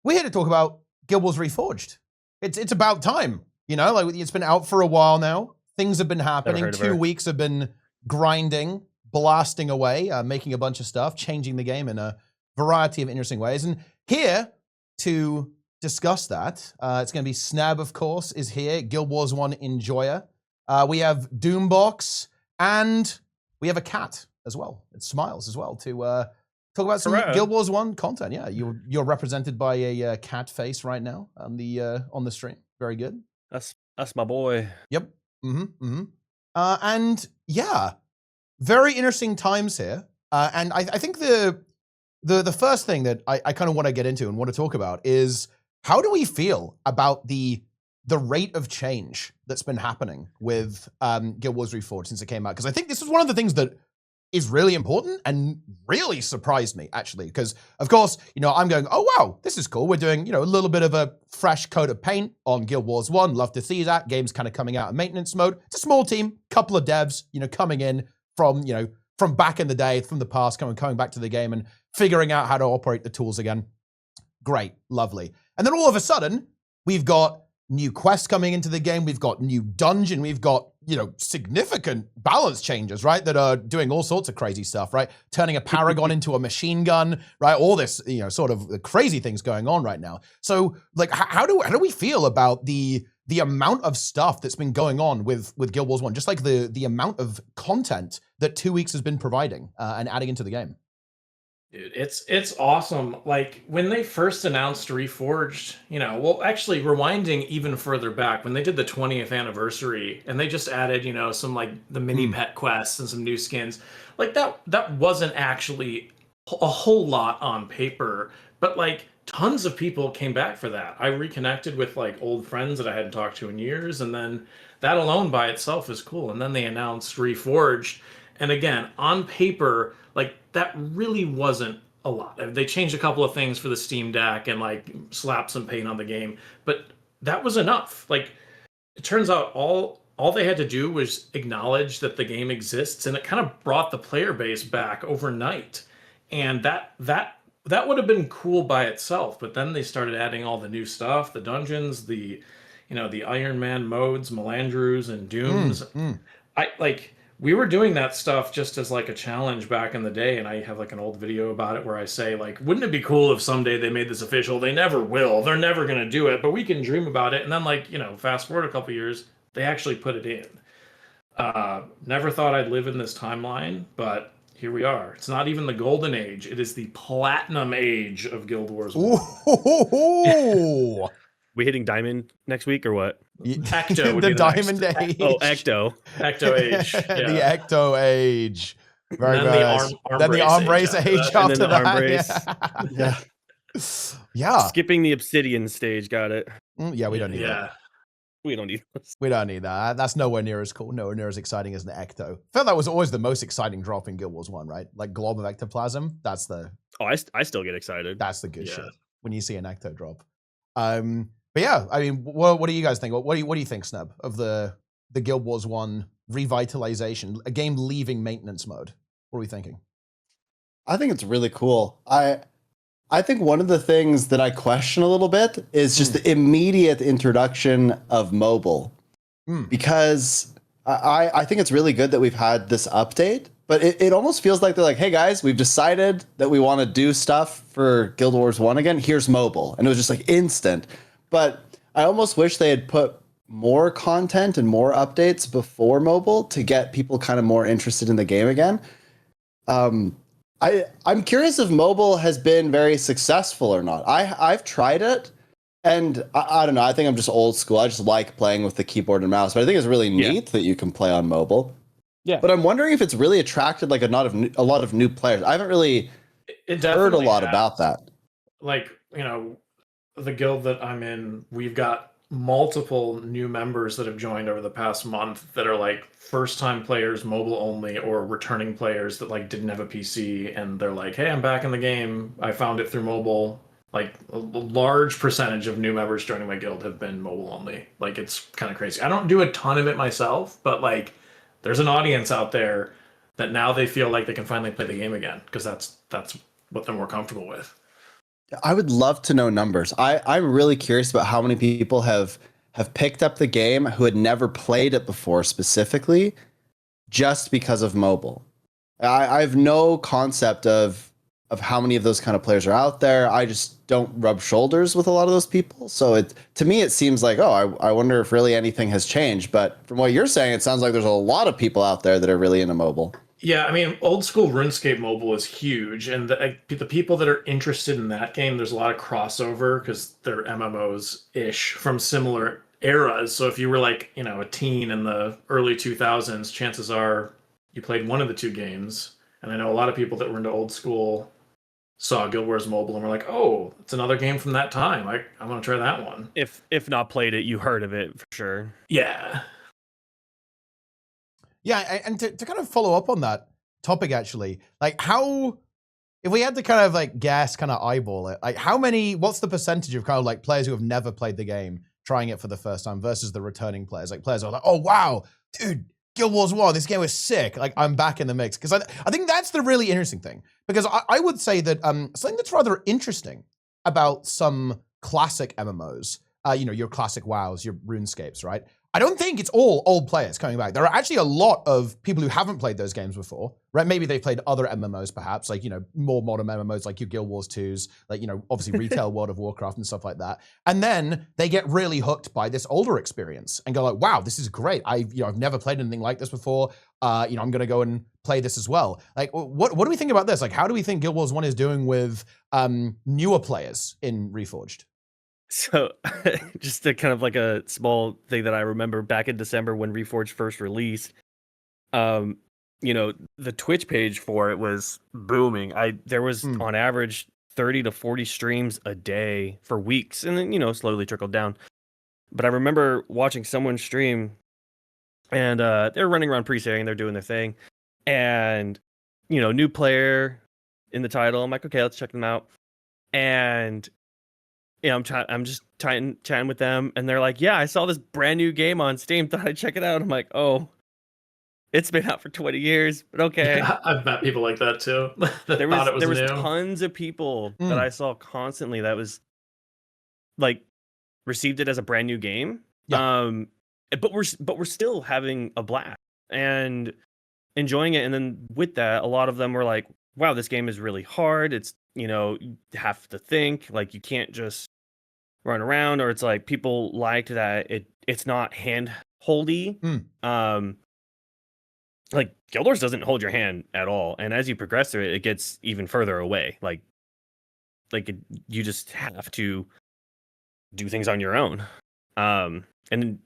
we're here to talk about Guild Wars Reforged. It's about time, you know, like it's been out for a while now. Things have been happening. 2 weeks have been grinding, blasting away, making a bunch of stuff, changing the game in a variety of interesting ways. And here to discuss that, it's going to be Sneb, of course, is here, Guild Wars 1 enjoyer. We have Doombox, and we have a cat as well. It smiles as well to talk about some Guild Wars 1 content. Yeah, you're represented by a cat face right now on the stream. Very good. That's my boy. Yep. And yeah, very interesting times here. And I think the first thing that I kind of want to get into and want to talk about is how do we feel about the rate of change that's been happening with Guild Wars Reforged since it came out? Because I think this is one of the things that is really important and really surprised me, actually. Because, of course, you know, I'm going, oh, wow, this is cool. We're doing, you know, a little bit of a fresh coat of paint on Guild Wars 1. Love to see that. Game's kind of coming out in maintenance mode. It's a small team, couple of devs, you know, coming in from, you know, from back in the day, from the past, coming back to the game and figuring out how to operate the tools again. Great, lovely. And then all of a sudden, we've got new quests coming into the game. We've got new dungeon. We've got, you know, significant balance changes, right? That are doing all sorts of crazy stuff, right? Turning a Paragon into a machine gun, right? All this, you know, sort of crazy things going on right now. So, like, how do we feel about the amount of stuff that's been going on with Guild Wars 1? Just like the amount of content that 2 weeks has been providing and adding into the game. Dude, it's awesome. Like when they first announced Reforged, you know, well, actually rewinding even further back when they did the 20th anniversary and they just added, you know, some like the mini pet quests and some new skins, like that wasn't actually a whole lot on paper, but like tons of people came back for that. I reconnected with like old friends that I hadn't talked to in years, and then that alone by itself is cool. And then they announced Reforged, and again, on paper, like that really wasn't a lot. They changed a couple of things for the Steam Deck and like slapped some paint on the game, but that was enough. Like it turns out all they had to do was acknowledge that the game exists, and it kind of brought the player base back overnight. And that would have been cool by itself, but then they started adding all the new stuff, the dungeons, the, you know, the Iron Man modes, Melandrews and Dooms. We were doing that stuff just as like a challenge back in the day, and I have like an old video about it where I say, like, wouldn't it be cool if someday they made this official? They never will. They're never going to do it, but we can dream about it. And then, like, you know, fast forward a couple years, they actually put it in. Never thought I'd live in this timeline, but here we are. It's not even the golden age. It is the platinum age of Guild Wars 1. Ooh. We hitting diamond next week or what? Ecto the diamond age. Oh, Ecto. Ecto age. Yeah. The Ecto age. Very nice. Then the arm brace age after the that. Arm brace. Yeah. Skipping the obsidian stage. Got it. Yeah, we don't need that. We don't need this. We don't need that. That's nowhere near as cool, nowhere near as exciting as an Ecto. I felt that was always the most exciting drop in Guild Wars 1, right? Like Glob of Ectoplasm. That's the... Oh, I still get excited. That's the good shit when you see an Ecto drop. But yeah, I mean, what do you guys think? What do you think, Sneb, of the Guild Wars 1 revitalization, a game leaving maintenance mode? What are we thinking? I think it's really cool. I think one of the things that I question a little bit is just the immediate introduction of mobile. Because I think it's really good that we've had this update, but it almost feels like they're like, hey guys, we've decided that we want to do stuff for Guild Wars 1 again. Here's mobile. And it was just like instant. But I almost wish they had put more content and more updates before mobile to get people kind of more interested in the game again. I'm curious if mobile has been very successful or not. I've tried it, and I don't know. I think I'm just old school. I just like playing with the keyboard and mouse. But I think it's really neat that you can play on mobile. Yeah. But I'm wondering if it's really attracted like a lot of new players. I haven't really heard a lot about that. Like, you know, the guild that I'm in, we've got multiple new members that have joined over the past month that are like first time players, mobile only, or returning players that like didn't have a PC, and they're like, hey, I'm back in the game. I found it through mobile. Like a large percentage of new members joining my guild have been mobile only. Like it's kind of crazy. I don't do a ton of it myself, but like there's an audience out there that now they feel like they can finally play the game again because that's what they're more comfortable with. I would love to know numbers. I'm really curious about how many people have picked up the game who had never played it before specifically just because of mobile. I have no concept of how many of those kind of players are out there. I just don't rub shoulders with a lot of those people. So to me, it seems like, I wonder if really anything has changed. But from what you're saying, it sounds like there's a lot of people out there that are really into mobile. Yeah, I mean, old school RuneScape mobile is huge, and the people that are interested in that game, there's a lot of crossover because they're MMOs-ish from similar eras. So if you were like, a teen in the early 2000s, chances are you played one of the two games. And I know a lot of people that were into old school saw Guild Wars Mobile and were like, oh, it's another game from that time. I want to try that one. If not played it, you heard of it for sure. Yeah. Yeah, and to kind of follow up on that topic, actually, like if we had to kind of like guess, kind of eyeball it, like what's the percentage of kind of like players who have never played the game trying it for the first time versus the returning players? Like players are like, oh, wow, dude, Guild Wars 1, this game was sick. Like I'm back in the mix. Because I think that's the really interesting thing. Because I would say that something that's rather interesting about some classic MMOs, your classic WoWs, your RuneScapes, right? I don't think it's all old players coming back. There are actually a lot of people who haven't played those games before, right? Maybe they've played other MMOs perhaps, like, more modern MMOs like your Guild Wars 2s, like, obviously retail World of Warcraft and stuff like that. And then they get really hooked by this older experience and go like, wow, this is great. I've never played anything like this before. I'm going to go and play this as well. Like, what do we think about this? Like, how do we think Guild Wars 1 is doing with newer players in Reforged? So just a kind of like a small thing that I remember back in December when Reforged first released, the Twitch page for it was booming. There was on average 30 to 40 streams a day for weeks, and then, slowly trickled down. But I remember watching someone stream and they're running around pre-saving, they're doing their thing. And, new player in the title. I'm like, okay, let's check them out. And I'm just chatting with them, and they're like, "Yeah, I saw this brand new game on Steam. Thought I'd check it out." I'm like, "Oh, it's been out for 20 years, but okay." Yeah, I've met people like that too. There was new. tons of people that I saw constantly that was like received it as a brand new game. Yeah. But we're still having a blast and enjoying it. And then with that, a lot of them were like, "Wow, this game is really hard. It's you have to think. Like you can't just run around." Or it's like people liked that it's not hand holdy. Like Guild Wars doesn't hold your hand at all, and as you progress through it, it gets even further away. You just have to do things on your own. And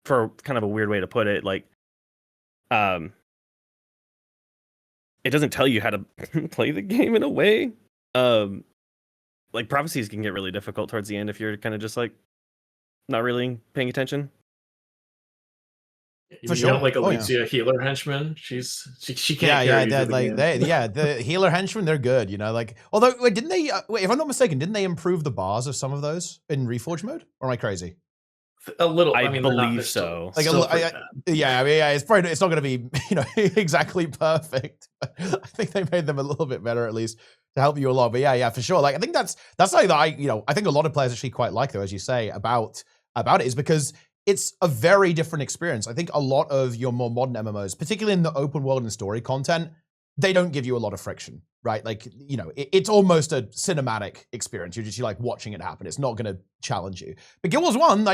for kind of a weird way to put it, like it doesn't tell you how to play the game in a way. Like prophecies can get really difficult towards the end if you're kind of just like not really paying attention. For sure. Like Alicia healer henchman, she can't. The healer henchmen, they're good. Like although didn't they? If I'm not mistaken, didn't they improve the bars of some of those in Reforged mode? Or am I crazy? A little. I believe so. It's probably it's not going to be exactly perfect. I think they made them a little bit better at least to help you along. But for sure. Like I think that's something that I think a lot of players actually quite like though, as you say about it, is because it's a very different experience. I think a lot of your more modern MMOs, particularly in the open world and story content, they don't give you a lot of friction, right? Like, it's almost a cinematic experience. You're just like watching it happen. It's not going to challenge you. But Guild Wars 1,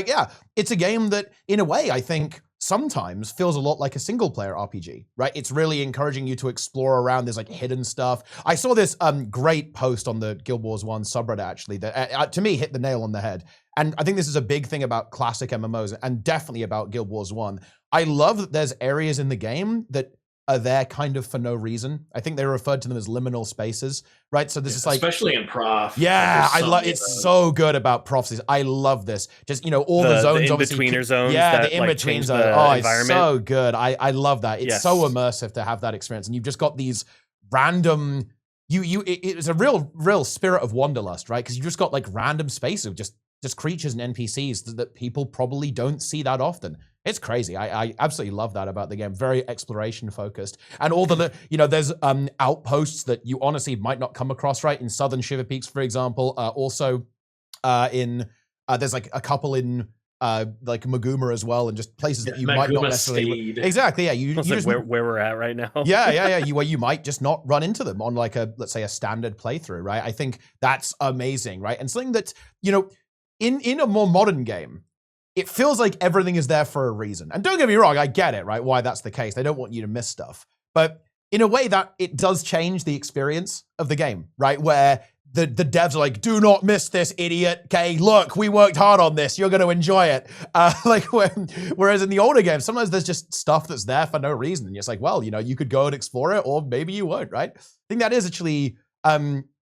it's a game that, in a way, I think sometimes feels a lot like a single player RPG, right? It's really encouraging you to explore around. There's like hidden stuff. I saw this great post on the Guild Wars 1 subreddit, actually, that to me hit the nail on the head. And I think this is a big thing about classic MMOs and definitely about Guild Wars 1. I love that there's areas in the game that are there kind of for no reason. I think they referred to them as liminal spaces, right? So this is like, especially in Prof. Yeah, I love. It's so good about prophecies. I love this. Just all the zones, in-betweener zones. Yeah, the in-between zone. It's so good. I love that. It's so immersive to have that experience, and you've just got these random. It's a real spirit of wanderlust, right? Because you just got like random spaces of just creatures and NPCs that people probably don't see that often. It's crazy. I absolutely love that about the game. Very exploration focused, and all the there's outposts that you honestly might not come across right in Southern Shiver Peaks, for example. Also, in there's like a couple in like Maguma as well, and just places that you might not necessarily exactly. Yeah, you just where we're at right now. yeah. Where you might just not run into them on like let's say a standard playthrough, right? I think that's amazing, right? And something that in a more modern game, it feels like everything is there for a reason. And don't get me wrong, I get it, right? Why that's the case. They don't want you to miss stuff. But in a way that it does change the experience of the game, right? Where the devs are like, do not miss this, idiot. Okay, look, we worked hard on this. You're going to enjoy it. Whereas in the older games, sometimes there's just stuff that's there for no reason. And it's like, well, you could go and explore it, or maybe you won't, right? I think that is actually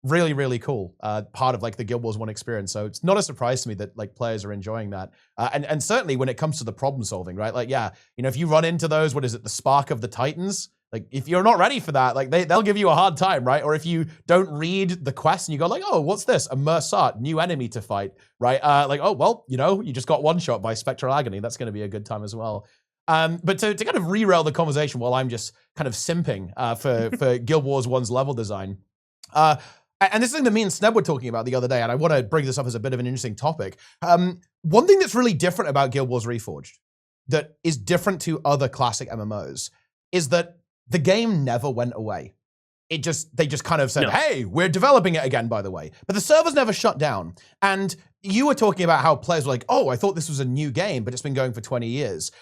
really, really cool part of like the Guild Wars 1 experience. So it's not a surprise to me that like players are enjoying that. And certainly when it comes to the problem solving, right? Like, yeah, if you run into those, what is it, the Spark of the Titans? Like, if you're not ready for that, like they'll give you a hard time, right? Or if you don't read the quest and you go like, oh, what's this? A Mersat, new enemy to fight, right? Like, oh, well, you just got one shot by Spectral Agony. That's going to be a good time as well. But to kind of derail the conversation while I'm just kind of simping for Guild Wars 1's level design, and this is something that me and Sneb were talking about the other day, and I want to bring this up as a bit of an interesting topic. One thing that's really different about Guild Wars Reforged, that is different to other classic MMOs, is that the game never went away. They just kind of said, hey, we're developing it again, by the way. But the servers never shut down. And you were talking about how players were like, oh, I thought this was a new game, but it's been going for 20 years.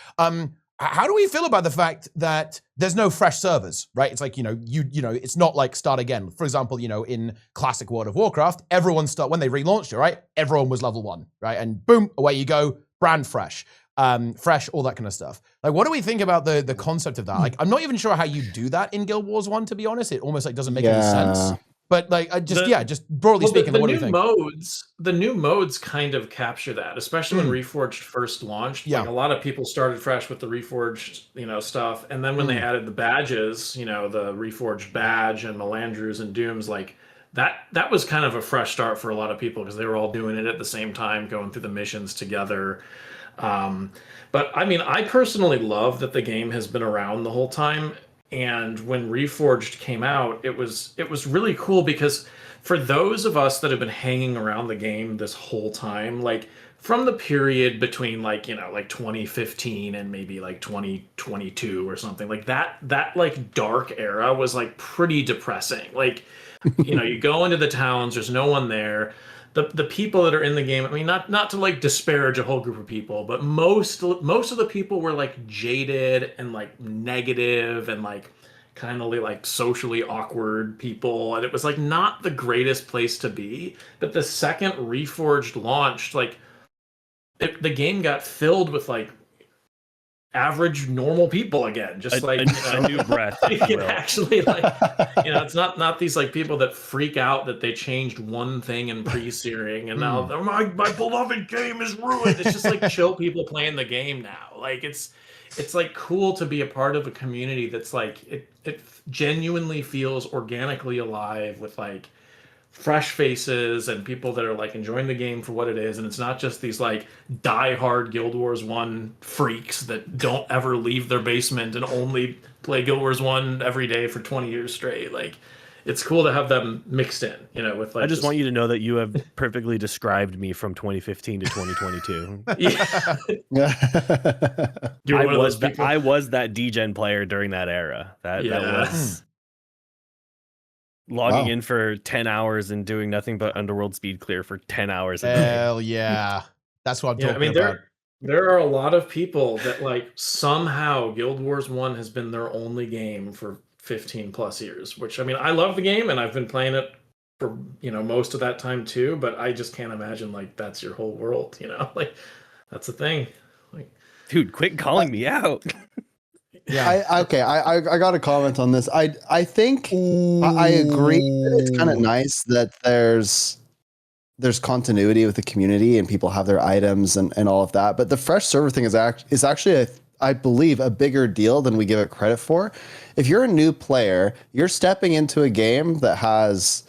How do we feel about the fact that there's no fresh servers, right? It's like, it's not like start again. For example, in classic World of Warcraft, when they relaunched it, right? Everyone was level 1, right? And boom, away you go, brand fresh, all that kind of stuff. Like, what do we think about the concept of that? Like, I'm not even sure how you do that in Guild Wars 1, to be honest. It almost like doesn't make any sense. But like, just broadly speaking, what do you think? The new modes kind of capture that, especially when Reforged first launched. Yeah. Like, a lot of people started fresh with the Reforged, stuff, and then when they added the badges, the Reforged badge and Melandrews and Dooms, like that was kind of a fresh start for a lot of people because they were all doing it at the same time, going through the missions together. But I mean, I personally love that the game has been around the whole time. And when Reforged came out, it was really cool because for those of us that have been hanging around the game this whole time, like from the period between like 2015 and maybe like 2022 or something, like that like dark era was like pretty depressing. Like, you go into the towns, there's no one there. The people that are in the game, I mean, not to like disparage a whole group of people, but most of the people were like jaded and like negative and like kind of like socially awkward people, and it was like not the greatest place to be. But the second Reforged launched, like the game got filled with like average normal people again, just a new breath. Actually, like, it's not these like people that freak out that they changed one thing in pre-searing and now my beloved game is ruined. It's just like chill people playing the game now. Like it's like cool to be a part of a community that's like it genuinely feels organically alive with like fresh faces and people that are like enjoying the game for what it is, and it's not just these like die-hard Guild Wars 1 freaks that don't ever leave their basement and only play Guild Wars 1 every day for 20 years straight. Like, it's cool to have them mixed in, with like. I just want you to know that you have perfectly described me from 2015 to 2022. Yeah. I was that D-Gen player during that era. That was logging in for 10 hours and doing nothing but Underworld speed clear for 10 hours a day. Hell yeah. That's what I'm talking about. There are a lot of people that like somehow Guild Wars 1 has been their only game for 15 plus years, which, I mean, I love the game and I've been playing it for, most of that time too, but I just can't imagine like that's your whole world, like that's the thing. Like, dude, quit calling me out. Yeah. I got to comment on this. I think I agree that it's kind of nice that there's continuity with the community and people have their items and all of that. But the fresh server thing is actually I believe a bigger deal than we give it credit for. If you're a new player, you're stepping into a game that has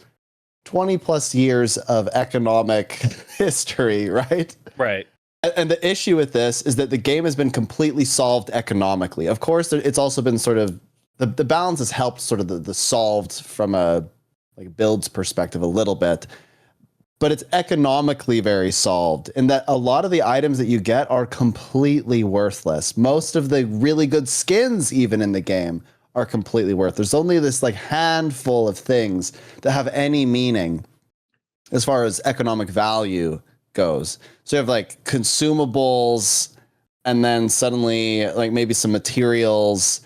20 plus years of economic history, right? Right. And the issue with this is that the game has been completely solved economically. Of course, it's also been sort of the balance has helped sort of the solved from a like builds perspective a little bit, but it's economically very solved in that a lot of the items that you get are completely worthless. Most of the really good skins even in the game are completely worthless. There's only this like handful of things that have any meaning as far as economic value goes. So you have like consumables and then suddenly like maybe some materials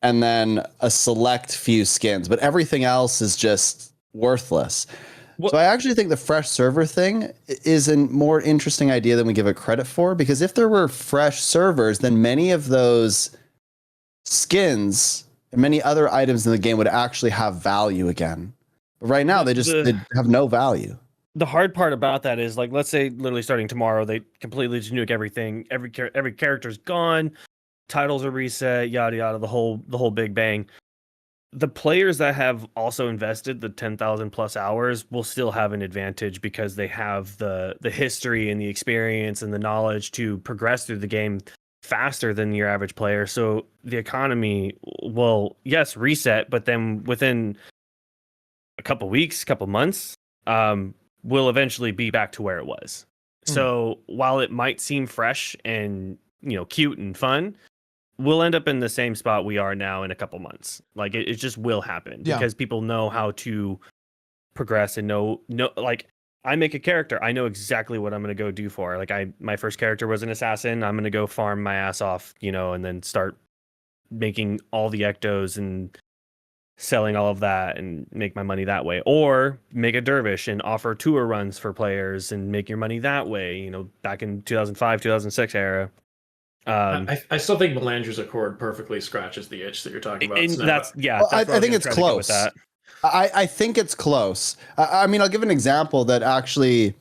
and then a select few skins, but everything else is just worthless. So I actually think the fresh server thing is a more interesting idea than we give it credit for, because if there were fresh servers, then many of those skins and many other items in the game would actually have value again. But right now, they have no value. The hard part about that is, like, let's say literally starting tomorrow, they completely just nuke everything. Every character's gone, titles are reset, yada yada, the whole big bang. The players that have also invested the 10,000 plus hours will still have an advantage because they have the history and the experience and the knowledge to progress through the game faster than your average player. So the economy will, yes, reset, but then within a couple weeks, couple months, will eventually be back to where it was. So while it might seem fresh and, you know, cute and fun, we'll end up in the same spot we are now in a couple months. Like it just will happen because people know how to progress and know, like, I make a character, I know exactly what I'm going to go do for. Like my first character was an assassin. I'm going to go farm my ass off, you know, and then start making all the ectos and selling all of that and make my money that way, or make a dervish and offer tour runs for players and make your money that way, you know, back in 2005, 2006 era. I still think Melanger's Accord perfectly scratches the itch that you're talking about. And that's, yeah, well, that's I think it's close. I think it's close. I mean, I'll give an example that actually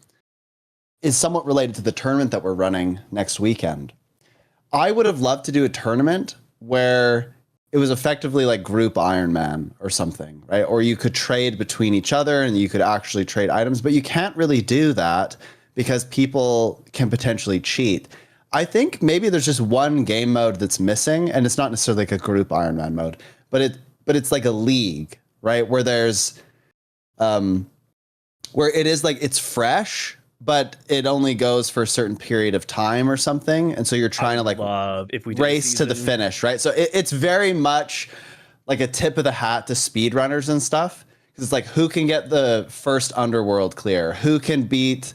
is somewhat related to the tournament that we're running next weekend. I would have loved to do a tournament where it was effectively like group Ironman or something, right? Or you could trade between each other and you could actually trade items, but you can't really do that because people can potentially cheat. I think maybe there's just one game mode that's missing, and it's not necessarily like a group Ironman mode, but it's like a league, right? Where there's where it is like it's fresh, but it only goes for a certain period of time or something, and so you're trying to like if we race to the finish, right? So it's very much like a tip of the hat to speedrunners and stuff, because it's like who can get the first underworld clear, who can beat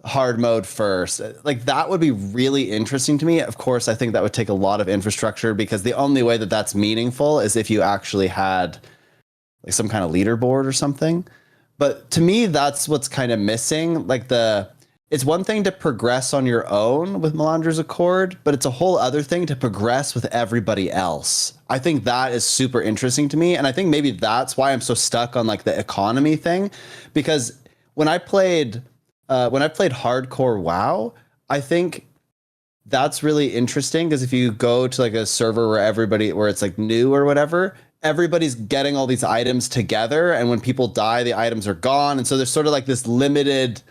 hard mode first. Like that would be really interesting to me. Of course, I think that would take a lot of infrastructure, because the only way that that's meaningful is if you actually had like some kind of leaderboard or something. But to me, that's what's kind of missing. Like it's one thing to progress on your own with Melanger's Accord, but it's a whole other thing to progress with everybody else. I think that is super interesting to me. And I think maybe that's why I'm so stuck on like the economy thing, because when I played hardcore WoW, I think that's really interesting, because if you go to like a server where it's like new or whatever, everybody's getting all these items together, and when people die, the items are gone, and so there's sort of like this limited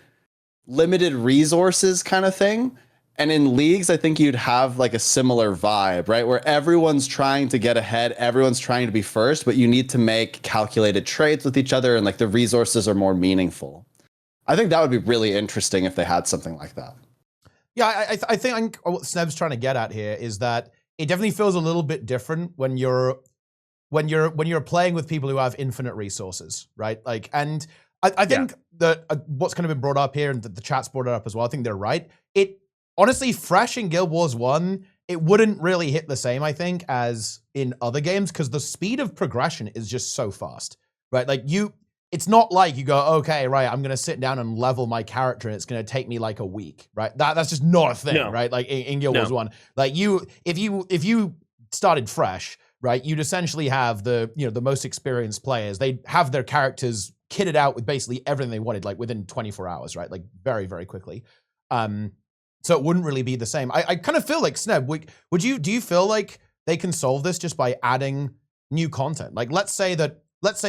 resources kind of thing. And in leagues, I think you'd have like a similar vibe, right? Where everyone's trying to get ahead, everyone's trying to be first, but you need to make calculated trades with each other, and like the resources are more meaningful. I think that would be really interesting if they had something like that. Yeah, I think what Sneb's trying to get at here is that it definitely feels a little bit different when you're playing with people who have infinite resources, right? Like, and I think that what's kind of been brought up here, and the chat's brought it up as well, I think they're right. It honestly, fresh in Guild Wars 1, it wouldn't really hit the same, I think, as in other games, because the speed of progression is just so fast, right? Like it's not like you go, okay, right, I'm going to sit down and level my character and it's going to take me like a week, right? That's just not a thing, right? Like in Guild Wars 1, like if you started fresh, right, you'd essentially have the most experienced players. They'd have their characters kitted out with basically everything they wanted, like within 24 hours, right? Like very, very quickly. So it wouldn't really be the same. I kind of feel like, Sneb, do you feel like they can solve this just by adding new content? Like, let's say,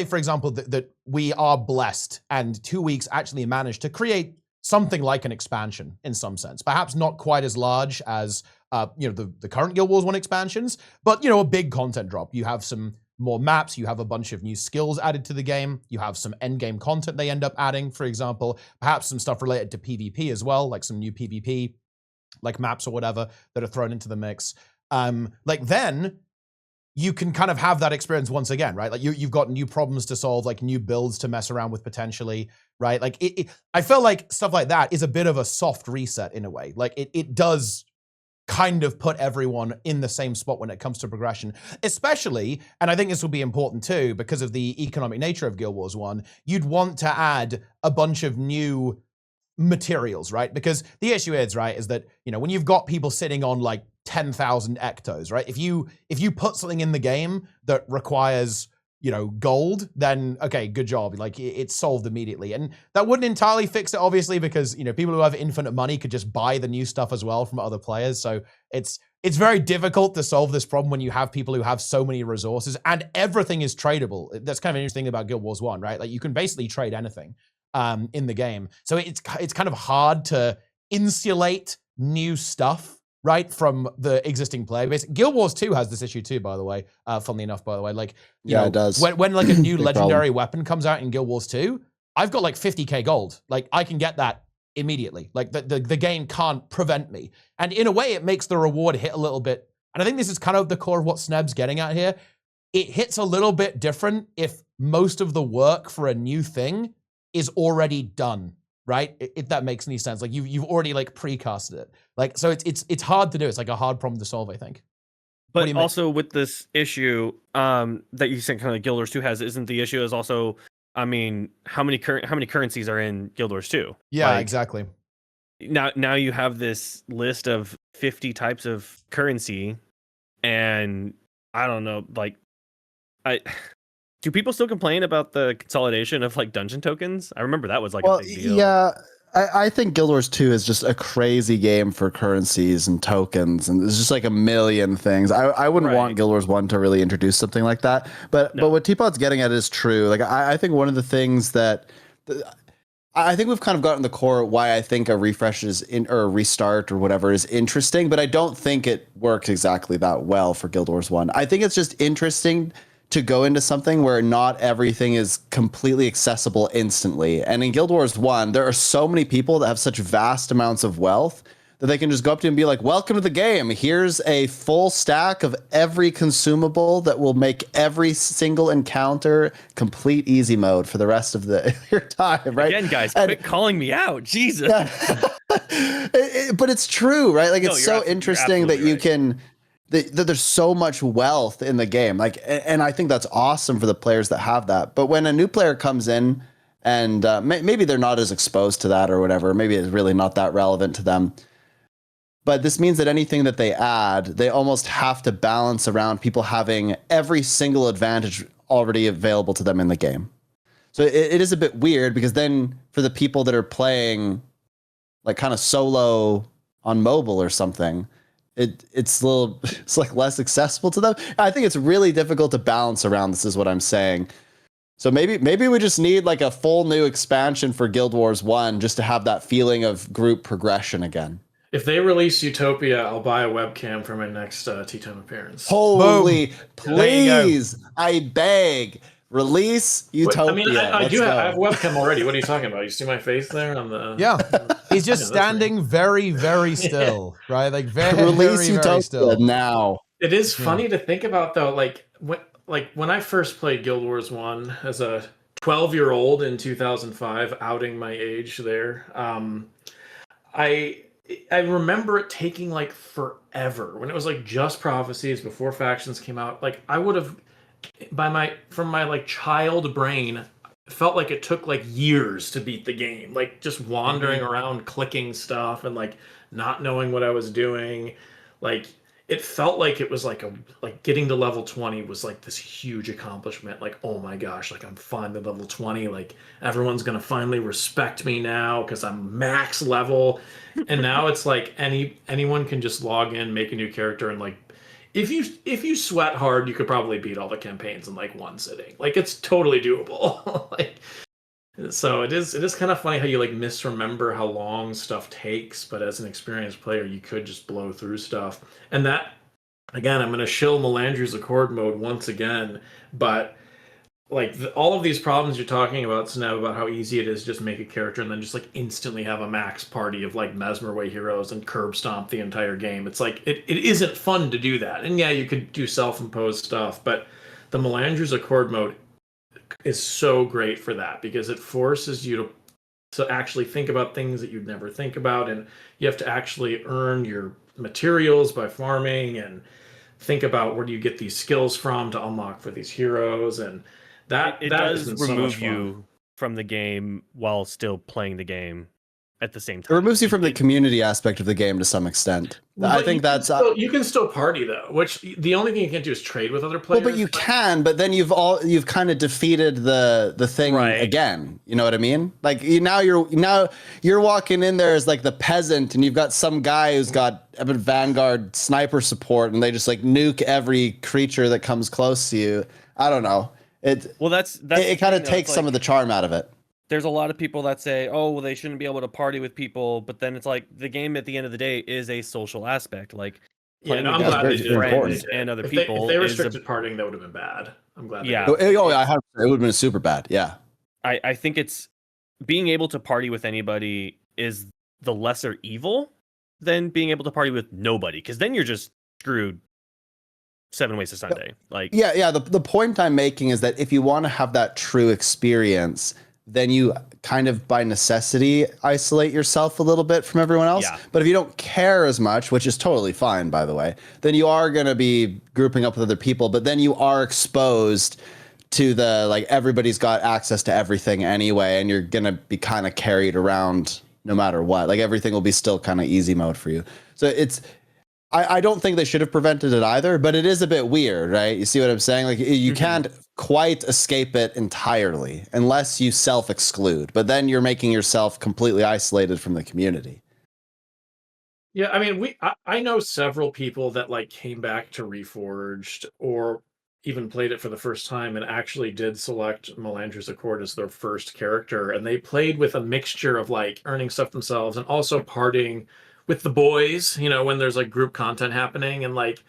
for example, that we are blessed and 2 weeks actually managed to create something like an expansion in some sense. Perhaps not quite as large as the current Guild Wars 1 expansions, but a big content drop. You have some more maps, you have a bunch of new skills added to the game, you have some end game content they end up adding, for example, perhaps some stuff related to PvP as well, like some new PvP, like maps or whatever that are thrown into the mix. Then you can kind of have that experience once again, right? Like you've got new problems to solve, like new builds to mess around with potentially, right? Like I feel like stuff like that is a bit of a soft reset in a way. Like it does kind of put everyone in the same spot when it comes to progression, especially, and I think this will be important too, because of the economic nature of Guild Wars 1, you'd want to add a bunch of new materials, right? Because the issue is, right, is that, when you've got people sitting on like 10,000 ectos, right? If you put something in the game that requires, gold, then okay, good job. Like it's solved immediately. And that wouldn't entirely fix it, obviously, because, people who have infinite money could just buy the new stuff as well from other players. So it's very difficult to solve this problem when you have people who have so many resources and everything is tradable. That's kind of an interesting thing about Guild Wars 1, right? Like you can basically trade anything in the game. So it's kind of hard to insulate new stuff, right, from the existing player base. Guild Wars 2 has this issue too, by the way, funnily enough, by the way. Like, it does. When like a new Big legendary weapon comes out in Guild Wars 2, I've got like 50k gold. Like I can get that immediately. Like the game can't prevent me. And in a way, it makes the reward hit a little bit. And I think this is kind of the core of what Sneb's getting at here. It hits a little bit different if most of the work for a new thing is already done. Right? If that makes any sense. Like you've already like precasted it. Like, so it's hard to do. It's like a hard problem to solve, I think. But also with this issue that you think kind of Guild Wars 2 has, isn't the issue is also, I mean, how many currencies are in Guild Wars 2? Yeah, exactly. Now you have this list of 50 types of currency, and I don't know, like do people still complain about the consolidation of like dungeon tokens? I remember that was like a big deal. Yeah, I think Guild Wars 2 is just a crazy game for currencies and tokens, and there's just like a million things. I wouldn't want Guild Wars 1 to really introduce something like that. But what Teapot's getting at is true. Like I think one of the things that I think we've kind of gotten the core why I think a refresh or a restart or whatever is interesting, but I don't think it works exactly that well for Guild Wars 1. I think it's just interesting to go into something where not everything is completely accessible instantly. And in Guild Wars 1, there are so many people that have such vast amounts of wealth that they can just go up to you and be like, welcome to the game. Here's a full stack of every consumable that will make every single encounter complete easy mode for the rest of your time, right? Again, guys, quit calling me out. Jesus. Yeah. But it's true, right? Like, it's so interesting that you can... that there's so much wealth in the game, like, and I think that's awesome for the players that have that. But when a new player comes in and maybe they're not as exposed to that or whatever, maybe it's really not that relevant to them. But this means that anything that they add, they almost have to balance around people having every single advantage already available to them in the game. So it is a bit weird, because then for the people that are playing like kind of solo on mobile or something, it's like less accessible to them. I think it's really difficult to balance around. This is what I'm saying. So maybe we just need like a full new expansion for Guild Wars 1 just to have that feeling of group progression again. If they release Utopia, I'll buy a webcam for my next TeaTime appearance. Holy, please, I beg. Release Utopia. I mean, I have webcam already. What are you talking about? You see my face there on the... Yeah, he's just standing very, very still, right? Like very, release very, Utopia very still. now. It is funny to think about, though. Like when I first played Guild Wars 1 as a 12-year-old in 2005, outing my age there. I remember it taking like forever when it was like just prophecies before factions came out. Like I would have. From my like child brain, felt like it took like years to beat the game, like just wandering around clicking stuff and like not knowing what I was doing. Like it felt like it was like getting to level 20 was like this huge accomplishment. Like, oh my gosh, like I'm finally level 20, like everyone's gonna finally respect me now because I'm max level. And now it's like anyone can just log in, make a new character, and like if you sweat hard, you could probably beat all the campaigns in like one sitting. Like it's totally doable. Like So it is kind of funny how you like misremember how long stuff takes, but as an experienced player, you could just blow through stuff. And that, again, I'm going to shill Melandri's Accord mode once again, but like all of these problems you're talking about, Sneb, about how easy it is to just make a character and then just like instantly have a max party of like Mesmer Way heroes and curb stomp the entire game. It's like it isn't fun to do that. And yeah, you could do self-imposed stuff, but the Melandri's Accord mode is so great for that because it forces you to actually think about things that you'd never think about, and you have to actually earn your materials by farming and think about where do you get these skills from to unlock for these heroes, and that It that does has been so much remove fun. you from the game while still playing the game at the same It time. removes you from the community aspect of the game to some extent. I But think that's you can still party though, which the only thing you can't do is trade with other well, players. but you can. But then you've kind of defeated the thing Right. again. You know what I mean? Like now you're walking in there as like the peasant, and you've got some guy who's got a Vanguard sniper support, and they just like nuke every creature that comes close to you. I don't know. Well, that's It kind of takes some of the charm out of it. There's a lot of people that say, oh, well, they shouldn't be able to party with people, but then it's like the game at the end of the day is a social aspect. Like Yeah, playing no, I'm with glad they your did. friends They did. and other If people they is restricted partying, that would have been bad. I'm glad. Yeah. They did. Oh, yeah, it would have been super bad. Yeah. I think it's being able to party with anybody is the lesser evil than being able to party with nobody, because then you're just screwed 7 ways to Sunday. Like Yeah. The point I'm making is that if you want to have that true experience, then you kind of by necessity isolate yourself a little bit from everyone else. Yeah. But if you don't care as much, which is totally fine, by the way, then you are going to be grouping up with other people, but then you are exposed to the, like, everybody's got access to everything anyway, and you're going to be kind of carried around no matter what. Like, everything will be still kind of easy mode for you. So I don't think they should have prevented it either, but it is a bit weird, right? You see what I'm saying? Like, you can't quite escape it entirely unless you self-exclude, but then you're making yourself completely isolated from the community. Yeah, I mean, I know several people that like came back to Reforged or even played it for the first time and actually did select Melandri's Accord as their first character, and they played with a mixture of like earning stuff themselves and also partying with the boys, you know, when there's like group content happening, and like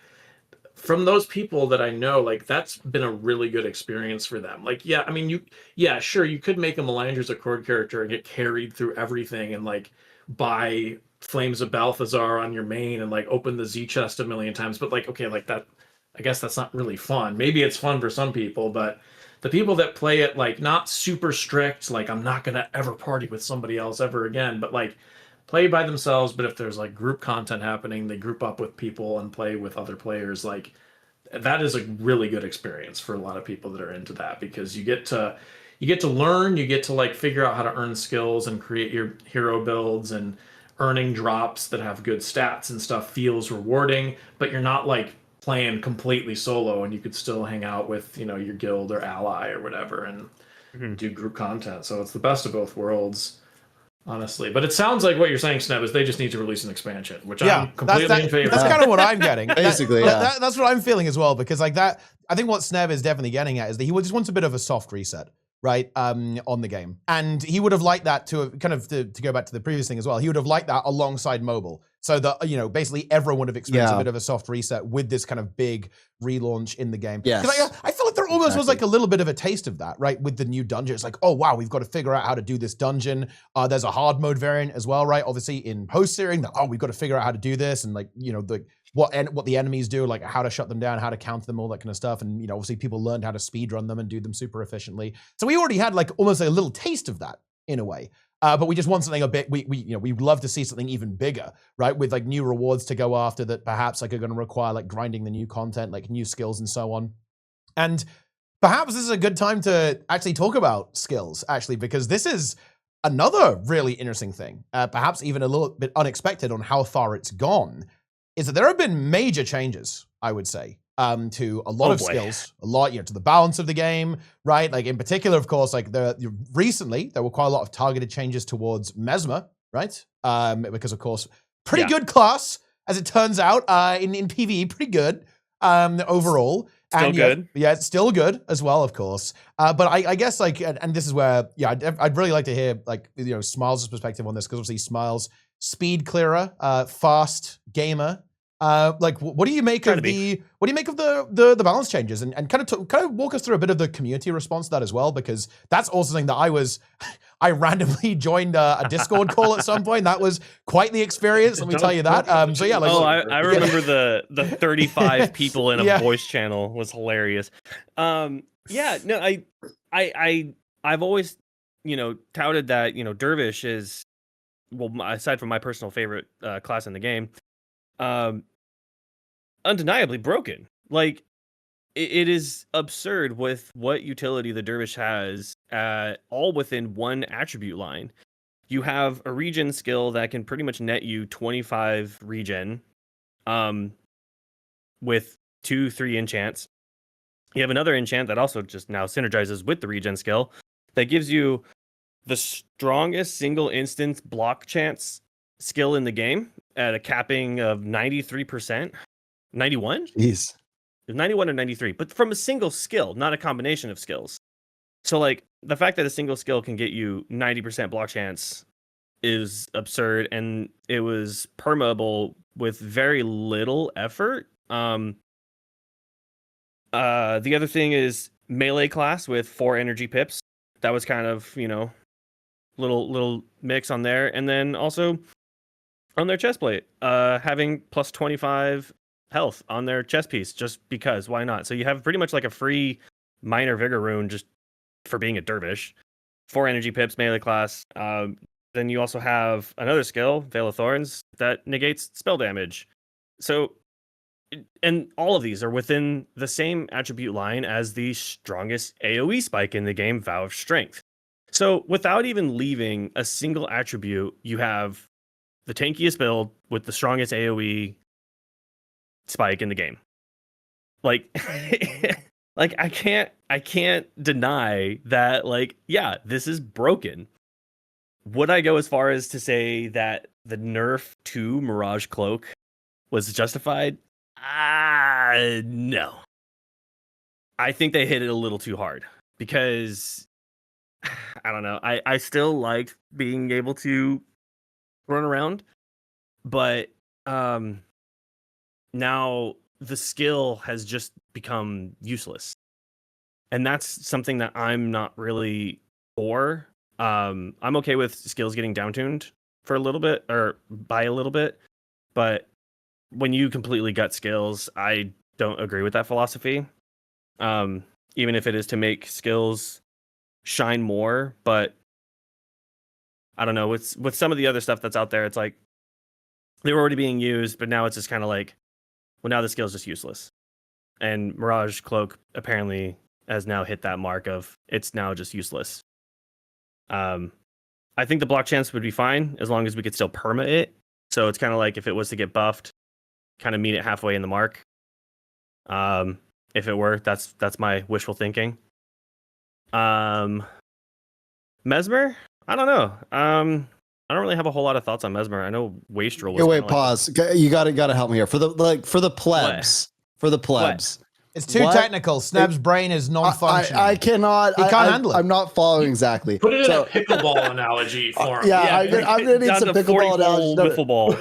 from those people that I know, like that's been a really good experience for them. Like, yeah, I mean, sure, you could make a Melandri's Accord character and get carried through everything and like buy Flames of Balthazar on your main and like open the Z chest a million times, but like, okay, like that, I guess that's not really fun. Maybe it's fun for some people, but the people that play it like not super strict, like I'm not gonna ever party with somebody else ever again, but like play by themselves, but if there's like group content happening, they group up with people and play with other players. Like that is a really good experience for a lot of people that are into that, because you get to learn, you get to like figure out how to earn skills and create your hero builds, and earning drops that have good stats and stuff feels rewarding, but you're not like playing completely solo, and you could still hang out with, you know, your guild or ally or whatever and do group content. So it's the best of both worlds, honestly. But it sounds like what you're saying, Sneb, is they just need to release an expansion, which I'm completely in favor That's of. kind of what I'm getting. Basically, that's what I'm feeling as well, because like that, I think what Sneb is definitely getting at is that he just wants a bit of a soft reset, right, on the game. And he would have liked that to kind of, to go back to the previous thing as well, he would have liked that alongside mobile. So that, you know, basically everyone would have experienced a bit of a soft reset with this kind of big relaunch in the game. Yes. Because I feel like there almost was like a little bit of a taste of that, right, with the new dungeon. It's like, oh wow, we've got to figure out how to do this dungeon. There's a hard mode variant as well, right? Obviously in post-searing, we've got to figure out how to do this, and like, you know, what the enemies do, like how to shut them down, how to counter them, all that kind of stuff. And, you know, obviously people learned how to speed run them and do them super efficiently. So we already had like almost a little taste of that in a way. But we just want something a bit, we'd love to see something even bigger, right? With like new rewards to go after that perhaps like are going to require like grinding the new content, like new skills and so on. And perhaps this is a good time to actually talk about skills, actually, because this is another really interesting thing, perhaps even a little bit unexpected on how far it's gone, is that there have been major changes, I would say, to a lot of skills, a lot, you know, to the balance of the game, right? Like in particular, of course, like recently there were quite a lot of targeted changes towards Mesmer, right? Because of course, pretty good class, as it turns out, in PvE, pretty good overall. Still and good. Yeah, it's still good as well, of course. But I guess like, and this is where, yeah, I'd really like to hear like, you know, Smiles' perspective on this, because obviously Smiles, speed clearer, fast gamer. Like, what do you make of the balance changes, and kind of walk us through a bit of the community response to that as well, because that's also something that I randomly joined a Discord call at some point. That was quite the experience, let me tell you that. So yeah, like, I remember the 35 people in a voice channel was hilarious. Yeah, no, I've always, you know, touted that, you know, Dervish is, well, aside from my personal favorite class in the game, undeniably broken. Like, it is absurd with what utility the Dervish has, all within one attribute line. You have a regen skill that can pretty much net you 25 regen, with 2-3 enchants. You have another enchant that also just now synergizes with the regen skill that gives you the strongest single instance block chance skill in the game at a capping of 93%. 91? Jeez. 91 or 93, but from a single skill, not a combination of skills. So like the fact that a single skill can get you 90% block chance is absurd, and it was permeable with very little effort. The other thing is melee class with 4 energy pips. That was kind of, you know, little mix on there. And then also on their chest plate, having plus 25 health on their chest piece, just because, why not? So you have pretty much like a free minor vigor rune just for being a dervish. 4 energy pips, melee class. Then you also have another skill, Veil of Thorns, that negates spell damage. So, and all of these are within the same attribute line as the strongest AoE spike in the game, Vow of Strength. So without even leaving a single attribute, you have the tankiest build with the strongest AoE spike in the game. Like, like I can't deny that, like, yeah, this is broken. Would I go as far as to say that the nerf to Mirage Cloak was justified? No. I think they hit it a little too hard, because I don't know. I still like being able to run around, but now the skill has just become useless. And that's something that I'm not really for. I'm okay with skills getting downtuned for a little bit, or by a little bit, but when you completely gut skills, I don't agree with that philosophy. Even if it is to make skills shine more, but I don't know, with some of the other stuff that's out there, it's like they were already being used, but now it's just kind of like, well, now the skill is just useless. And Mirage Cloak apparently has now hit that mark of it's now just useless. I think the block chance would be fine as long as we could still perma it. So it's kind of like if it was to get buffed, kind of meet it halfway in the mark. If it were, that's my wishful thinking. Mesmer, I don't know. I don't really have a whole lot of thoughts on Mesmer. I know Wastrel was. Wait, pause. You gotta help me here for the plebs. What? For the plebs. It's too technical. Sneb's brain is non-functional. I cannot. He can't handle it. I'm not following exactly. Put it in a pickleball analogy for him. Yeah, I'm gonna need some pickleball analogy. Wiffle ball.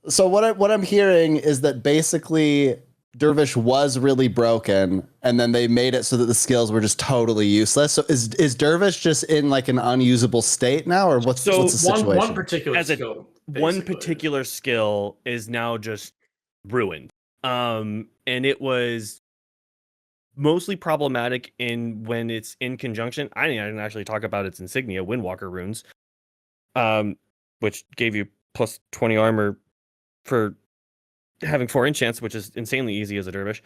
So what I'm hearing is that basically Dervish was really broken, and then they made it so that the skills were just totally useless. So is Dervish just in like an unusable state now, or what's the situation? One particular skill. One particular skill is now just ruined. And it was mostly problematic when it's in conjunction. I didn't actually talk about its insignia, Windwalker runes, which gave you plus 20 armor for having 4 enchants, which is insanely easy as a dervish.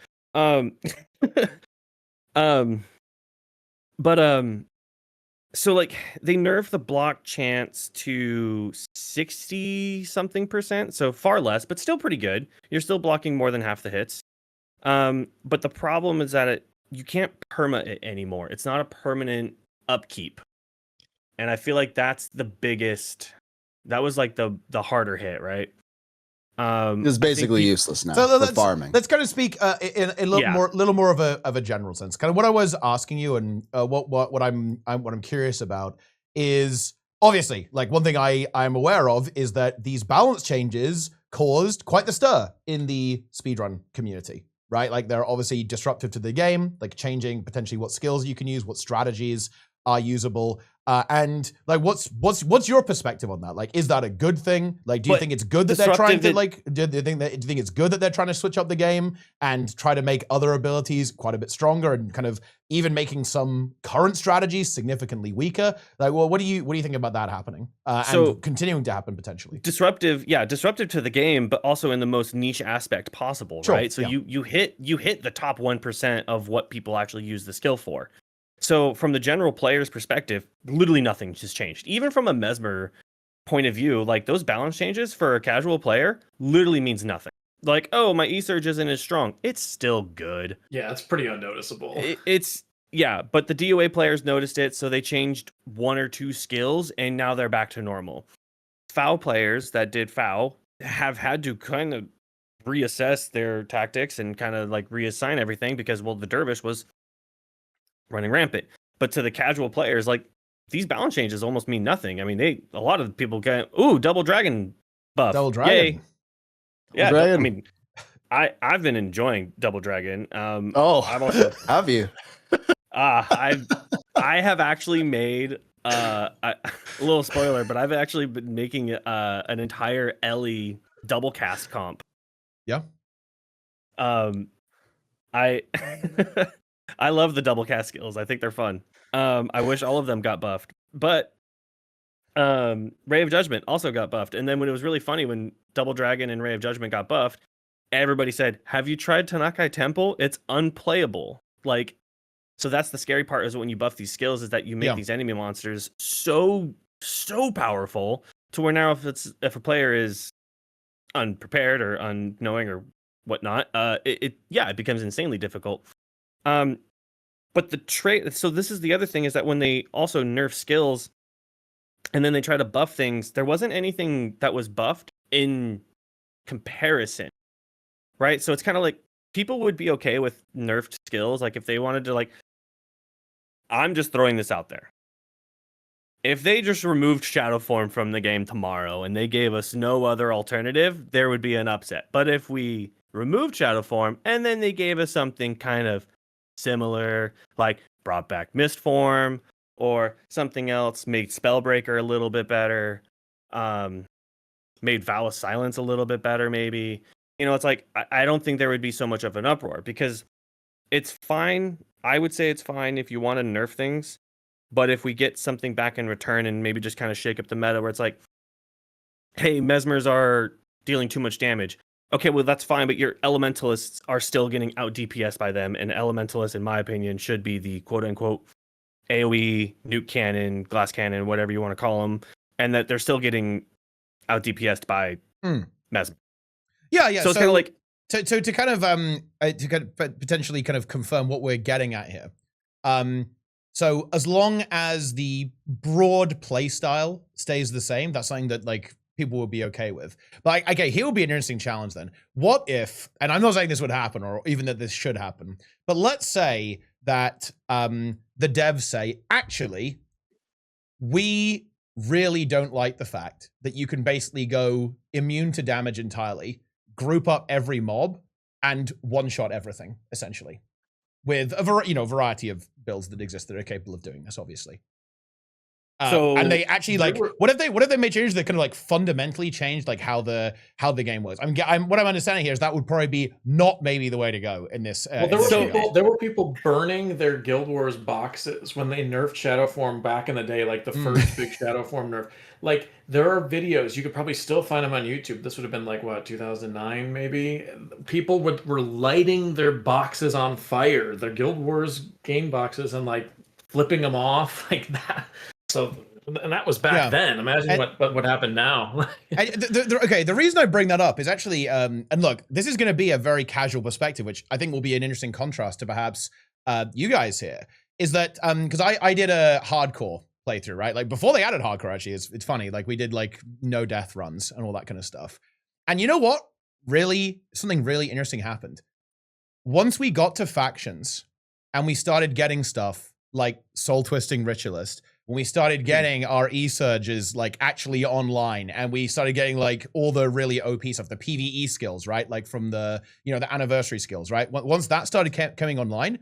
So like they nerfed the block chance to 60 something percent, so far less, but still pretty good. You're still blocking more than half the hits. But the problem is that you can't perma it anymore. It's not a permanent upkeep. And I feel like that's the biggest, that was like the harder hit, right? It's basically useless now So for farming. let's kind of speak in a little more of a general sense. Kind of what I was asking you, and what I'm curious about is obviously like one thing I'm aware of is that these balance changes caused quite the stir in the speedrun community, right? Like they're obviously disruptive to the game, like changing potentially what skills you can use, what strategies are usable. And like, what's your perspective on that? Like, is that a good thing? Like, do you think it's good that they're trying to like? Do you think it's good that they're trying to switch up the game and try to make other abilities quite a bit stronger and kind of even making some current strategies significantly weaker? Like, well, what do you think about that happening and continuing to happen potentially? Disruptive to the game, but also in the most niche aspect possible, right? So you hit the top 1% of what people actually use the skill for. So from the general player's perspective, literally nothing just changed. Even from a Mesmer point of view, like those balance changes for a casual player literally means nothing. Like, oh, my E-Surge isn't as strong. It's still good. Yeah, it's pretty unnoticeable. But the DOA players noticed it, so they changed 1 or 2 skills, and now they're back to normal. FOW players that did FOW have had to kind of reassess their tactics and kind of like reassign everything because, well, the Dervish was running rampant. But to the casual players, like these balance changes almost mean nothing. I mean, a lot of people get double dragon buff. Double dragon. Yay. Yeah, dragon. I mean, I've been enjoying double dragon. I've also have you? I have actually made a little spoiler, but I've actually been making an entire Ellie double cast comp. Yeah. I love the double cast skills. I think they're fun. I wish all of them got buffed, but Ray of Judgment also got buffed. And then when it was really funny when Double Dragon and Ray of Judgment got buffed, everybody said, "Have you tried Tanakai Temple? It's unplayable." Like, so that's the scary part is when you buff these skills is that you make these enemy monsters so powerful to where now if a player is unprepared or unknowing or whatnot, it becomes insanely difficult. But the trait, so this is the other thing is that when they also nerf skills and then they try to buff things, there wasn't anything that was buffed in comparison, right? So it's kind of like people would be okay with nerfed skills. Like if they wanted to, like, I'm just throwing this out there. If they just removed Shadow Form from the game tomorrow and they gave us no other alternative, there would be an upset. But if we removed Shadow Form and then they gave us something kind of similar, like brought back Mist Form or something else, made Spellbreaker a little bit better, made Vow of Silence a little bit better, maybe. You know, it's like, I don't think there would be so much of an uproar because it's fine. I would say it's fine if you want to nerf things, but if we get something back in return and maybe just kind of shake up the meta where it's like, hey, Mesmers are dealing too much damage. Okay, well, that's fine, but your Elementalists are still getting out DPS by them, and Elementalists, in my opinion, should be the quote-unquote AoE, nuke cannon, glass cannon, whatever you want to call them, and that they're still getting out DPS'd by Mesmer. Yeah. So it's kind of like... To kind of potentially kind of confirm what we're getting at here. So as long as the broad play style stays the same, that's something that like people will be okay with. But okay, here will be an interesting challenge then. What if, and I'm not saying this would happen or even that this should happen, but let's say that the devs say, actually, we really don't like the fact that you can basically go immune to damage entirely, group up every mob, and one-shot everything, essentially. With a variety of builds that exist that are capable of doing this, obviously. And they actually like what if they made changes that kind of like fundamentally changed like how the game works? What I'm understanding here is that would probably be not maybe the way to go in this. Well, there were people burning their Guild Wars boxes when they nerfed Shadow Form back in the day, like the first big Shadow Form nerf. Like there are videos, you could probably still find them on YouTube. This would have been like what, 2009 maybe. People were lighting their boxes on fire, their Guild Wars game boxes, and like flipping them off like that. So, and that was back then. Imagine what would happen now. Okay, the reason I bring that up is actually, and look, this is going to be a very casual perspective, which I think will be an interesting contrast to perhaps you guys here, is that, because I did a hardcore playthrough, right? Like before they added hardcore, actually, it's funny. Like we did like no death runs and all that kind of stuff. And you know what? Really, something really interesting happened. Once we got to factions and we started getting stuff like Soul Twisting Ritualist, when we started getting our E-Surges like actually online, and we started getting like all the really OP stuff, the PvE skills, right? Like from the, the anniversary skills, right? Once that started coming online,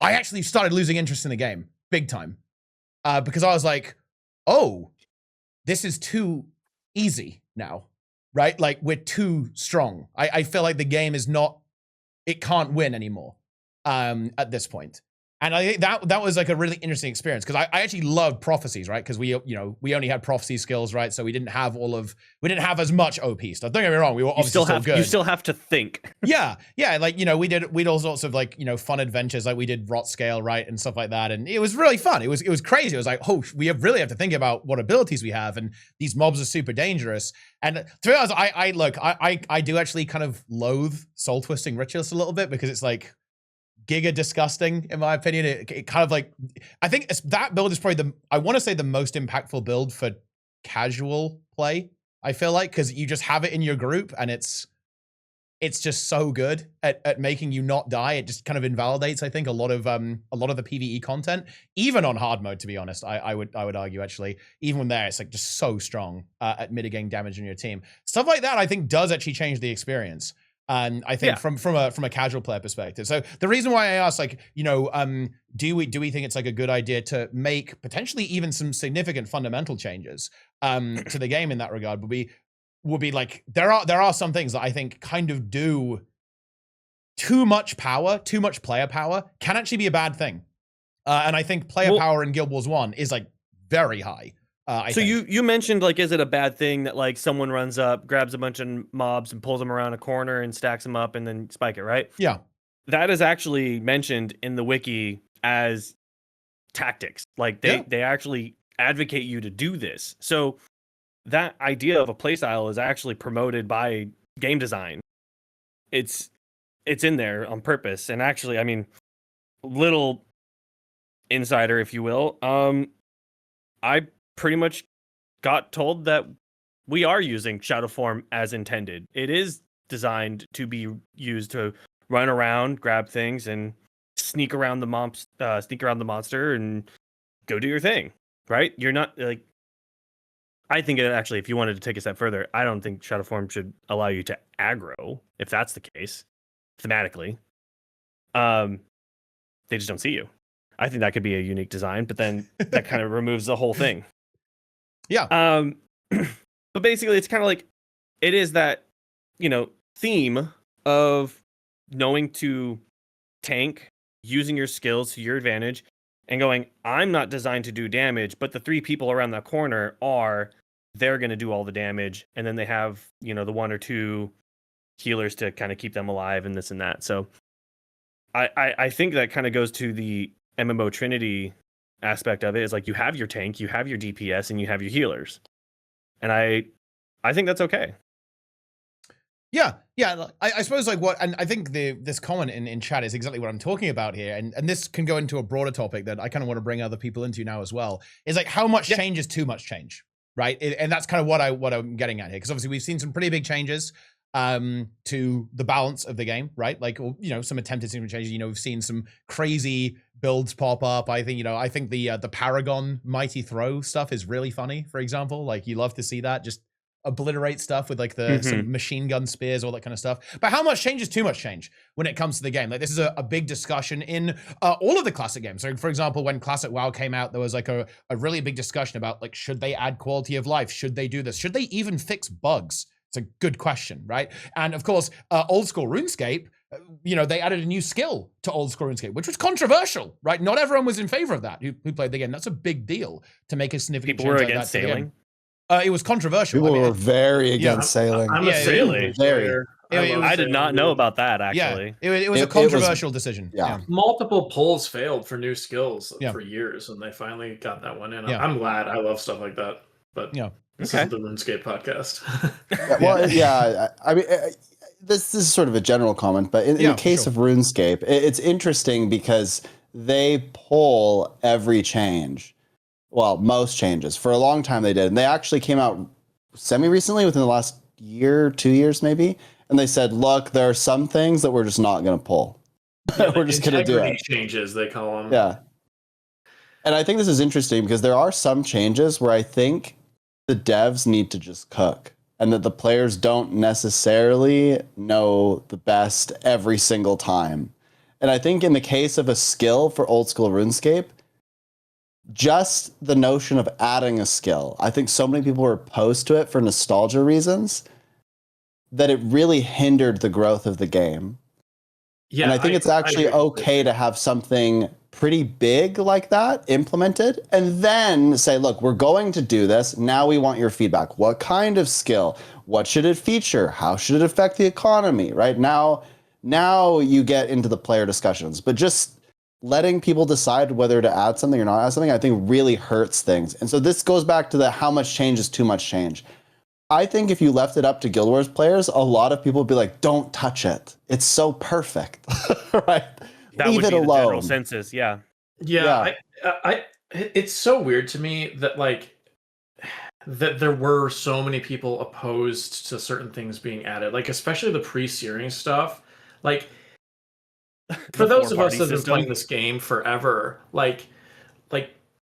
I actually started losing interest in the game big time. Because I was like, oh, this is too easy now, right? Like we're too strong. I feel like the game is not, it can't win anymore at this point. And I think that was like a really interesting experience, because I actually loved prophecies, right? Because we only had prophecy skills, right? So we didn't have as much OP stuff. Don't get me wrong, we were obviously still good. You still have to think. Yeah, like we'd all sorts of like fun adventures, like we did rot scale, right, and stuff like that, and it was really fun. It was crazy. It was like, oh, we really have to think about what abilities we have, and these mobs are super dangerous. And to be honest, I do actually kind of loathe Soul Twisting Ritualist a little bit, because it's like giga disgusting in my opinion. It kind of like, I think that build is probably I want to say the most impactful build for casual play, I feel like, because you just have it in your group and it's just so good at making you not die. It just kind of invalidates, I think, a lot of the PvE content, even on hard mode, to be honest. I would argue, actually, even when there, it's like just so strong at mitigating damage in your team. Stuff like that, I think, does actually change the experience. And I think from a casual player perspective. So the reason why I asked, like, do we think it's like a good idea to make potentially even some significant fundamental changes to the game in that regard would be like, there are some things that I think kind of do too much player power can actually be a bad thing. And I think player power in Guild Wars 1 is like very high. So you mentioned, like, is it a bad thing that like someone runs up, grabs a bunch of mobs and pulls them around a corner and stacks them up and then spike it, right? Yeah. That is actually mentioned in the wiki as tactics. Like they actually advocate you to do this. So that idea of a playstyle is actually promoted by game design. It's in there on purpose. And actually, I mean, little insider, if you will, I pretty much got told that we are using Shadow Form as intended. It is designed to be used to run around, grab things, and sneak around the monster and go do your thing. Right? You're not like. I think actually, if you wanted to take a step further, I don't think Shadow Form should allow you to aggro, if that's the case, thematically. They just don't see you. I think that could be a unique design, but then that kind of removes the whole thing. Yeah. But basically, it's kind of like, it is that, theme of knowing to tank, using your skills to your advantage, and going, I'm not designed to do damage, but the three people around that corner they're going to do all the damage. And then they have, the one or two healers to kind of keep them alive and this and that. So I think that kind of goes to the MMO Trinity aspect of it. Is like, you have your tank, you have your DPS, and you have your healers. And I think that's okay. Yeah. I suppose like and I think this comment in chat is exactly what I'm talking about here. And this can go into a broader topic that I kind of want to bring other people into now as well. Is like, how much change is too much change, right? And that's kind of what I'm getting at here. Because obviously we've seen some pretty big changes to the balance of the game, right? Like, some attempted changes. We've seen some crazy builds pop up. I think the Paragon Mighty Throw stuff is really funny, for example. Like, you love to see that just obliterate stuff with like some machine gun spears, all that kind of stuff. But how much change is too much change when it comes to the game? Like, this is a big discussion in all of the classic games. So for example, when Classic WoW came out, there was like a really big discussion about like, should they add quality of life? Should they do this? Should they even fix bugs? It's a good question, right? And of course, old school RuneScape, they added a new skill to old school RuneScape, which was controversial, right? Not everyone was in favor of that who played the game. That's a big deal to make a significant People change were like against that to the sailing. game. It was controversial. People were very against sailing. I'm a sailing player. I did not know about that, actually. Yeah, it was a controversial decision. Yeah. Multiple polls failed for new skills for years, and they finally got that one in. Yeah. I'm glad. I love stuff like that. But this isn't the RuneScape podcast. I mean, this is sort of a general comment, but in the case of RuneScape, it's interesting because they pull every change. Well, most changes. For a long time they did. And they actually came out semi-recently, within the last year, 2 years maybe, and they said, look, there are some things that we're just not going to pull. Yeah, We're just going to do integrity it. changes, they call them. Yeah. And I think this is interesting because there are some changes where I think the devs need to just cook and that the players don't necessarily know the best every single time. And I think in the case of a skill for old school RuneScape, just the notion of adding a skill, I think so many people were opposed to it for nostalgia reasons that it really hindered the growth of the game. Yeah, and I think it's actually okay to have something pretty big like that implemented and then say, look, we're going to do this. Now we want your feedback. What kind of skill? What should it feature? How should it affect the economy? Right now you get into the player discussions, but just letting people decide whether to add something or not add something, I think really hurts things. And so this goes back to the how much change is too much change. I think if you left it up to Guild Wars players, a lot of people would be like, don't touch it. It's so perfect, right? That Leave would it be the alone. general census, yeah. Yeah, it's so weird to me that that there were so many people opposed to certain things being added, like especially the pre-searing stuff. Like for those of us that have been playing this game forever, like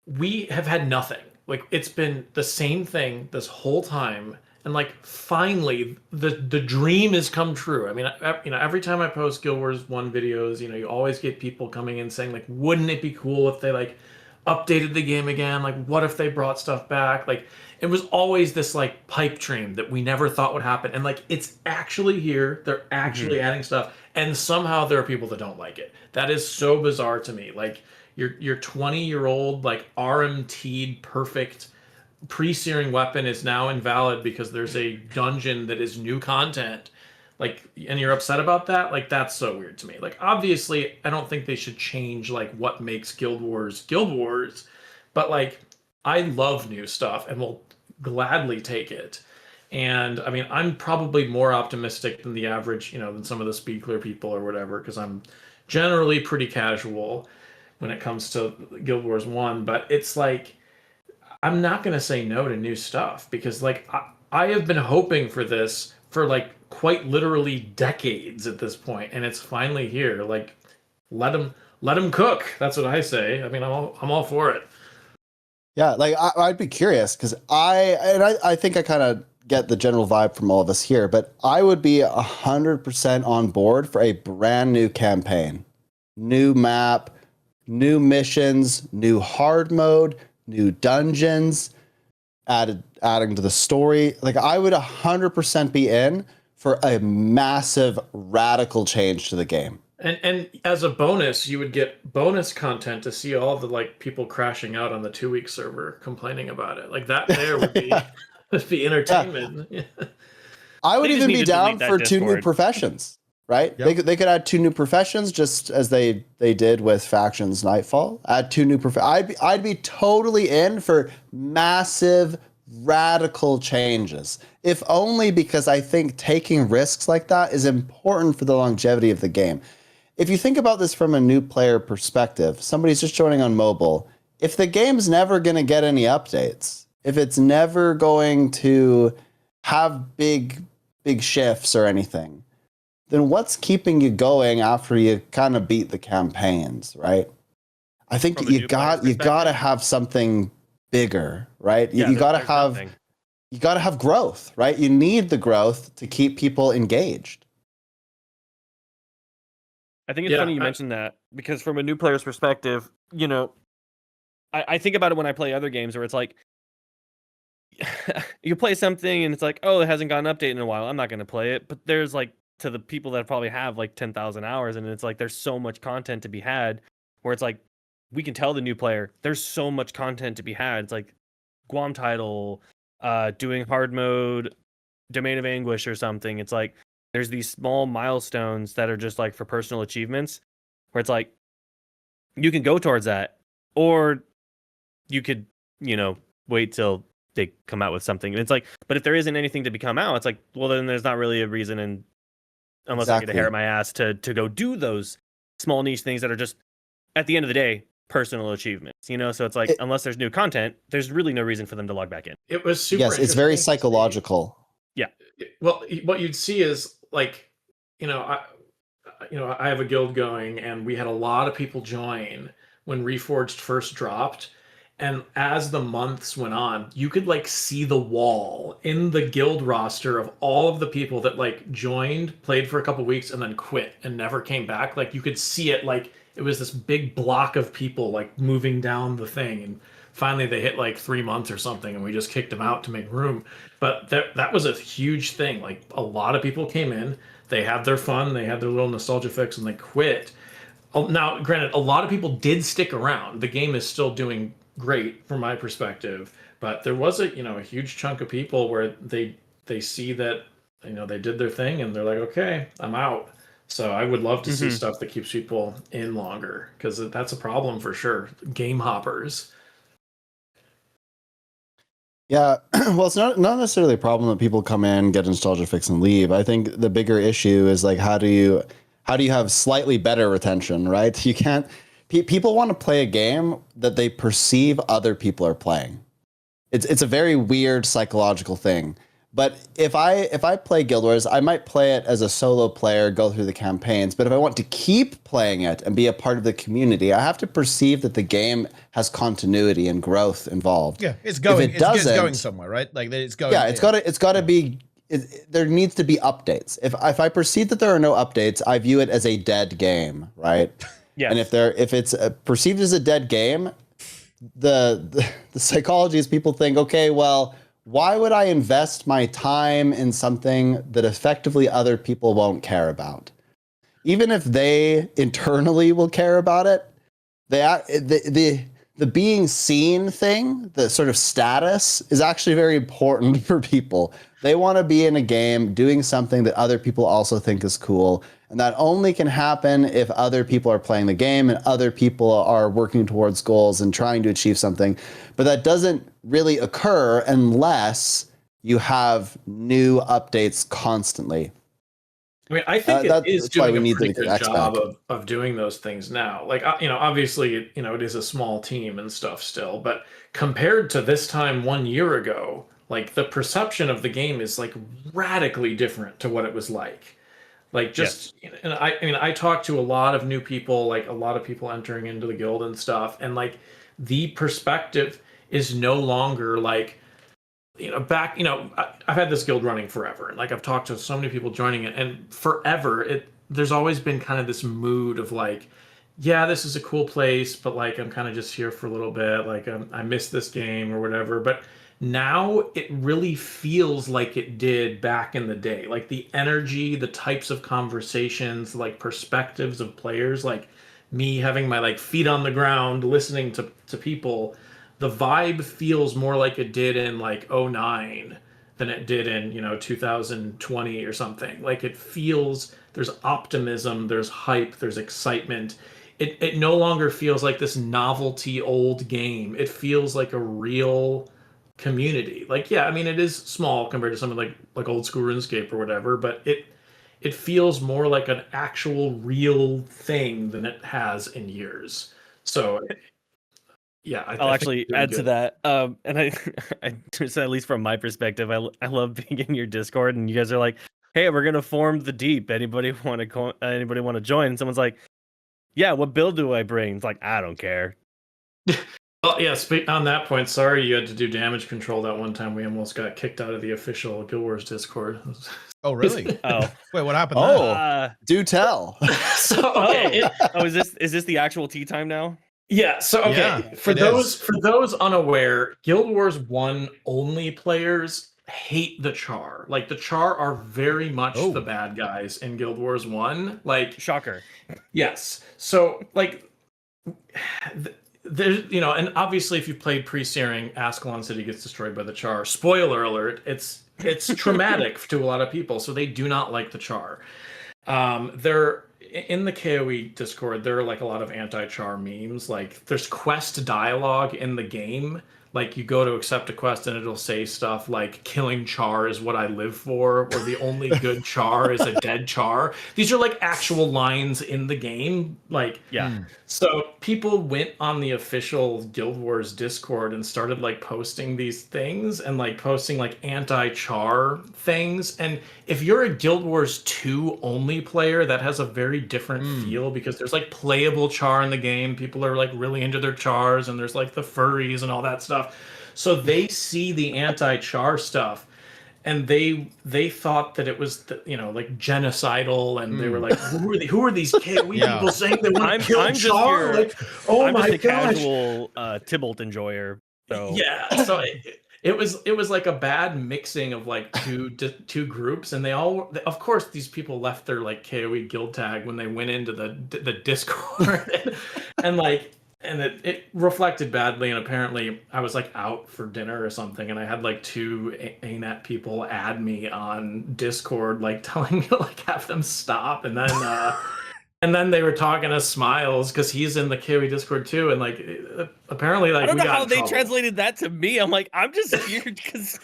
we have had nothing. Like it's been the same thing this whole time, and like finally the dream has come true. I mean, every time I post Guild Wars 1 videos, you always get people coming in saying like, wouldn't it be cool if they like updated the game again? Like, what if they brought stuff back? Like, it was always this like pipe dream that we never thought would happen, and like it's actually here. They're actually adding stuff, and somehow there are people that don't like it. That is so bizarre to me. Like your 20-year-old like RMT'd perfect pre-searing weapon is now invalid because there's a dungeon that is new content, like, and you're upset about that. Like, that's so weird to me. Like, obviously I don't think they should change like what makes Guild Wars, but like I love new stuff and will gladly take it. And I mean, I'm probably more optimistic than the average, than some of the speed clear people or whatever, because I'm generally pretty casual when it comes to Guild Wars 1, but it's like I'm not going to say no to new stuff because like I have been hoping for this for like quite literally decades at this point, and it's finally here. Like let them cook. That's what I say. I mean, I'm all for it. Yeah, like I'd be curious because I think I kind of get the general vibe from all of us here, but I would be 100% on board for a brand new campaign, new map, new missions, new hard mode, new dungeons, adding to the story. Like I would 100% be in for a massive radical change to the game. And as a bonus, you would get bonus content to see all the like people crashing out on the 2-week server complaining about it. Like that there would be would be entertainment. Yeah. I would even be down for 2 new professions, right? Yep. They could add 2 new professions just as they did with Factions Nightfall. Add 2 new I'd be totally in for massive radical changes. If only because I think taking risks like that is important for the longevity of the game. If you think about this from a new player perspective, somebody's just joining on mobile, if the game's never going to get any updates, if it's never going to have big shifts or anything, then what's keeping you going after you kind of beat the campaigns, right? I think you got to have something bigger, right? Yeah, you got to have growth, right? You need the growth to keep people engaged. I think it's funny you mentioned that because from a new player's perspective, I think about it when I play other games where it's like, you play something and it's like, oh, it hasn't got an update in a while. I'm not going to play it. But there's like, to the people that probably have like 10,000 hours, and it's like, there's so much content to be had where it's like, we can tell the new player, there's so much content to be had. It's like Guam title, doing hard mode, Domain of Anguish or something. It's like, there's these small milestones that are just like for personal achievements where it's like, you can go towards that, or you could, wait till they come out with something. And it's like, but if there isn't anything to come out, it's like, well, then there's not really a reason, and unless I get a hair in my ass to go do those small niche things that are just, at the end of the day, personal achievements, so it's like, unless there's new content, there's really no reason for them to log back in. It was super. Yes, it's very psychological. Well, what you'd see is like, I have a guild going, and we had a lot of people join when Reforged first dropped. And as the months went on, you could like see the wall in the guild roster of all of the people that like joined, played for a couple weeks, and then quit and never came back. Like you could see it, like it was this big block of people like moving down the thing. And finally they hit like 3 months or something, and we just kicked them out to make room. But that was a huge thing. Like a lot of people came in, they had their fun, they had their little nostalgia fix, and they quit. Now, granted, a lot of people did stick around. The game is still doing great from my perspective, but there was a huge chunk of people where they see that they did their thing and they're like, okay, I'm out. So I would love to see stuff that keeps people in longer, because that's a problem for sure. Game hoppers. Yeah, well, it's not necessarily a problem that people come in, get a nostalgia fix, and leave. I think the bigger issue is like how do you have slightly better retention, right? You can't. People want to play a game that they perceive other people are playing. It's a very weird psychological thing. But if I play Guild Wars, I might play it as a solo player, go through the campaigns. But if I want to keep playing it and be a part of the community, I have to perceive that the game has continuity and growth involved. Yeah, it's going. If it doesn't, it's going somewhere, right? Like it's going. Yeah, it's got to be. There needs to be updates. If I perceive that there are no updates, I view it as a dead game, right? Yeah. And if it's perceived as a dead game, the psychology is people think, okay, well, why would I invest my time in something that effectively other people won't care about? Even if they internally will care about it, the being seen thing, the sort of status, is actually very important for people. They want to be in a game doing something that other people also think is cool. And that only can happen if other people are playing the game and other people are working towards goals and trying to achieve something. But that doesn't really occur unless you have new updates constantly. I mean, I think it is doing a pretty good job back. of doing those things now. Like, obviously, it is a small team and stuff still, but compared to this time 1 year ago, like the perception of the game is like radically different to what it was like. Like just, and I talked to a lot of new people, like a lot of people entering into the guild and stuff, and like the perspective is no longer like, back, I've had this guild running forever, and like I've talked to so many people joining it, and forever there's always been kind of this mood of like, yeah, this is a cool place, but like I'm kind of just here for a little bit, like I miss this game or whatever. But now it really feels like it did back in the day. Like the energy, the types of conversations, like perspectives of players, like me having my like feet on the ground, listening to people, the vibe feels more like it did in like 2009 than it did in 2020 or something. Like it feels, there's optimism, there's hype, there's excitement. It no longer feels like this novelty old game. It feels like a real community. Like, yeah, I mean, it is small compared to something like old school RuneScape or whatever, but it feels more like an actual real thing than it has in years. So yeah, I'll actually add to that. And I just, at least from my perspective, I love being in your Discord, and you guys are like, "Hey, we're gonna form the Deep. Anybody want to join?" And someone's like, "Yeah, what build do I bring?" It's like, I don't care. Well, yeah. On that point, sorry you had to do damage control that one time. We almost got kicked out of the official Guild Wars Discord. Oh, really? Oh, wait, what happened? Do tell. Is this the actual TeaTime now? Yeah, so okay, Yeah, for those unaware, Guild Wars 1 only players hate the Char. Like the Char are very much the bad guys in Guild Wars 1. Like shocker. Yes. So like there's and obviously if you've played pre-searing, Ascalon City gets destroyed by the Char. Spoiler alert, it's traumatic to a lot of people, so they do not like the Char. They're in the KOE Discord, there are like a lot of anti-Char memes. Like there's quest dialogue in the game like you go to accept a quest and it'll say stuff like killing Char is what I live for, or the only good Char is a dead Char. These are like actual lines in the game. Like, Yeah. So people went on the official Guild Wars Discord and started like posting these things and like posting like anti-Char things. And if you're a Guild Wars 2 only player, that has a very different feel, because there's like playable Char in the game. People are like really into their Chars, and there's like the furries and all that stuff. So they see the anti-Char stuff, and they thought that it was like genocidal, and they were like, who are these KOE people saying they want to kill Char? Like, oh I'm my just a gosh. casual Tybalt enjoyer. So Yeah, so it was like a bad mixing of like two groups, and they all, of course, these people left their like KOE guild tag when they went into the Discord, and it reflected badly. And apparently I was like out for dinner or something, and I had like two ArenaNet people add me on Discord, like telling me to like have them stop, and then and then they were talking to Smiles because he's in the KOE Discord too, and like apparently like I don't we know got how in they trouble. translated that to me. I'm like, I'm just here because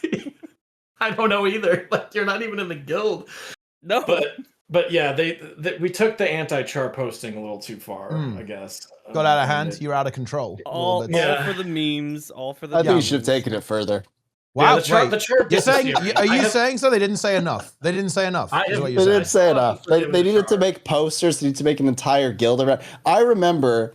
I don't know either. Like, you're not even in the guild. no. But yeah, we took the anti-Char posting a little too far, I guess. Got out of and hand. You're out of control. a little all bit. Yeah. for the memes, all for the I think you memes. should have taken it further. Wow. the Char wait. You're You're saying? disappearing. Are you I have- saying so? They didn't say enough. They didn't say enough. I Is have- what They you're saying. didn't say enough. They It was needed to Char. make posters. They need to make an entire guild around. I remember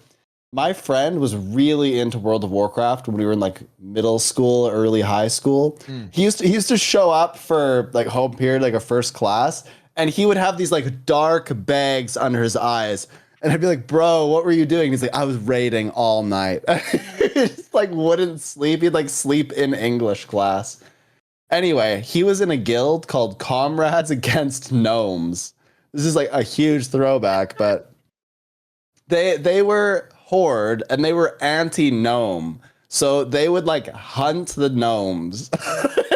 my friend was really into World of Warcraft when we were in like middle school, early high school. He used to show up for like home period, like a first class, and he would have these like dark bags under his eyes. And I'd be like, bro, what were you doing? He's like, I was raiding all night. He just like wouldn't sleep. He'd like sleep in English class. Anyway, he was in a guild called Comrades Against Gnomes. This is like a huge throwback, but they were Horde and they were anti-gnome. So they would like hunt the gnomes.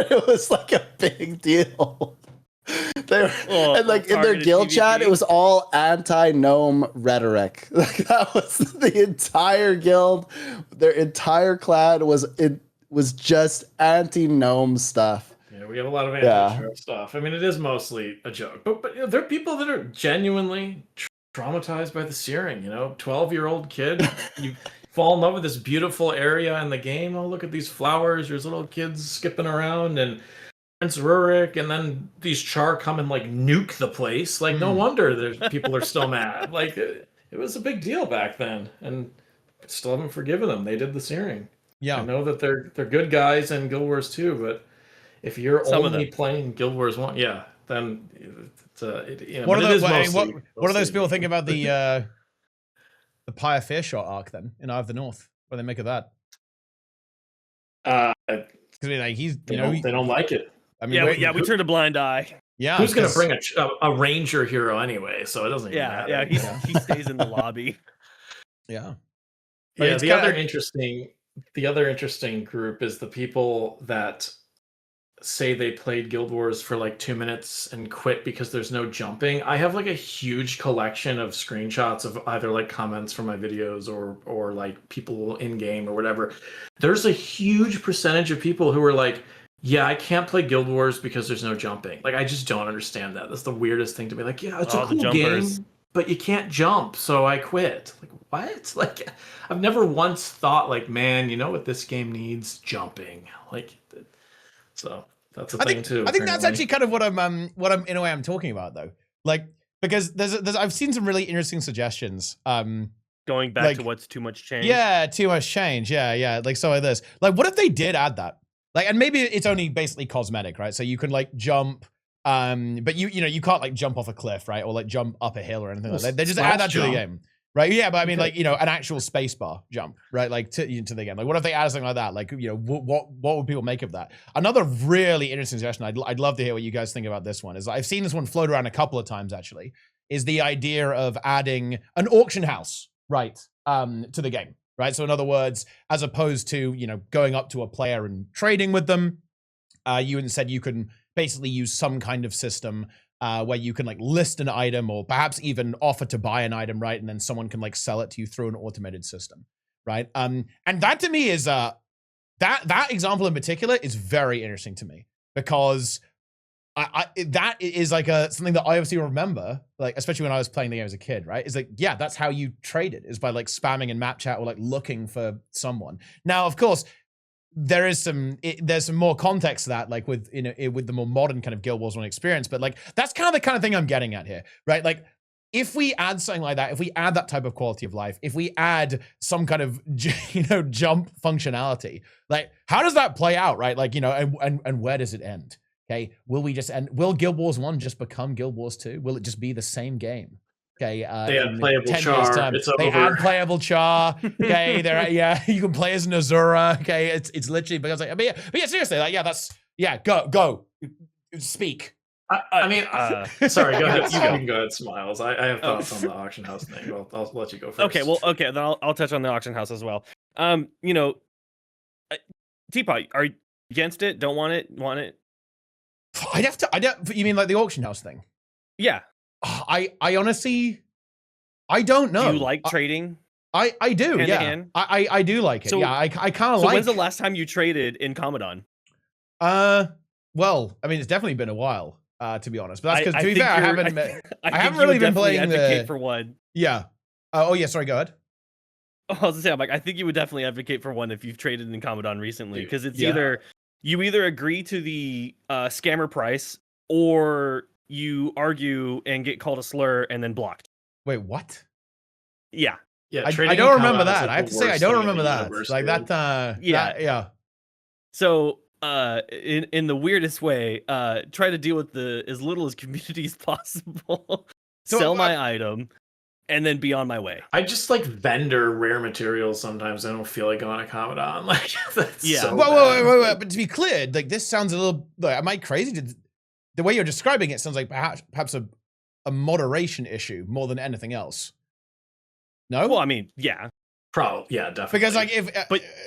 It was like a big deal. They were, and like in their targeted guild chat, PvP. it was all anti-gnome rhetoric. Like that was the entire guild. Their entire clan was just anti-gnome stuff. Yeah, we have a lot of anti-Char stuff. I mean, it is mostly a joke, but you know, there are people that are genuinely traumatized by the searing. 12-year-old kid, you fall in love with this beautiful area in the game. Oh, look at these flowers. There's little kids skipping around, and Prince Rurik, and then these Char come and like nuke the place. Like, no wonder there's people are still mad. Like, it was a big deal back then, and still haven't forgiven them. They did the searing. Yeah. I know that they're good guys in Guild Wars 2, but if you're Some of only them. playing Guild Wars 1, yeah, then it's What but are it is those? mostly- What do those mostly- people think about the Pyre Fearshot arc then in Eye of the North? What do they make of that? They Because like he's they don't like it. I mean we turned a blind eye. yeah. Who's going to 'cause- bring a ranger hero anyway? So it doesn't even matter. Yeah, he stays in the lobby. Yeah. But Yeah, it's the kinda- other interesting group is the people that say they played Guild Wars for like 2 minutes and quit because there's no jumping. I have like a huge collection of screenshots of either like comments from my videos or like people in game or whatever. There's a huge percentage of people who are like, yeah, I can't play Guild Wars because there's no jumping. Like, I just don't understand that. That's the weirdest thing to be like, yeah, it's a Oh, the cool jumpers. game, but you can't jump, so I quit. Like, what? Like, I've never once thought like, man, you know what this game needs? Jumping. Like, so that's a thing too. I think that's apparently. actually kind of what I'm in a way I'm talking about though. Like because there's I've seen some really interesting suggestions. Going back Like- to what's too much change. Yeah, too much change. Yeah. Like so like this. Like what if they did add that? Like and maybe it's only basically cosmetic, right? So you can like jump but you can't like jump off a cliff, right? Or like jump up a hill or anything like that. They just add that to the Jump. game. Right. Yeah, but I mean, like, an actual spacebar jump, right? Like to the game. Like, what if they add something like that? Like, what would people make of that? Another really interesting suggestion. I'd love to hear what you guys think about this one. Is I've seen this one float around a couple of times actually. Is the idea of adding an auction house, right, to the game, right? So in other words, as opposed to going up to a player and trading with them, you instead you can basically use some kind of system. Where you can like list an item or perhaps even offer to buy an item, right? And then someone can like sell it to you through an automated system, right? And that to me is that example in particular is very interesting to me because that is like something that I obviously remember, like especially when I was playing the game as a kid, right? It's like, yeah, that's how you traded, is by like spamming in map chat or like looking for someone. Now, of course, there's some more context to that, like with with the more modern kind of Guild Wars 1 experience, but like that's kind of the kind of thing I'm getting at here, right? Like if we add something like that, if we add that type of quality of life, if we add some kind of jump functionality, like how does that play out, right? Like and where does it end? Okay, will we just end? Will Guild Wars 1 just become Guild Wars 2? Will it just be the same game? Okay, they add playable 10 char. years time, It's they over. add playable char. Okay, you can play as an Azura. Okay, it's literally because like, but yeah, seriously, like go speak. I mean, sorry, go ahead. You can go ahead, Smiles. I have thoughts on the auction house thing. I'll let you go first. Okay, then I'll touch on the auction house as well. Teapot, are you against it? Don't want it? Want it? You mean like the auction house thing? Yeah. I honestly, I don't know. Do you like trading? I do, hand yeah. to hand? I do like it. So, yeah, I kind of so like. when's the last time you traded in Commodon? Well, I mean, it's definitely been a while, to be honest. But that's because, to be fair, I haven't really been playing advocate for one. Yeah. Oh yeah. Sorry. Go ahead. I was gonna say, I'm like, I think you would definitely advocate for one if you've traded in Commodon recently, because it's either you agree to the scammer price or you argue and get called a slur and then blocked. Wait, what? Yeah. Yeah, I don't remember that. I have to say, I don't remember that. Like that. Yeah. So, in the weirdest way, try to deal with as little as community as possible. Sell my item, and then be on my way. I just like vendor rare materials sometimes. I don't feel like going to Commodon. Like that's so wait. But to be clear, like this sounds a little. Like, am I crazy? The way you're describing it sounds like perhaps a moderation issue more than anything else. No. Well, I mean, yeah. Probably, yeah, definitely.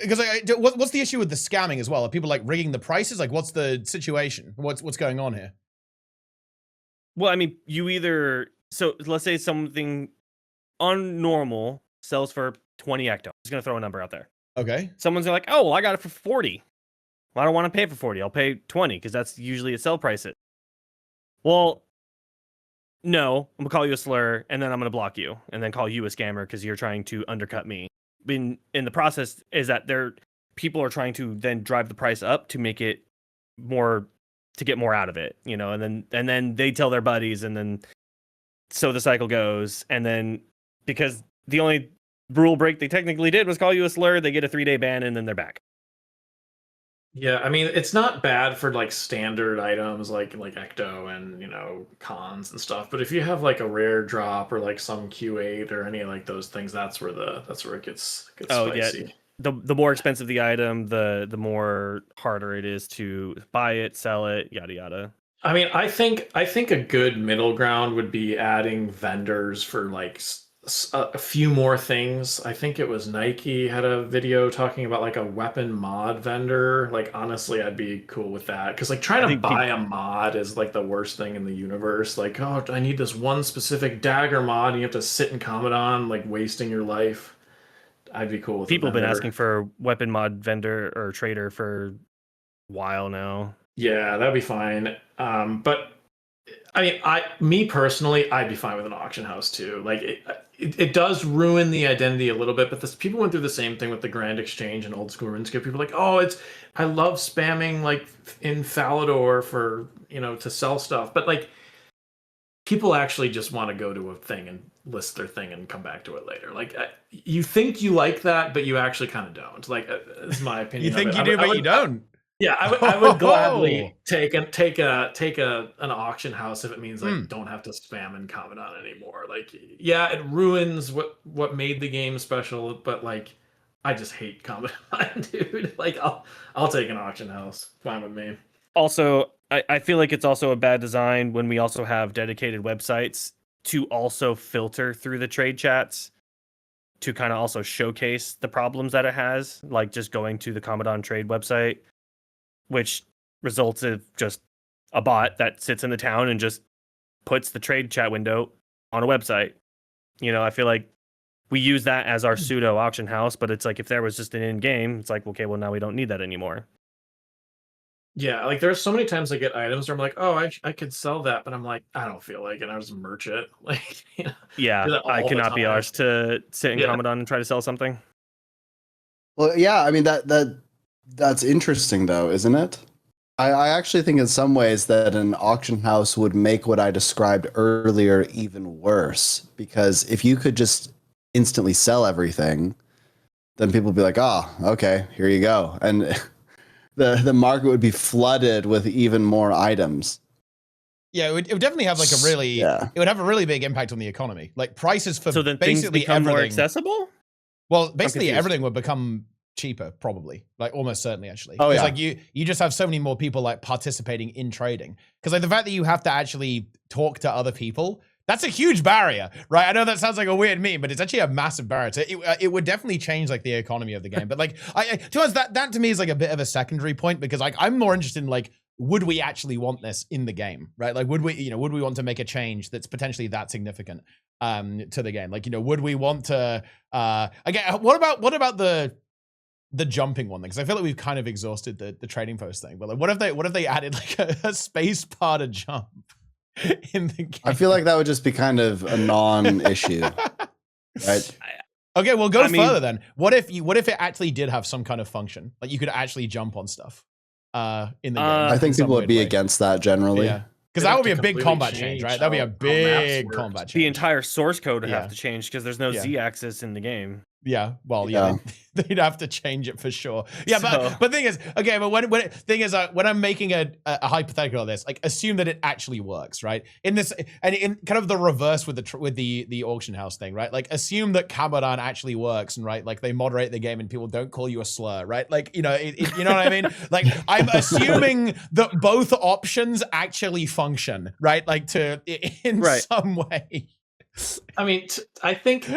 Because what's the issue with the scamming as well? Are people like rigging the prices? Like, what's the situation? What's going on here? Well, I mean, so let's say something on normal sells for 20 ecto. I'm just gonna throw a number out there. Okay. Someone's like, oh, well, I got it for 40. Well, I don't want to pay for 40. I'll pay 20 because that's usually a sell price. Well, no, I'm gonna call you a slur, and then I'm gonna block you, and then call you a scammer because you're trying to undercut me. In the process, is that people are trying to then drive the price up to make it more, to get more out of it, and then they tell their buddies, and then so the cycle goes, and then because the only rule break they technically did was call you a slur, they get a 3-day ban, and then they're back. Yeah, I mean, it's not bad for like standard items like Ecto and cons and stuff. But if you have like a rare drop or like some Q8 or any of like those things, that's where it gets spicy. Yeah. The more expensive the item, the more harder it is to buy it, sell it, yada yada. I mean, I think a good middle ground would be adding vendors for like a few more things. I think it was Nike had a video talking about like a weapon mod vendor. Like honestly, I'd be cool with that because like trying to buy a mod is like the worst thing in the universe. Like, oh, I need this one specific dagger mod, and you have to sit in Commodon, like wasting your life. I'd be cool with people have been asking for weapon mod vendor or trader for a while now. Yeah, that'd be fine. But I mean, me personally, I'd be fine with an auction house too. Like it does ruin the identity a little bit, but people went through the same thing with the Grand Exchange and old school RuneScape. People are like, oh, I love spamming like in Falador for to sell stuff, but like people actually just want to go to a thing and list their thing and come back to it later. Like you think you like that, but you actually kind of don't. Like is my opinion. You think you do, but you don't. Yeah, I would gladly take an auction house if it means like don't have to spam in Commandant anymore. Like, yeah, it ruins what made the game special, but like, I just hate Commandant, dude. Like, I'll take an auction house. Fine with me. Also, I feel like it's also a bad design when we also have dedicated websites to also filter through the trade chats to kind of also showcase the problems that it has, like just going to the Commandant trade website, which results in just a bot that sits in the town and just puts the trade chat window on a website. I feel like we use that as our pseudo auction house, but it's like if there was just an in-game, it's like, okay, well now we don't need that anymore. Yeah, like there's so many times I get items where I'm like, oh, I could sell that, but I'm like, I don't feel like it. I just merch it. Like, you know, do Yeah, that I all the cannot be time. arsed to sit in Yeah. Commandant and try to sell something. Well, yeah, I mean that's interesting though, isn't it? I actually think in some ways that an auction house would make what I described earlier even worse, because if you could just instantly sell everything, then people would be like, oh, okay, here you go. And the market would be flooded with even more items. Yeah, it would definitely have like a really, it would have a really big impact on the economy. Like prices for So then things basically become more everything. accessible? Well, basically confused. everything would become cheaper, probably. Like almost certainly, actually. Oh, 'Cause, yeah. like you just have so many more people like participating in trading. Because like the fact that you have to actually talk to other people, that's a huge barrier, right? I know that sounds like a weird meme, but it's actually a massive barrier. So it would definitely change like the economy of the game. But like, to be honest, that to me is like a bit of a secondary point, because like I'm more interested in like, would we actually want this in the game, right? Like, would we want to make a change that's potentially that significant to the game? Like, would we want to again? What about the jumping one thing? Because I feel like we've kind of exhausted the trading post thing. But like, what if they added like a space bar to jump in the game? I feel like that would just be kind of a non-issue, right? Okay, well, go I mean- further then. What if it actually did have some kind of function? Like you could actually jump on stuff in the game. I think in some people would weird be way. against that generally. Yeah. Because They'd that have would be to a big completely combat change, change right? That'd be a how maps big work. combat change. The entire source code would Yeah. have to change because there's no Yeah. Z-axis in the game. Yeah, well, yeah, they'd have to change it for sure. Yeah, but thing is, okay, but when I'm making a hypothetical of this, like assume that it actually works, right? In this, and in kind of the reverse with the auction house thing, right? Like assume that Cabadan actually works, and right, like they moderate the game and people don't call you a slur, right? Like you know what I mean? Like I'm assuming that both options actually function, right? Like in Right. some way. I mean, I think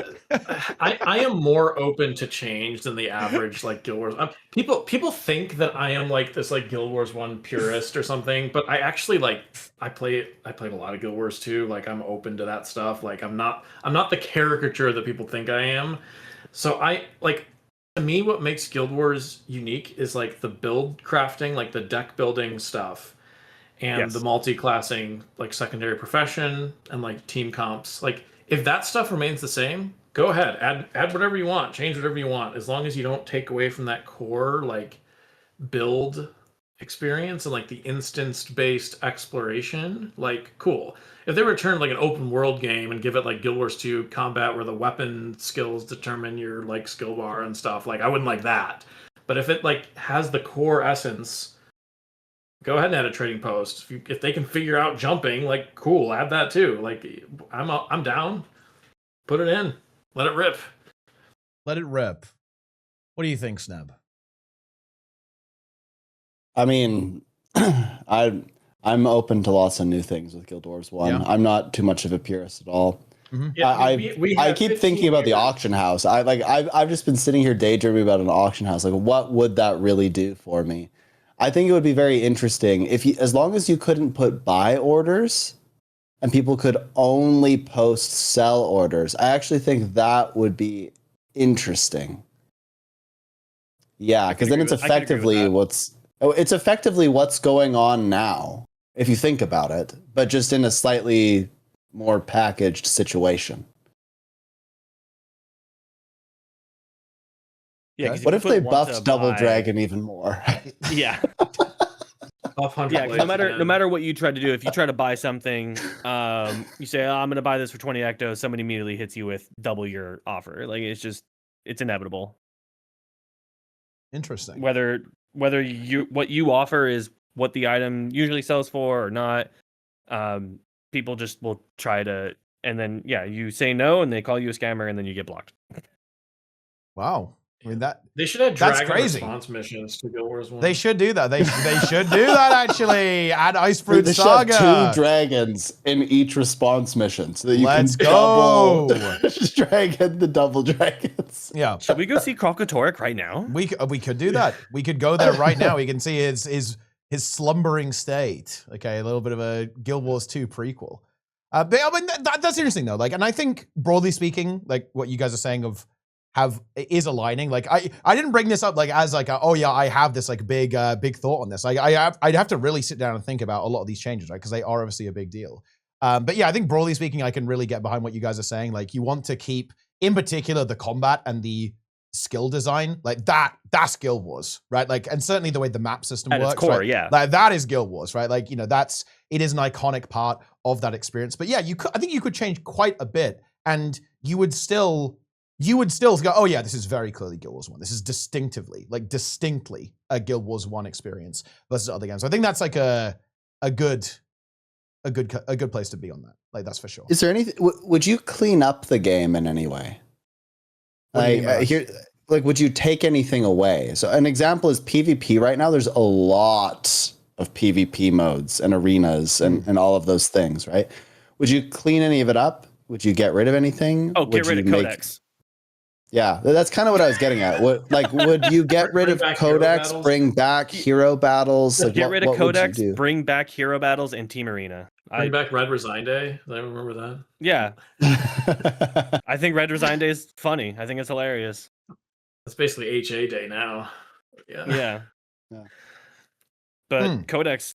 I am more open to change than the average like Guild Wars. People think that I am like this like Guild Wars 1 purist or something, but I actually like I played a lot of Guild Wars 2. Like I'm open to that stuff. Like I'm not the caricature that people think I am. So I like, to me, what makes Guild Wars unique is like the build crafting, like the deck building stuff. And Yes. the multi-classing, like secondary profession and like team comps. Like if that stuff remains the same, go ahead, add whatever you want, change whatever you want, as long as you don't take away from that core like build experience and like the instance-based exploration. Like cool. If they return like an open world game and give it like Guild Wars 2 combat where the weapon skills determine your like skill bar and stuff, like I wouldn't like that. But if it like has the core essence, go ahead and add a trading post. If they can figure out jumping, like cool, add that too. Like I'm down. Put it in. Let it rip. Let it rip. What do you think, Sneb? I mean, I'm open to lots of new things with Guild Wars 1. Yeah. I'm not too much of a purist at all. Yeah, I have keep 15 thinking about the years. auction house. I've just been sitting here daydreaming about an auction house. Like, what would that really do for me? I think it would be very interesting as long as you couldn't put buy orders and people could only post sell orders. I actually think that would be interesting. Yeah, because then it's effectively what's going on now, if you think about it, but just in a slightly more packaged situation. Yeah. 'cause What you if they put one to buffed Double buy- Dragon even more? Yeah. Off 100 Yeah, 'cause blades no matter again. what you try to do, if you try to buy something, you say, "Oh, I'm going to buy this for 20 ectos," somebody immediately hits you with double your offer. Like it's inevitable. Interesting. Whether what you offer is what the item usually sells for or not, people just will try to, and then you say no, and they call you a scammer, and then you get blocked. Wow. I mean They should have That's dragon crazy. response missions to Guild Wars 1. they should do that. They should do that actually. Add Ice Fruit They should have Saga. 2 dragons in each response mission, so that you Let's can go. double dragon the double dragons. Yeah. Should we go see Kralkatorrik right now? We could do that. We could go there right now. We can see his slumbering state. Okay, a little bit of a Guild Wars 2 prequel. But I mean, that's interesting though. Like, and I think broadly speaking, like what you guys are saying is aligning. Like, I didn't bring this up like as like oh yeah, I have this like big thought on this. I'd have to really sit down and think about a lot of these changes, right? Because they are obviously a big deal. But yeah, I think broadly speaking, I can really get behind what you guys are saying. Like, you want to keep, in particular, the combat and the skill design, like that's Guild Wars, right? Like, and certainly the way the map system At works, its core, right? yeah. Like, that is Guild Wars, right? Like, it is an iconic part of that experience. But yeah, I think you could change quite a bit, and you would still go, oh yeah, this is very clearly Guild Wars 1. This is distinctly a Guild Wars 1 experience versus other games. So I think that's like a good place to be on that. Like, that's for sure. Is there anything? Would you clean up the game in any way? Like, would you take anything away? So an example is PvP. Right now, there's a lot of PvP modes and arenas and all of those things, right? Would you clean any of it up? Would you get rid of anything? Oh, get rid of Codex. Yeah, that's kind of what I was getting at. Would you get rid of Codex, bring back hero battles? Like, get rid of Codex, bring back hero battles and Team Arena. Bring back Red Resign Day. I remember that. Yeah. I think Red Resign Day is funny. I think it's hilarious. It's basically HA Day now. Yeah. But Codex,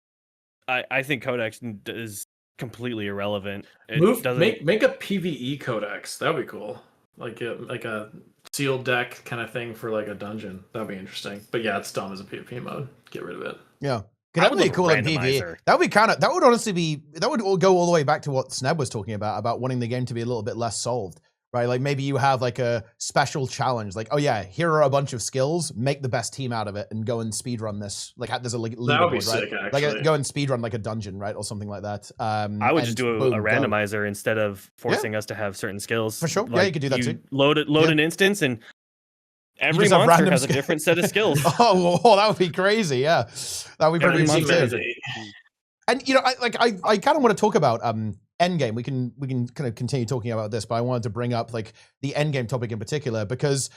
I think Codex is completely irrelevant. Make a PvE Codex. That would be cool. Like a sealed deck kind of thing for like a dungeon. That'd be interesting. But yeah, it's dumb as a PvP mode. Get rid of it. Yeah. That would be cool in PvE. That would honestly be, that would go all the way back to what Sneb was talking about wanting the game to be a little bit less solved, right? Like, maybe you have like a special challenge, like, oh yeah, here are a bunch of skills, make the best team out of it and go and speedrun this. Like, there's a leaderboard, that would be right? sick, actually. Like, go and speedrun like a dungeon, right? Or something like that. I would just do a randomizer instead of forcing us to have certain skills. For sure. Like, yeah, you could do that too. Load an instance, and every monster has a different set of skills. Oh, that would be crazy. Yeah, that would be pretty crazy. And I kind of want to talk about endgame. We can kind of continue talking about this, but I wanted to bring up like the endgame topic in particular because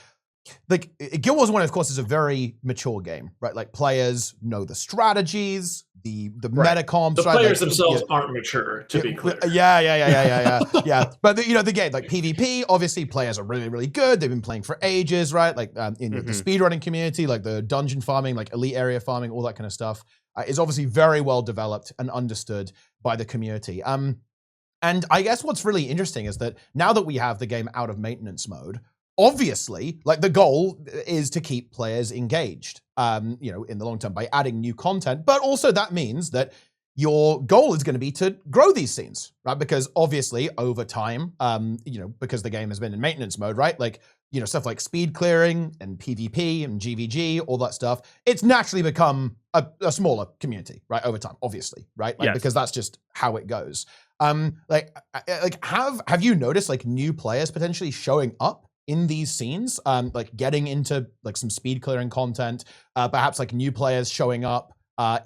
like Guild Wars 1, of course, is a very mature game, right? Like, players know the strategies, the metacomps. The right? players themselves aren't mature, to be clear. Yeah. But the game, like PvP, obviously players are really, really good. They've been playing for ages, right? Like in the speedrunning community, like the dungeon farming, like elite area farming, all that kind of stuff is obviously very well developed and understood by the community. And I guess what's really interesting is that now that we have the game out of maintenance mode, obviously, like, the goal is to keep players engaged, in the long term by adding new content. But also that means that your goal is going to be to grow these scenes, right? Because obviously over time, because the game has been in maintenance mode, right? Like, stuff like speed clearing and PvP and GVG, all that stuff, it's naturally become a smaller community, right? Over time, obviously, right? Like, because that's just how it goes. Have you noticed like new players potentially showing up in these scenes, like getting into like some speed clearing content, perhaps like new players showing up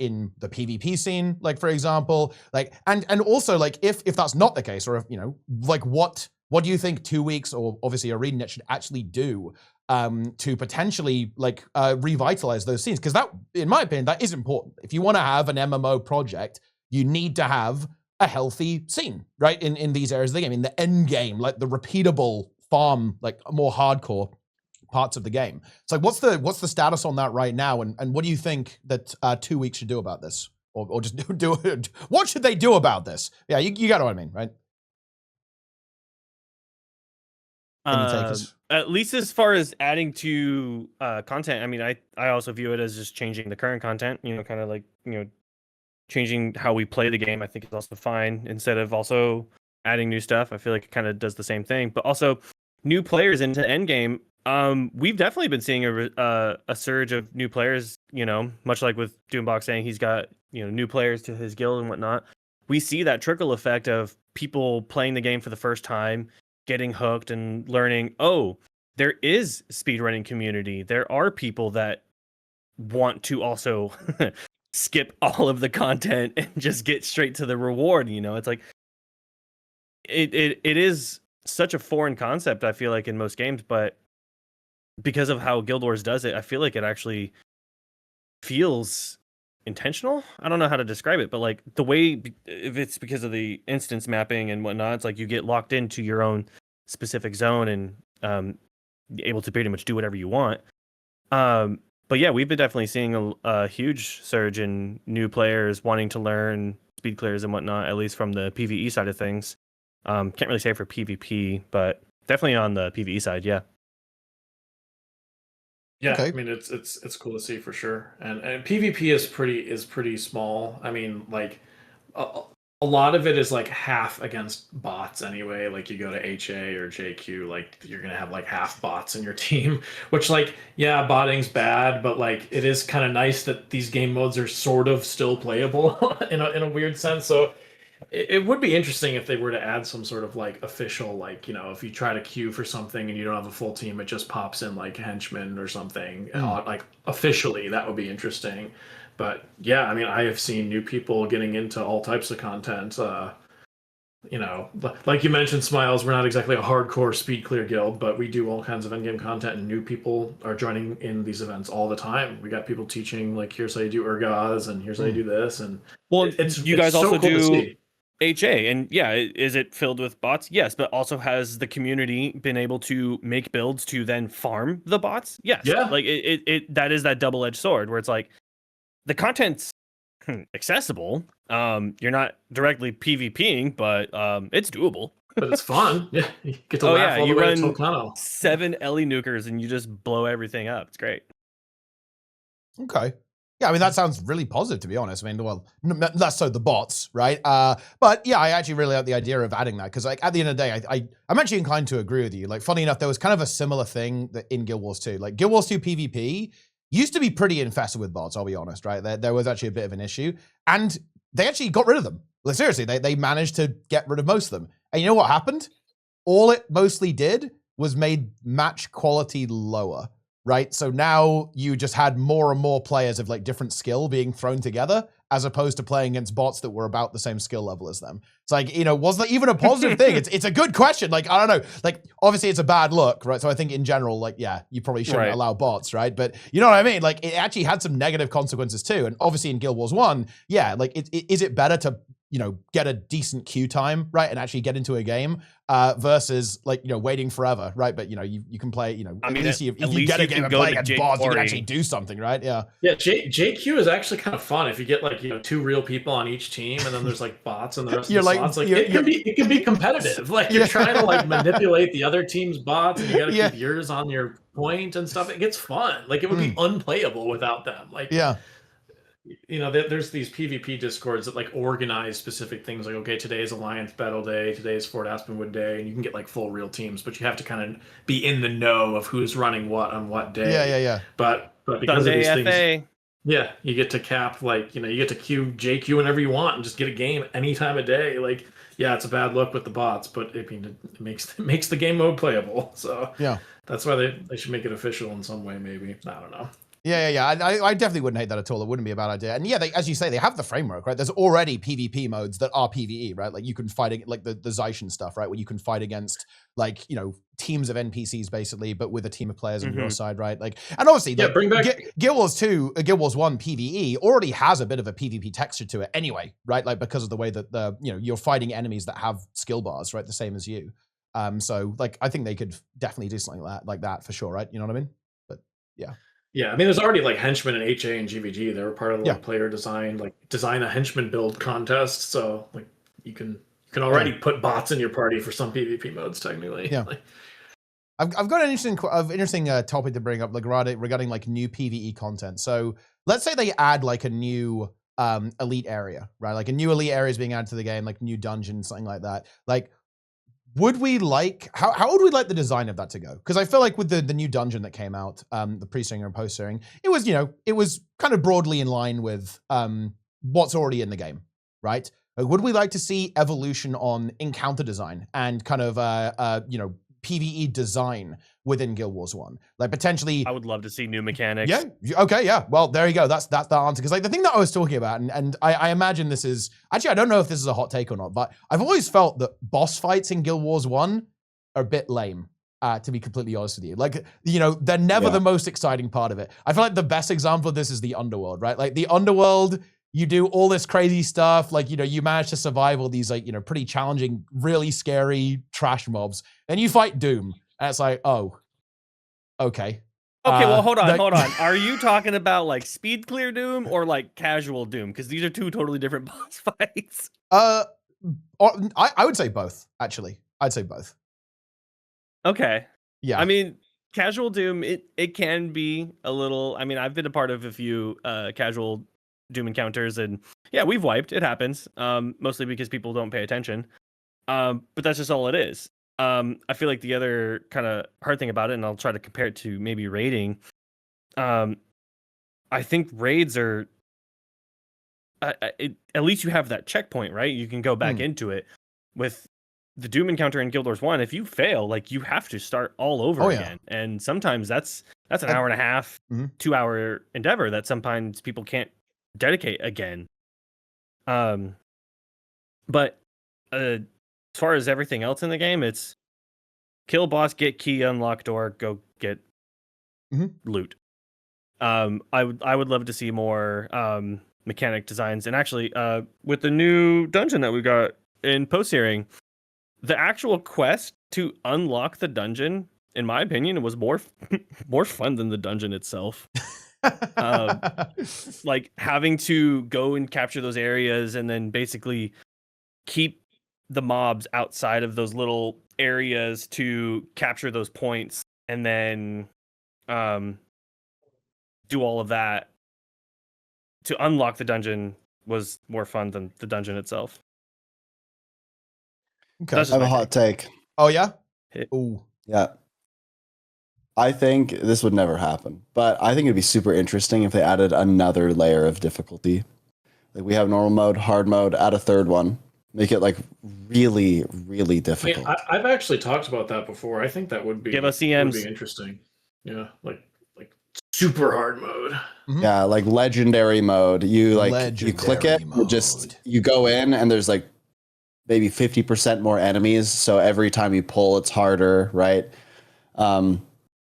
in the PvP scene, like, for example, like, and also like if that's not the case, or if, like, what do you think 2 weeks or obviously ArenaNet should actually do to potentially like revitalize those scenes? Because that, in my opinion, that is important. If you want to have an MMO project, you need to have a healthy scene, right? In these areas of the game, in the end game, like the repeatable farm, like more hardcore parts of the game. It's like, what's the status on that right now? And what do you think that 2 weeks should do about this? Or just do it? What should they do about this? Yeah, you got what I mean, right? At least as far as adding to content, I mean, I also view it as just changing the current content, kind of like, changing how we play the game. I think is also fine, instead of also adding new stuff. I feel like it kind of does the same thing, but also new players into endgame. We've definitely been seeing a surge of new players, much like with Doombox saying he's got, new players to his guild and whatnot. We see that trickle effect of people playing the game for the first time, getting hooked and learning, oh, there is speedrunning community. There are people that want to also skip all of the content and just get straight to the reward. It's like, it is such a foreign concept, I feel like, in most games, but because of how Guild Wars does it, I feel like it actually feels intentional. I don't know how to describe it, but like the way, if it's because of the instance mapping and whatnot, it's like you get locked into your own specific zone and able to pretty much do whatever you want. But yeah, we've been definitely seeing a huge surge in new players wanting to learn speed clears and whatnot, at least from the PvE side of things. Can't really say for PvP, but definitely on the PvE side, yeah. Yeah, Okay. I mean it's cool to see for sure, and PvP is pretty small. I mean, like a lot of it is like half against bots anyway. Like you go to HA or JQ, like you're gonna have like half bots in your team, which like yeah, botting's bad, but like it is kind of nice that these game modes are sort of still playable in a weird sense. So it would be interesting if they were to add some sort of like official, like, you know, if you try to queue for something and you don't have a full team, it just pops in like henchmen or something. Like officially, that would be interesting. But yeah, I mean, I have seen new people getting into all types of content. You know, like you mentioned, Smiles, we're not exactly a hardcore speed clear guild, but we do all kinds of endgame content, and new people are joining in these events all the time. We got people teaching, like, here's how you do ergas, and here's how you do this. And well, you guys also cool to do see. HA, and yeah, is it filled with bots? Yes, but also has the community been able to make builds to then farm the bots? Yes. Yeah. Like it that is that double-edged sword where it's like the content's accessible. You're not directly PvPing, but it's doable. But it's fun. Yeah, you get to laugh all the you way to run Tolkano. 7 Ellie nukers and you just blow everything up. It's great. Okay. Yeah, I mean, that sounds really positive, to be honest. I mean, well, less so the bots, right? But yeah, I actually really like the idea of adding that, because like at the end of the day, I'm actually inclined to agree with you. Like, funny enough, there was kind of a similar thing that in Guild Wars 2. Like, Guild Wars 2 PvP used to be pretty infested with bots, I'll be honest, right? There was actually a bit of an issue. And they actually got rid of them. Like, seriously, they managed to get rid of most of them. And you know what happened? All it mostly did was made match quality lower. Right, so now you just had more and more players of like different skill being thrown together, as opposed to playing against bots that were about the same skill level as them. It's like, you know, was that even a positive thing? It's a good question. Like, I don't know. Like, obviously it's a bad look, right? So I think in general, like, yeah, you probably shouldn't allow bots, right? But you know what I mean? Like, it actually had some negative consequences too. And obviously in Guild Wars 1, yeah, like, is it better to, you know, get a decent queue time, right, and actually get into a game versus like, you know, waiting forever, right? But you know, you can play, you know, I mean, if you get a game and play against bots, you can actually do something, right? Yeah. Yeah, JQ is actually kind of fun if you get like, you know, 2 real people on each team, and then there's like bots and the rest of the slots. Like it can be competitive. Like you're trying to like manipulate the other team's bots, and you got to keep yours on your point and stuff. It gets fun. Like it would be unplayable without them. Like you know, there's these PvP discords that like organize specific things, like, okay, today is Alliance Battle Day, today is Fort Aspenwood Day, and you can get like full real teams, but you have to kind of be in the know of who's running what on what day. Yeah. But because Sunday of these things, yeah, you get to cap, like, you know, you get to queue JQ whenever you want and just get a game any time of day. Like, yeah, it's a bad look with the bots, but I mean, it makes the game mode playable. So yeah, that's why they should make it official in some way, maybe. I don't know. Yeah. I definitely wouldn't hate that at all. It wouldn't be a bad idea. And yeah, as you say, they have the framework, right? There's already PvP modes that are PvE, right? Like you can fight, like the Zaishin stuff, right? Where you can fight against, like, you know, teams of NPCs basically, but with a team of players on your side, right? Like, and obviously, bring back Guild Wars 2, Guild Wars 1 PvE already has a bit of a PvP texture to it anyway, right? Like because of the way that you're fighting enemies that have skill bars, right? The same as you. So like, I think they could definitely do something like that for sure, right? You know what I mean? But yeah. Yeah, I mean, there's already like henchmen in HA and GVG. They were part of the player design, like design a henchman build contest. So like you can already put bots in your party for some PvP modes technically. Yeah. I've got an interesting topic to bring up, like regarding like new PvE content. So let's say they add like a new elite area, right? Like a new elite area is being added to the game, like new dungeon, something like that. Like, would we like, how would we like the design of that to go? Because I feel like with the new dungeon that came out, the pre-stinger and post-stinger, it was, you know, it was kind of broadly in line with what's already in the game, right? Would we like to see evolution on encounter design and kind of, you know, PvE design within Guild Wars 1? Like potentially, I would love to see new mechanics. Yeah. Okay. Yeah. Well, there you go. That's the answer. Because like the thing that I was talking about, and I imagine this is actually, I don't know if this is a hot take or not, but I've always felt that boss fights in Guild Wars 1 are a bit lame. to be completely honest with you. Like, you know, they're never the most exciting part of it. I feel like the best example of this is the Underworld, right? Like the Underworld, you do all this crazy stuff. Like, you know, you manage to survive all these, like, you know, pretty challenging, really scary trash mobs. Then you fight Doom. And it's like, oh, okay. Okay, well, hold on. Are you talking about like speed clear Doom or like casual Doom? Because these are two totally different boss fights. I would say both, actually. I'd say both. Okay. Yeah. I mean, casual Doom, it can be a little. I mean, I've been a part of a few casual Doom encounters, and yeah, we've wiped. It happens. Mostly because people don't pay attention. But that's just all it is. I feel like the other kind of hard thing about it, and I'll try to compare it to maybe raiding. I think raids are at least you have that checkpoint, right? You can go back into it. With the Doom encounter in Guild Wars 1, if you fail, like you have to start all over again. And sometimes that's an hour and a half, 2 hour endeavor that sometimes people can't dedicate again. But as far as everything else in the game, it's kill boss, get key, unlock door, go get loot. I would love to see more mechanic designs, and actually with the new dungeon that we got in post hearing, the actual quest to unlock the dungeon, in my opinion, was more fun than the dungeon itself. Like having to go and capture those areas and then basically keep the mobs outside of those little areas to capture those points, and then do all of that to unlock the dungeon was more fun than the dungeon itself. Okay. I have a hot take. Oh, yeah? Ooh. Yeah. I think this would never happen, but I think it'd be super interesting if they added another layer of difficulty. Like we have normal mode, hard mode, add a third one. Make it like really, really difficult. I mean, I've actually talked about that before. I think that would be, give us EMs. Would be interesting. Yeah, like super hard mode. Yeah, like legendary mode. You you click it, you go in, and there's like maybe 50% more enemies. So every time you pull, it's harder, right?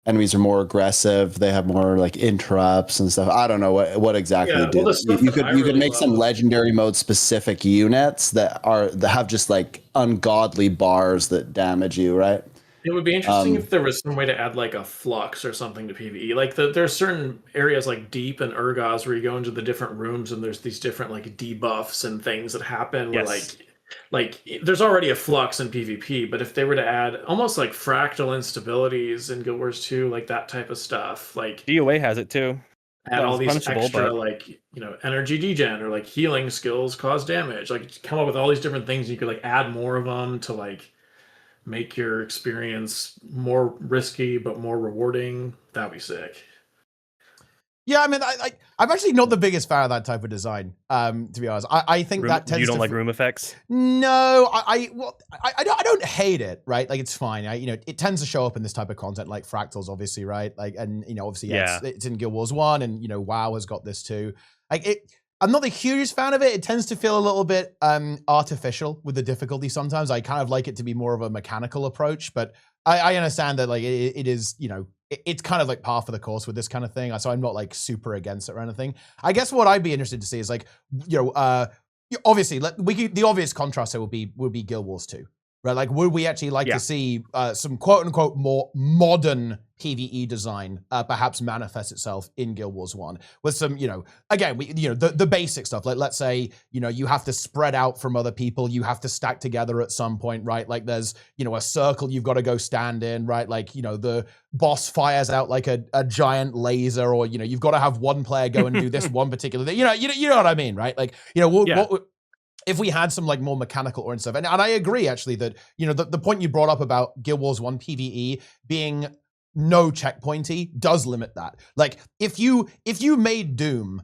Enemies are more aggressive. They have more like interrupts and stuff. I don't know what exactly you do. Well, you could make some legendary mode specific units that have just like ungodly bars that damage you, right? It would be interesting if there was some way to add like a flux or something to PvE. Like there are certain areas like Deep and Urgaz where you go into the different rooms and there's these different like debuffs and things that happen where like there's already a flux in PvP, but if they were to add almost like fractal instabilities in Guild Wars 2, like that type of stuff, like DOA has it too. Add all these extra like, you know, energy degen or like healing skills cause damage. Like come up with all these different things. You could like add more of them to like make your experience more risky but more rewarding. That'd be sick. Yeah, I mean, I'm actually not the biggest fan of that type of design. To be honest, I think that tends. You don't like room effects? No, I don't hate it. Right, like it's fine. You know, it tends to show up in this type of content, like fractals, obviously, right? Like, and you know, obviously, it's in Guild Wars 1, and you know, WoW has got this too. Like it. I'm not the hugest fan of it. It tends to feel a little bit artificial with the difficulty sometimes. I kind of like it to be more of a mechanical approach, but I understand that like it is, you know, it's kind of like par for the course with this kind of thing. So I'm not like super against it or anything. I guess what I'd be interested to see is like, you know, obviously the obvious contrast here would be Guild Wars 2. Right, like, would we actually like to see some quote-unquote more modern PvE design perhaps manifest itself in Guild Wars 1 with some, you know, again, the basic stuff. Like, let's say, you know, you have to spread out from other people. You have to stack together at some point, right? Like, there's, you know, a circle you've got to go stand in, right? Like, you know, the boss fires out like a giant laser, or, you know, you've got to have one player go and do this one particular thing. You know what I mean, right? Like, you know, if we had some like more mechanical oriented stuff, and I agree actually that, you know, the point you brought up about Guild Wars 1 PvE being no checkpointy does limit that. Like if you made Doom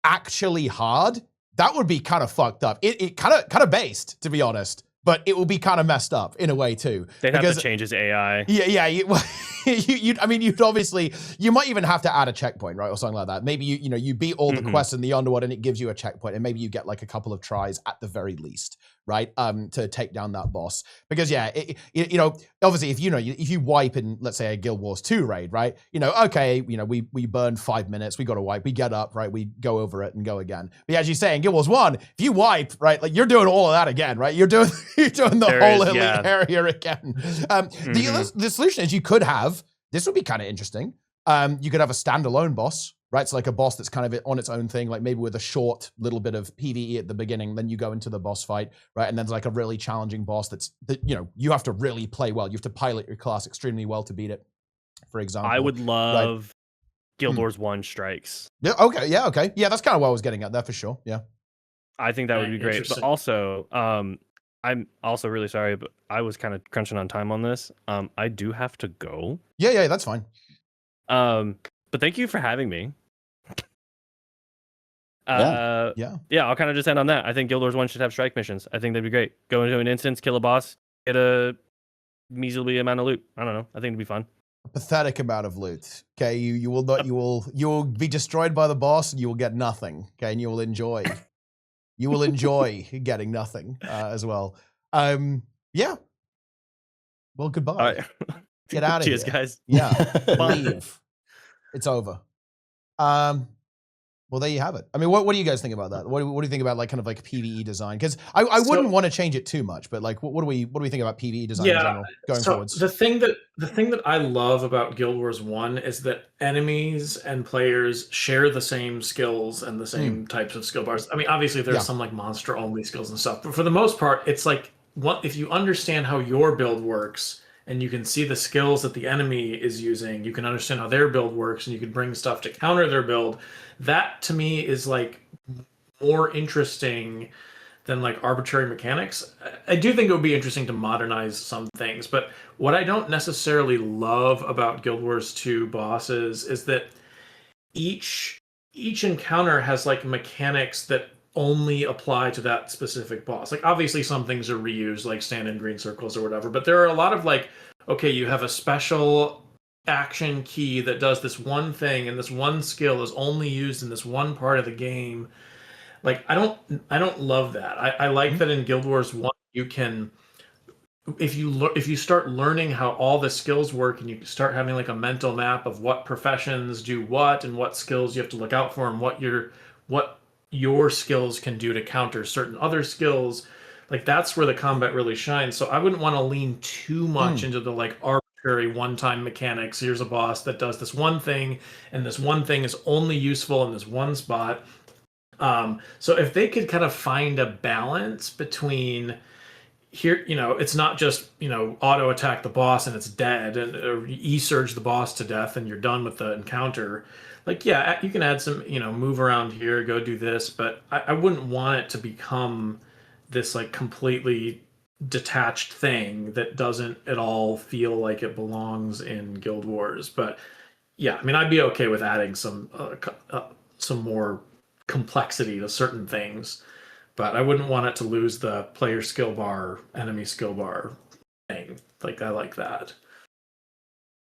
actually hard, that would be kind of fucked up. It kind of based, to be honest. but it will be kind of messed up in a way too. They'd have to change his AI. Yeah. I mean, you'd obviously, you might even have to add a checkpoint, right, or something like that. Maybe you beat all the quests in the Underworld, and it gives you a checkpoint, and maybe you get like a couple of tries at the very least, right, to take down that boss. Because obviously, if you wipe in, let's say, a Guild Wars 2 raid, right, okay, we burned 5 minutes, we got to wipe, we get up, right, we go over it and go again. But as you say, in Guild Wars 1, if you wipe, right, like you're doing all of that again, right, you're doing the whole elite area again. The solution is you could have, this would be kind of interesting, you could have a standalone boss, right? So like a boss that's kind of on its own thing, like maybe with a short little bit of PvE at the beginning, then you go into the boss fight, right? And then there's like a really challenging boss that you have to really play well. You have to pilot your class extremely well to beat it, for example. I would love Guild Wars 1 strikes. Yeah, okay. Yeah, that's kind of what I was getting at there for sure. Yeah. I think that would be great. But also, I'm also really sorry, but I was kind of crunching on time on this. I do have to go. Yeah, that's fine. But thank you for having me. Yeah, I'll kind of just end on that. I think Guild Wars 1 should have strike missions. I think that'd be great. Go into an instance, kill a boss, get a measly amount of loot. I don't know. I think it'd be fun. A pathetic amount of loot. Okay, you will be destroyed by the boss, and you will get nothing. Okay, and you will enjoy getting nothing as well. Yeah. Well, goodbye. All right. Get out of Cheers, here. guys. Yeah, leave. It's over. Well, there you have it. I mean, what do you guys think about that? What do you think about like kind of like PvE design? Because I wouldn't want to change it too much, but like, what do we think about PvE design in general going forwards? The thing that I love about Guild Wars 1 is that enemies and players share the same skills and the same types of skill bars. I mean, obviously there's some like monster only skills and stuff, but for the most part, it's like if you understand how your build works and you can see the skills that the enemy is using, you can understand how their build works, and you can bring stuff to counter their build. That to me is like more interesting than like arbitrary mechanics. I do think it would be interesting to modernize some things, but what I don't necessarily love about Guild Wars 2 bosses is that each encounter has like mechanics that only apply to that specific boss. Like obviously some things are reused, like stand in green circles or whatever, but there are a lot of like, okay, you have a special action key that does this one thing, and this one skill is only used in this one part of the game. Like I don't love that. I like that in Guild Wars 1 you can, if you start learning how all the skills work, and you start having like a mental map of what professions do what and what skills you have to look out for, and what your skills can do to counter certain other skills, like that's where the combat really shines. So I wouldn't want to lean too much into the like arbitrary one-time mechanics. Here's a boss that does this one thing, and this one thing is only useful in this one spot. So if they could kind of find a balance between here, it's not just, auto attack the boss and it's dead, or E-surge the boss to death and you're done with the encounter. Like, yeah, you can add some, move around here, go do this, but I wouldn't want it to become this like completely detached thing that doesn't at all feel like it belongs in Guild Wars. But yeah, I mean, I'd be okay with adding some more complexity to certain things, but I wouldn't want it to lose the player skill bar, enemy skill bar thing. Like, I like that.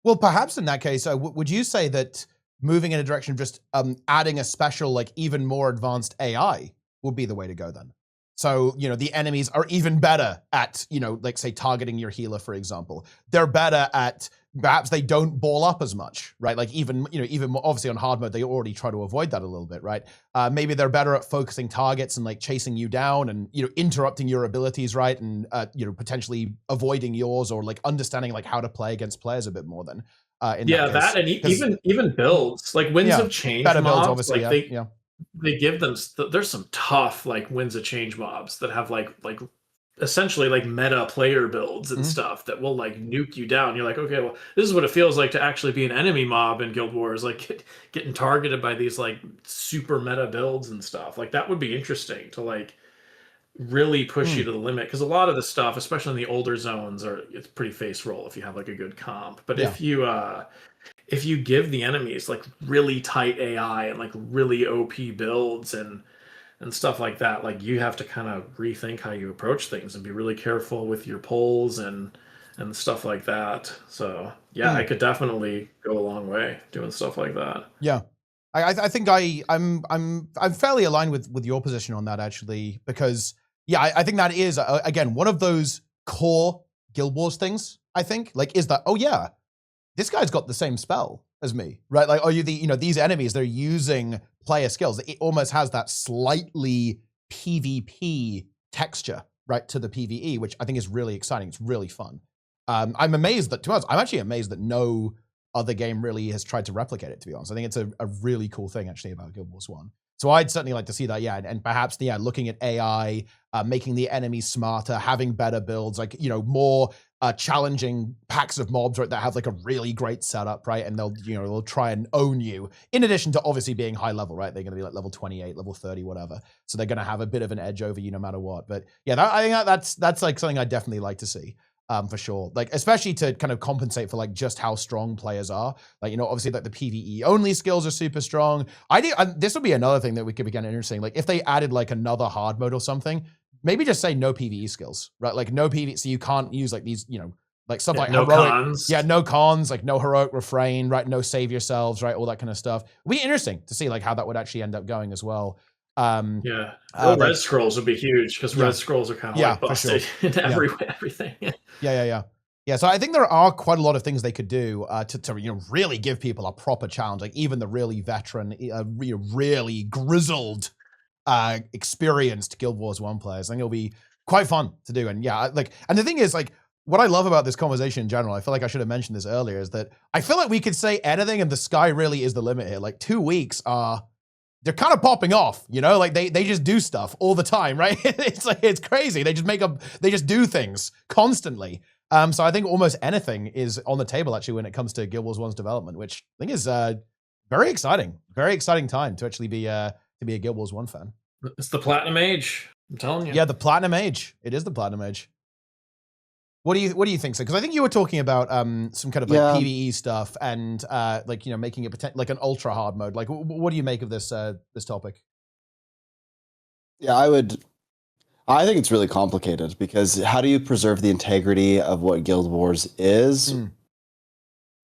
Well, perhaps in that case, would you say that moving in a direction of just adding a special, like even more advanced AI would be the way to go then? So, the enemies are even better at, like say targeting your healer, for example. They're better at, perhaps they don't ball up as much, right? Like even more, obviously on hard mode, they already try to avoid that a little bit, right? Maybe they're better at focusing targets and like chasing you down and, interrupting your abilities, right? And, potentially avoiding yours, or like understanding like how to play against players a bit more than, that and even builds, like Winds of Change better mobs, builds, obviously, like they give them, there's some tough like Winds of Change mobs that have like essentially like meta player builds and stuff that will like nuke you down. You're like, okay, well, this is what it feels like to actually be an enemy mob in Guild Wars, like getting targeted by these like super meta builds and stuff. Like that would be interesting to like really push you to the limit, because a lot of the stuff, especially in the older zones, it's pretty face roll if you have like a good comp. But if you give the enemies like really tight AI and like really OP builds, and and stuff like that, like you have to kind of rethink how you approach things and be really careful with your polls and stuff like that. So yeah, I could definitely go a long way doing stuff like that. Yeah. I think I'm fairly aligned with your position on that, actually, because yeah, I think that is again one of those core Guild Wars things. I think like is that, oh yeah, this guy's got the same spell as me, right? Like, are you these enemies, they're using player skills. It almost has that slightly PvP texture, right, to the PvE, which I think is really exciting. It's really fun. I'm amazed that, to us, I'm actually amazed that no other game really has tried to replicate it, to be honest. I think it's a really cool thing, actually, about Guild Wars 1. So I'd certainly like to see that, yeah, and perhaps, yeah, looking at AI, making the enemies smarter, having better builds, like, more challenging packs of mobs, right, that have like a really great setup, right, and they'll try and own you, in addition to obviously being high level, right? They're going to be like level 28, level 30, whatever. So they're going to have a bit of an edge over you no matter what. But yeah, I think that's like something I'd definitely like to see. For sure, like especially to kind of compensate for like just how strong players are. Like, obviously like the PvE only skills are super strong. This would be another thing that we could be kind of interesting. Like if they added like another hard mode or something, maybe just say no PvE skills, right? Like no PvE, so you can't use like these, like stuff like no heroic, cons. yeah, no cons, like no heroic refrain, right? No save yourselves, right? All that kind of stuff. It'd be interesting to see like how that would actually end up going as well. Yeah, red scrolls would be huge because red scrolls are kind of like for busted sure. in everything. Yeah, so I think there are quite a lot of things they could do to really give people a proper challenge, like even the really veteran, really grizzled, experienced Guild Wars 1 players. I think it'll be quite fun to do. And yeah, and the thing is, like, what I love about this conversation in general, I feel like I should have mentioned this earlier, is that I feel like we could say anything and the sky really is the limit here. Like 2 weeks they're kind of popping off, like they just do stuff all the time, right? It's like, it's crazy. They just do things constantly. So I think almost anything is on the table actually when it comes to Guild Wars 1's development, which I think is very exciting time to actually be a Guild Wars 1 fan. It's the Platinum Age, I'm telling you. Yeah, the Platinum Age. It is the Platinum Age. What do you think so? Because I think you were talking about some kind of like PvE stuff and like making it like an ultra hard mode. Like, what do you make of this this topic? Yeah, I think it's really complicated because how do you preserve the integrity of what Guild Wars is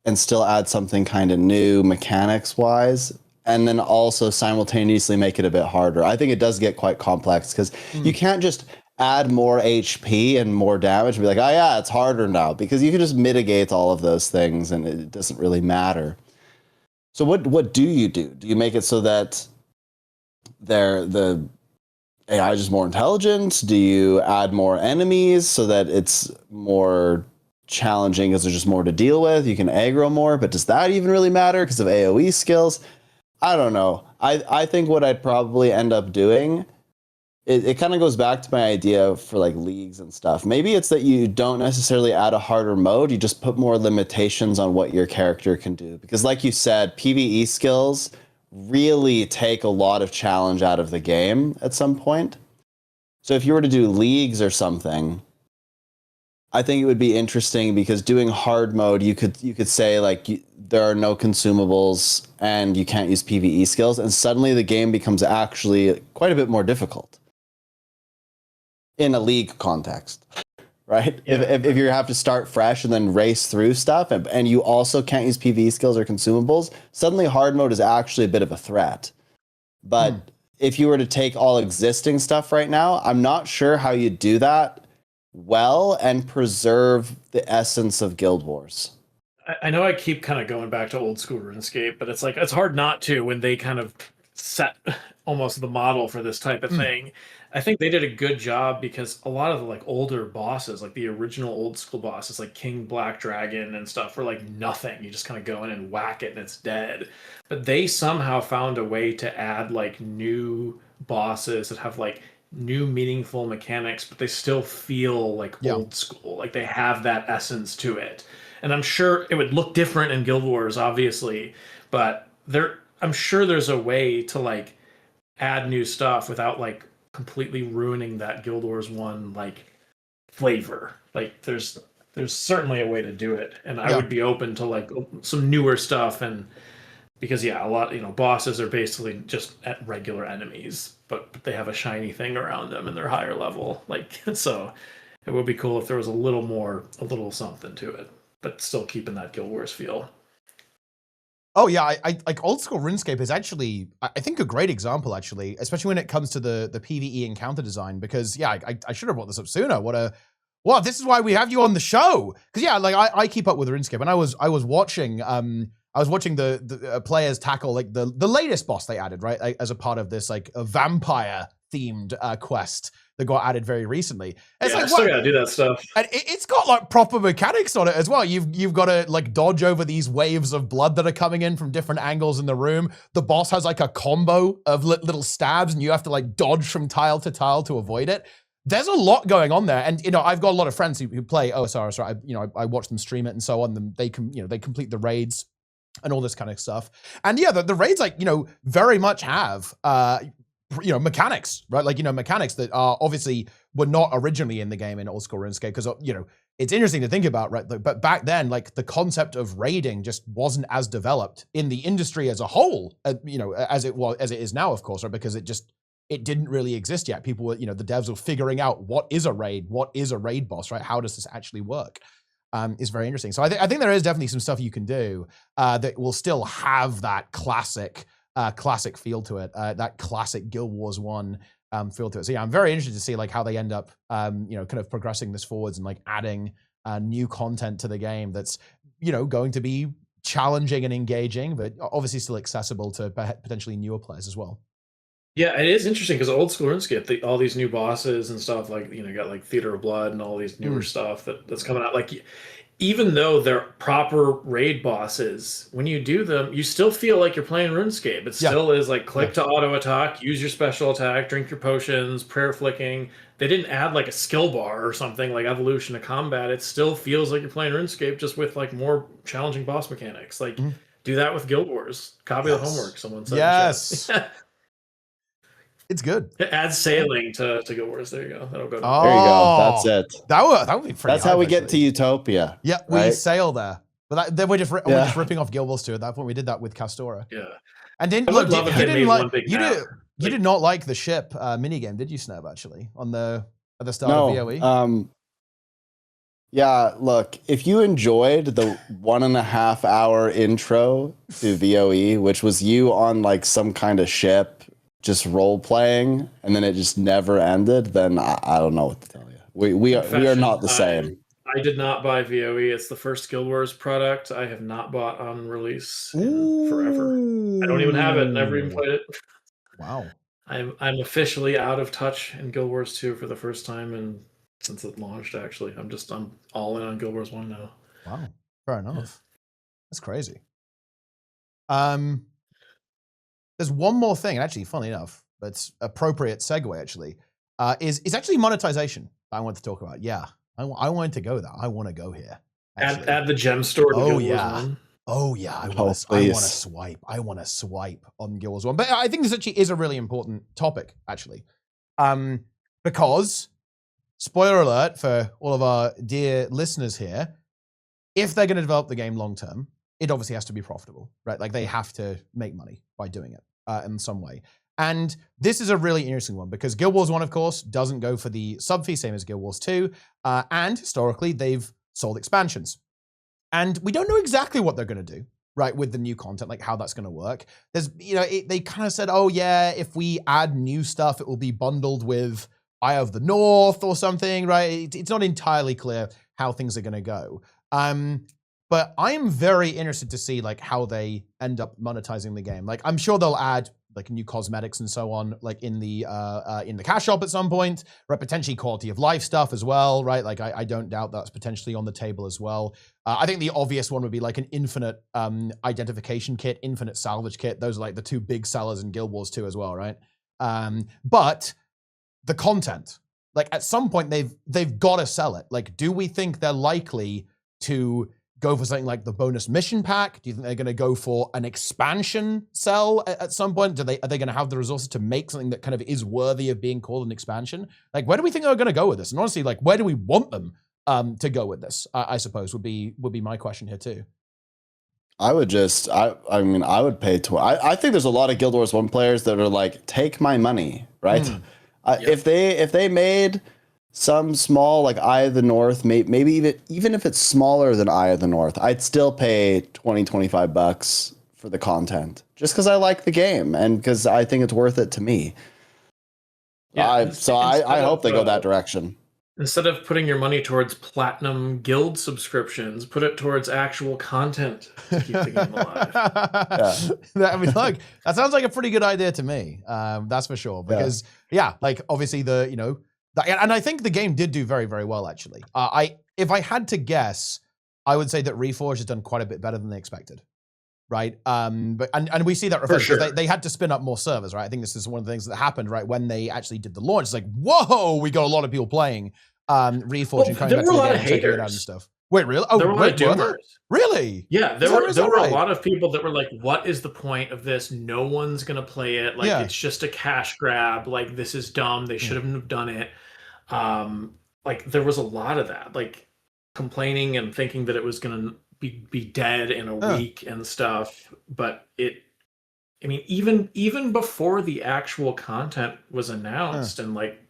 and still add something kind of new mechanics wise, and then also simultaneously make it a bit harder? I think it does get quite complex because you can't just add more HP and more damage and be like, oh yeah, it's harder now, because you can just mitigate all of those things and it doesn't really matter. So what do you do? Do you make it so that the AI is just more intelligent? Do you add more enemies so that it's more challenging because there's just more to deal with? You can aggro more, but does that even really matter because of AoE skills? I don't know. I think what I'd probably end up doing, it kind of goes back to my idea for like leagues and stuff. Maybe it's that you don't necessarily add a harder mode, you just put more limitations on what your character can do. Because like you said, PvE skills really take a lot of challenge out of the game at some point. So if you were to do leagues or something, I think it would be interesting because doing hard mode, you could say like there are no consumables and you can't use PvE skills, and suddenly the game becomes actually quite a bit more difficult in a league context, right? Yeah. If you have to start fresh and then race through stuff and you also can't use PvE skills or consumables, suddenly hard mode is actually a bit of a threat. But if you were to take all existing stuff right now, I'm not sure how you do that well and preserve the essence of Guild Wars. I know I keep kind of going back to old school RuneScape, but it's like it's hard not to when they kind of set almost the model for this type of thing. I think they did a good job because a lot of the like older bosses, like the original old school bosses, like King Black Dragon and stuff, were like nothing. You just kind of go in and whack it and it's dead. But they somehow found a way to add like new bosses that have like new meaningful mechanics, but they still feel like old school. Like they have that essence to it. And I'm sure it would look different in Guild Wars, obviously, but I'm sure there's a way to like add new stuff without like completely ruining that Guild Wars 1 like flavor. Like there's certainly a way to do it, and I would be open to like some newer stuff and because a lot, bosses are basically just at regular enemies, but they have a shiny thing around them and they're higher level. Like, so it would be cool if there was a little something to it, but still keeping that Guild Wars feel. Oh yeah, I like old school RuneScape is actually, I think, a great example actually, especially when it comes to the PvE encounter design. Because I should have brought this up sooner. This is why we have you on the show. Because like I keep up with RuneScape, and I was watching the players tackle like the latest boss they added, right, like, as a part of this like a vampire themed quest that got added very recently. And I still gotta do that stuff. And it's got like proper mechanics on it as well. You've got to like dodge over these waves of blood that are coming in from different angles in the room. The boss has like a combo of little stabs, and you have to like dodge from tile to tile to avoid it. There's a lot going on there, and I've got a lot of friends who play OSR. I watch them stream it and so on. They complete the raids and all this kind of stuff. And the raids very much have mechanics, right? Like, mechanics that are obviously were not originally in the game in old school RuneScape, because, it's interesting to think about, right? But back then, like, the concept of raiding just wasn't as developed in the industry as a whole, as it is now, of course, right? Because it didn't really exist yet. People were, the devs were figuring out what is a raid boss, right? How does this actually work? Is very interesting. So I think there is definitely some stuff you can do that will still have that classic feel to it, that classic Guild Wars 1 feel to it. So I'm very interested to see like how they end up, kind of progressing this forwards and like adding new content to the game that's, going to be challenging and engaging, but obviously still accessible to potentially newer players as well. Yeah, it is interesting because old school RuneScape, all these new bosses and stuff, like, you got like Theater of Blood and all these newer stuff that's coming out. Like, even though they're proper raid bosses, when you do them, you still feel like you're playing RuneScape. It still is like click to auto attack, use your special attack, drink your potions, prayer flicking. They didn't add like a skill bar or something like evolution of combat. It still feels like you're playing RuneScape, just with like more challenging boss mechanics. Like, do that with Guild Wars. Copy the homework, someone said. Yes. It's good. It adds sailing to Guild Wars. There you go. That'll go. There you go. That's it. That would be pretty. That's how we get to Utopia. Yeah, right? we sail there. But then we're just ripping off Guild Wars 2 at that point. We did that with Castora. Yeah. And you did not like the ship minigame, did you, Sneb, actually, at the start of VOE? Yeah, look, if you enjoyed the 1.5 hour intro to VOE, which was you on like some kind of ship just role playing, and then it just never ended, then I don't know what to tell you. We are not the same. I did not buy VOE. It's the first Guild Wars product I have not bought on release in forever. I don't even have it. Never even played it. Wow. I'm officially out of touch in Guild Wars 2 for the first time, and since it launched, actually, I'm all in on Guild Wars 1 now. Wow. Fair enough. Yeah. That's crazy. There's one more thing, and actually, funny enough, but it's appropriate segue, actually, is actually monetization I want to talk about. Yeah, I wanted to go there. I want to go here. Add the gem store to Guild Wars 1. Oh, yeah. I want to swipe. I want to swipe on Guild Wars 1. But I think this actually is a really important topic, actually. Because, spoiler alert for all of our dear listeners here, if they're going to develop the game long term, it obviously has to be profitable, right? Like, they have to make money by doing it in some way. And this is a really interesting one because Guild Wars 1, of course, doesn't go for the sub fee, same as Guild Wars 2. And historically, they've sold expansions. And we don't know exactly what they're going to do, right, with the new content, like how that's going to work. There's, they kind of said, oh, yeah, if we add new stuff, it will be bundled with Eye of the North or something, right? It's not entirely clear how things are going to go. But I am very interested to see like how they end up monetizing the game. Like, I'm sure they'll add like new cosmetics and so on, like in the cash shop at some point, right? Potentially quality of life stuff as well, right? Like, I don't doubt that's potentially on the table as well. I think the obvious one would be like an infinite identification kit, infinite salvage kit. Those are like the two big sellers in Guild Wars 2 as well, right? But the content, like at some point they've got to sell it. Like, do we think they're likely to go for something like the bonus mission pack? Do you think they're going to go for an expansion sell at some point? Are they going to have the resources to make something that kind of is worthy of being called an expansion? Like, where do we think they're going to go with this? And honestly, like, where do we want them to go with this? I suppose would be my question here too. I would just, I mean, I would pay I think there's a lot of Guild Wars 1 players that are like, take my money, right? If they made some small like Eye of the North, maybe even if it's smaller than Eye of the North, I'd still pay $20-25 for the content just because I like the game and because I think it's worth it to me. Yeah, I hope they go that direction. Instead of putting your money towards platinum guild subscriptions, put it towards actual content to keep the game alive. I mean, look, that sounds like a pretty good idea to me. That's for sure. Because like obviously and I think the game did do very, very well actually. If I had to guess, I would say that Reforged has done quite a bit better than they expected. Right. But we see that reflected because they had to spin up more servers, right? I think this is one of the things that happened, right? When they actually did the launch, it's like, whoa, we got a lot of people playing Reforged and coming back to the game and checking it out and stuff. Wait, really? Oh, there were a lot of doomers. Really? Yeah, there were a lot of people that were like, what is the point of this? No one's gonna play it. Like it's just a cash grab. Like this is dumb. They shouldn't have done it. Like there was a lot of that, like complaining and thinking that it was gonna be dead in a week and stuff. But I mean, even before the actual content was announced and like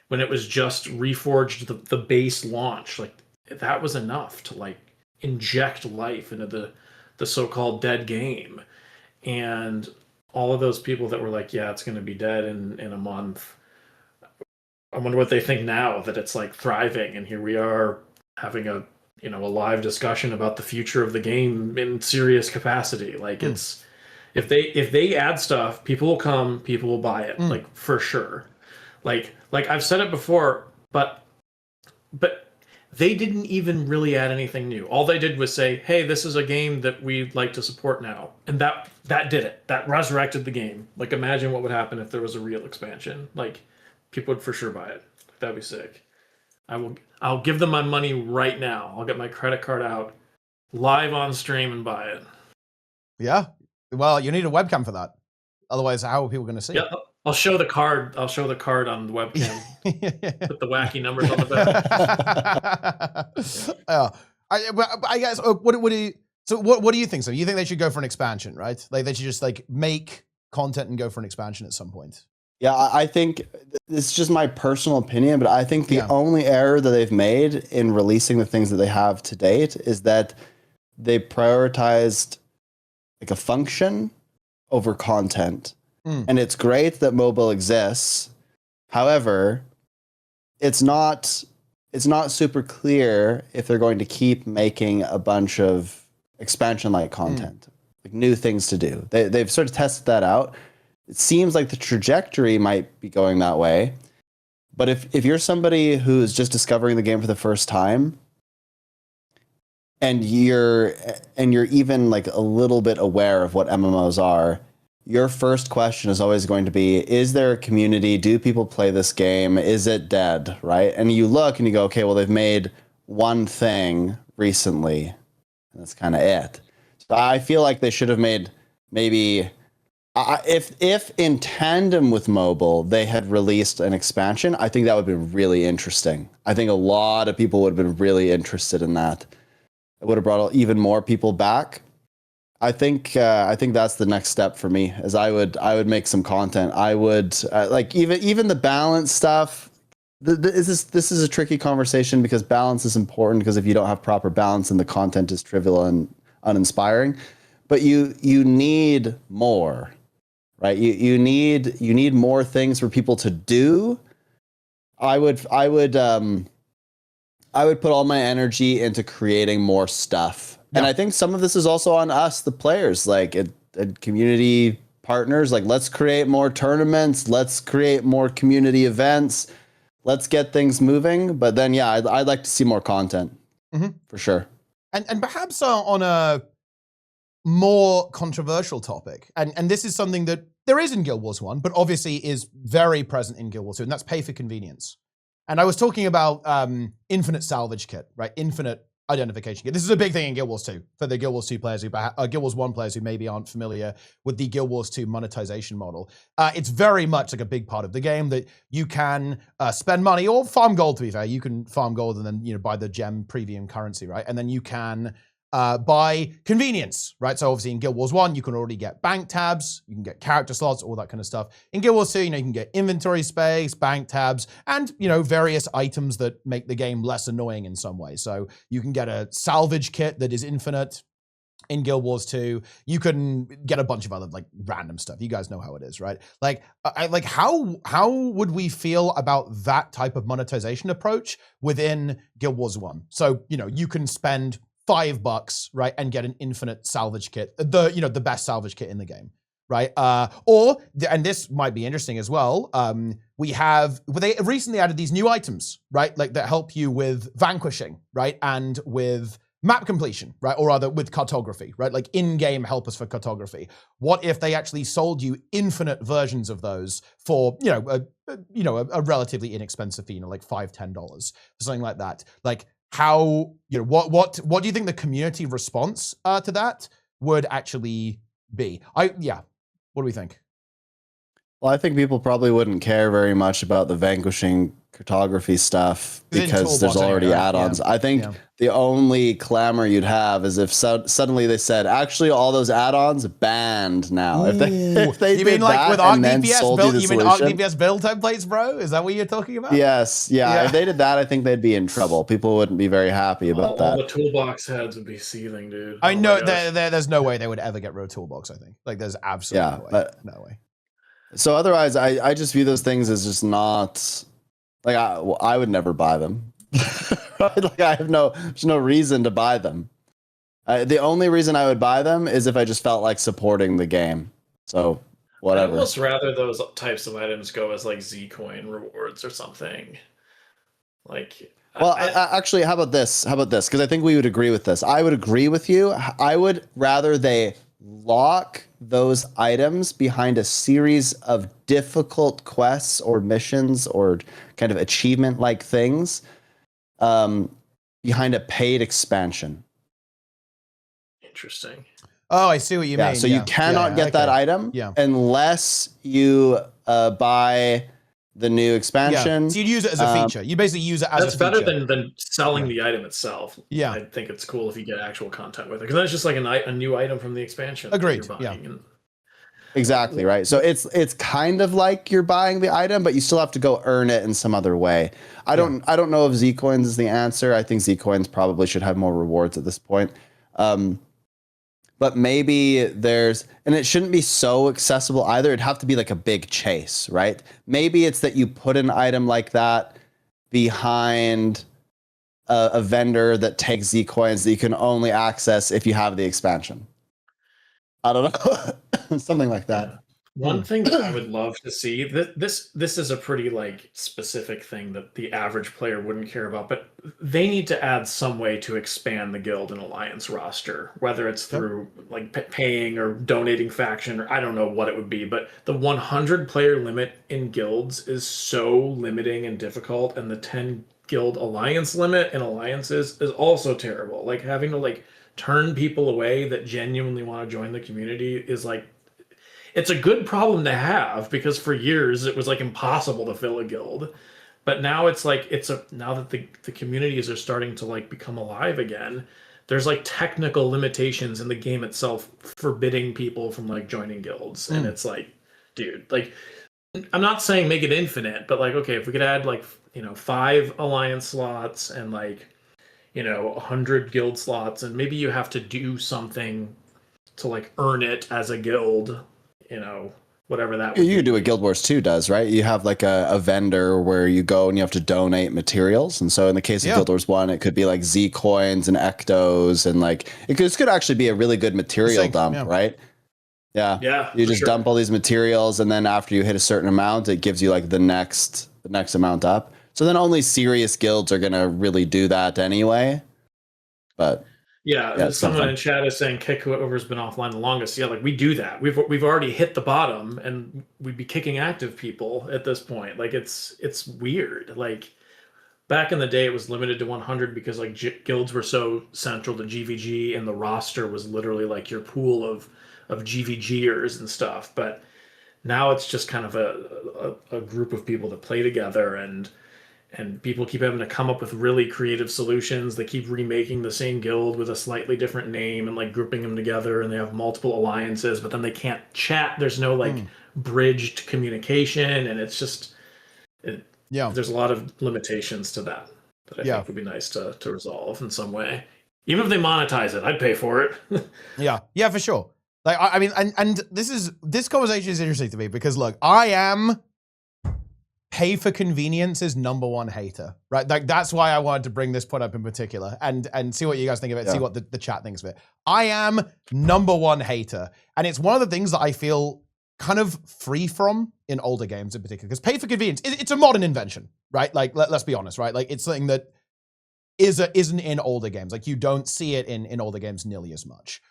when it was just Reforged, the base launch, like that was enough to like inject life into the so-called dead game. And all of those people that were like, yeah, it's going to be dead in a month. I wonder what they think now that it's like thriving. And here we are having a live discussion about the future of the game in serious capacity. Like it's, if they add stuff, people will come, people will buy it, like for sure. Like I've said it before, but they didn't even really add anything new. All they did was say, hey, this is a game that we'd like to support now. And that did it. That resurrected the game. Like imagine what would happen if there was a real expansion. Like people would for sure buy it. That'd be sick. I'll give them my money right now. I'll get my credit card out live on stream and buy it. Yeah. Well, you need a webcam for that. Otherwise, how are people going to see it? I'll show the card. I'll show the card on the webcam. Put the wacky numbers on the back. I guess. What do you think? So you think they should go for an expansion, right? Like they should just like make content and go for an expansion at some point. Yeah, I think it's just my personal opinion, but I think the only error that they've made in releasing the things that they have to date is that they prioritized like a function over content. And it's great that mobile exists. However, it's not super clear if they're going to keep making a bunch of expansion-like content, like new things to do. They've sort of tested that out. It seems like the trajectory might be going that way. But if you're somebody who's just discovering the game for the first time, and you're even like a little bit aware of what MMOs are, your first question is always going to be, is there a community? Do people play this game? Is it dead, right? And you look and you go, okay, well, they've made one thing recently, and that's kind of it. So I feel like they should have made maybe, if in tandem with mobile, they had released an expansion, I think that would be really interesting. I think a lot of people would have been really interested in that. It would have brought even more people back. I think that's the next step for me. Is I would make some content. I would like even the balance stuff. This is a tricky conversation because balance is important. Because if you don't have proper balance, then the content is trivial and uninspiring. But you need more, right? You need more things for people to do. I would put all my energy into creating more stuff. And I think some of this is also on us, the players, like community partners. Like, let's create more tournaments. Let's create more community events. Let's get things moving. But then, yeah, I'd like to see more content for sure. And perhaps on a more controversial topic, and this is something that there is in Guild Wars 1, but obviously is very present in Guild Wars 2, and that's pay for convenience. And I was talking about infinite salvage kit, right? Infinite identification kit. This is a big thing in Guild Wars 2 for the Guild Wars 2 players Guild Wars 1 players who maybe aren't familiar with the Guild Wars 2 monetization model. It's very much like a big part of the game that you can spend money or farm gold. To be fair, you can farm gold and then buy the gem premium currency, right? And then you can by convenience, right? So obviously in Guild Wars 1, you can already get bank tabs, you can get character slots, all that kind of stuff. In Guild Wars 2, you can get inventory space, bank tabs, and, various items that make the game less annoying in some way. So you can get a salvage kit that is infinite. In Guild Wars 2, you can get a bunch of other random stuff. You guys know how it is, right? How would we feel about that type of monetization approach within Guild Wars 1? So, you can spend $5, right, and get an infinite salvage kit, the best salvage kit in the game, right? And this might be interesting as well. They recently added these new items, right, that help you with vanquishing, right, and with map completion, right? Or rather with cartography, right? Like in-game helpers for cartography. What if they actually sold you infinite versions of those for, a relatively inexpensive fee, like $5, $10, something like that? Like how, what do you think the community response to that would actually be? What do we think? Well, I think people probably wouldn't care very much about the vanquishing cartography stuff because there's already add-ons. I think the only clamor you'd have is if suddenly they said, actually, all those add-ons banned now. Ooh. If they you did mean like that with and Arc then DPS sold build? you You the mean Arc solution, DPS build templates, bro? Is that what you're talking about? Yes, yeah. If they did that, I think they'd be in trouble. People wouldn't be very happy about that. All the toolbox heads would be seething, dude. I know there's no way they would ever get rid of toolbox. I think there's absolutely no way. So otherwise, I just view those things as just not I would never buy them. There's no reason to buy them. The only reason I would buy them is if I just felt like supporting the game. So whatever. I'd almost rather those types of items go as Z-coin rewards or something. Actually, how about this? Because I think we would agree with this. I would agree with you. I would rather they lock those items behind a series of difficult quests or missions or kind of achievement-like things behind a paid expansion. Interesting. Oh, I see what you mean. So you cannot get that item unless you buy the new expansion. Yeah. So you'd use it as a feature. You basically use it as a feature. That's better than selling the item itself. Yeah. I think it's cool if you get actual content with it. Because then it's just like a new item from the expansion. Agreed. Exactly, right. So it's kind of like you're buying the item, but you still have to go earn it in some other way. I don't know if Z-Coins is the answer. I think Z-Coins probably should have more rewards at this point. But maybe and it shouldn't be so accessible either. It'd have to be like a big chase, right? Maybe it's that you put an item like that behind a vendor that takes Z-Coins that you can only access if you have the expansion. I don't know. Something like that. One thing that I would love to see, this is a pretty specific thing that the average player wouldn't care about, but they need to add some way to expand the guild and alliance roster, whether it's through paying or donating faction, or I don't know what it would be, but the 100 player limit in guilds is so limiting and difficult, and the 10 guild alliance limit in alliances is also terrible. Having to turn people away that genuinely want to join the community is it's a good problem to have, because for years it was impossible to fill a guild, but now it's now that the communities are starting to become alive again, there's technical limitations in the game itself forbidding people from joining guilds. And it's dude, I'm not saying make it infinite, but okay, if we could add 5 alliance slots and 100 guild slots, and maybe you have to do something to earn it as a guild, whatever that would you do what Guild Wars 2 does, right? You have a vendor where you go and you have to donate materials. And so in the case of Guild Wars 1, it could be Z-Coins and Ectos, and this could actually be a really good material dump, right? Yeah. You just dump all these materials, and then after you hit a certain amount, it gives you the next amount up. So then only serious guilds are gonna really do that anyway. But someone in chat is saying kick whoever's been offline the longest. We do that. We've already hit the bottom, and we'd be kicking active people at this point. It's weird. Back in the day, it was limited to 100 because guilds were so central to GVG, and the roster was literally your pool of GVGers and stuff. But now it's just kind of a group of people that play together, and and people keep having to come up with really creative solutions. They keep remaking the same guild with a slightly different name and like grouping them together, and they have multiple alliances, but then they can't chat. There's no like bridged communication, and it's just there's a lot of limitations to that I think would be nice to resolve in some way. Even if they monetize it, I'd pay for it. Yeah, for sure. Like, I mean, and this conversation is interesting to me because, look, I am pay for convenience's #1 hater, right? Like, that's why I wanted to bring this point up in particular and see what you guys think of it, see what the chat thinks of it. I am #1 hater, and it's one of the things that I feel kind of free from in older games in particular, because pay for convenience, it's a modern invention, right? Like, let's be honest, right? Like, it's something that isn't in older games. Like, you don't see it in older games nearly as much.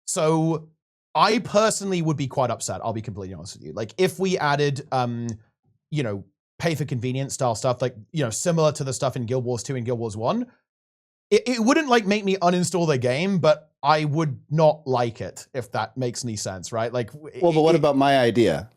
So I personally would be quite upset. I'll be completely honest with you. Like, if we added, you know, pay for convenience style stuff, like, you know, similar to the stuff in Guild Wars 2 and Guild Wars 1, it wouldn't like make me uninstall the game, but I would not like it, if that makes any sense, right? Like, well, but what about my idea?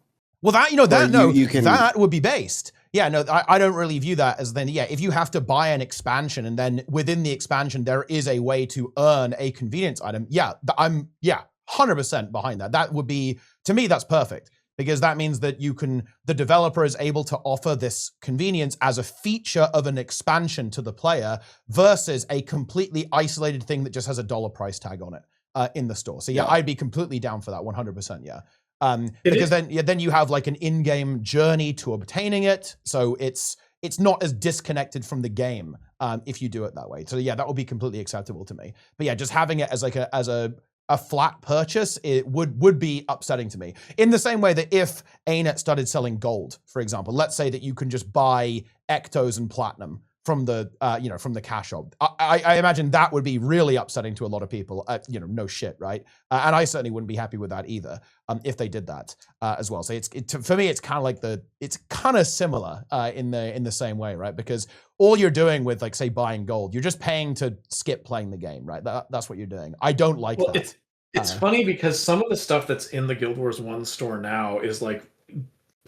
Well, that, you know, that, that would be based. Yeah, no, I don't really view that as then, if you have to buy an expansion and then within the expansion, there is a way to earn a convenience item. Yeah, I'm 100% behind that. That would be, to me, that's perfect, because that means that the developer is able to offer this convenience as a feature of an expansion to the player versus a completely isolated thing that just has a $1 price tag on it in the store. So I'd be completely down for that 100%. Yeah. Because then you have like an in-game journey to obtaining it, so it's not as disconnected from the game if you do it that way. So that would be completely acceptable to me. But just having it as like a flat purchase, it would be upsetting to me. In the same way that if ArenaNet started selling gold, for example, let's say that you can just buy Ectos and Platinum from the from the cash shop. I imagine that would be really upsetting to a lot of people. No shit, right? And I certainly wouldn't be happy with that either if they did that as well. So for me, it's kind of like it's kind of similar in the same way, right? Because all you're doing with, like, say, buying gold, you're just paying to skip playing the game, right? That's what you're doing. I don't like that. It's funny because some of the stuff that's in the Guild Wars 1 store now is like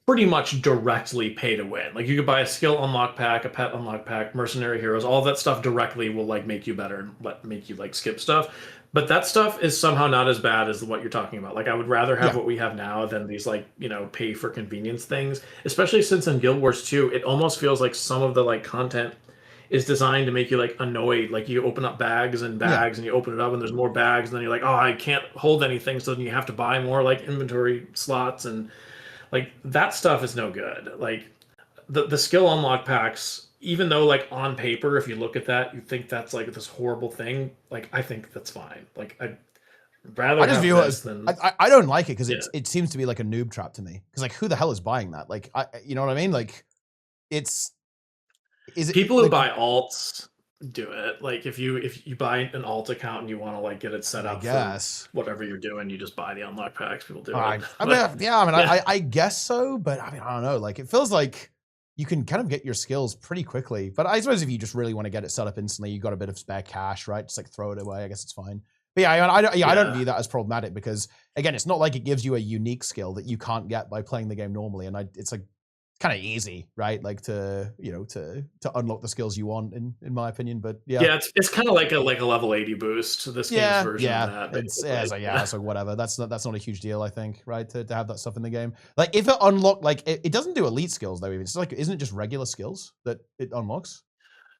pretty much directly pay to win. Like, you could buy a skill unlock pack, a pet unlock pack, mercenary heroes, all that stuff directly will like make you better and make you like skip stuff. But that stuff is somehow not as bad as what you're talking about. Like, I would rather have what we have now than these like, pay for convenience things, especially since in Guild Wars 2, it almost feels like some of the like content is designed to make you like annoyed. Like, you open up bags and you open it up and there's more bags and then you're like, oh, I can't hold anything. So then you have to buy more like inventory slots, and like that stuff is no good. Like the skill unlock packs, even though like on paper, if you look at that, you think that's like this horrible thing. Like, I think that's fine. Like, I'd rather have this than... I don't like it because it seems to be like a noob trap to me. Because like, who the hell is buying that? Like, you know what I mean? Like, people who buy alts do it. Like, if you buy an alt account and you want to like get it set up for whatever you're doing, you just buy the unlock packs. People do it. I guess so, but I mean, I don't know. Like, it feels like you can kind of get your skills pretty quickly. But I suppose if you just really want to get it set up instantly, you got a bit of spare cash, right? Just like throw it away. I guess it's fine. But I don't view that as problematic because, again, it's not like it gives you a unique skill that you can't get by playing the game normally. And it's like kind of easy, right? Like to unlock the skills you want, in my opinion. But it's kind of like a level 80 boost. This game's version of that. So whatever. That's not a huge deal, I think, right? To have that stuff in the game. Like, if it unlocked, like it doesn't do elite skills though. Even it's like, isn't it just regular skills that it unlocks?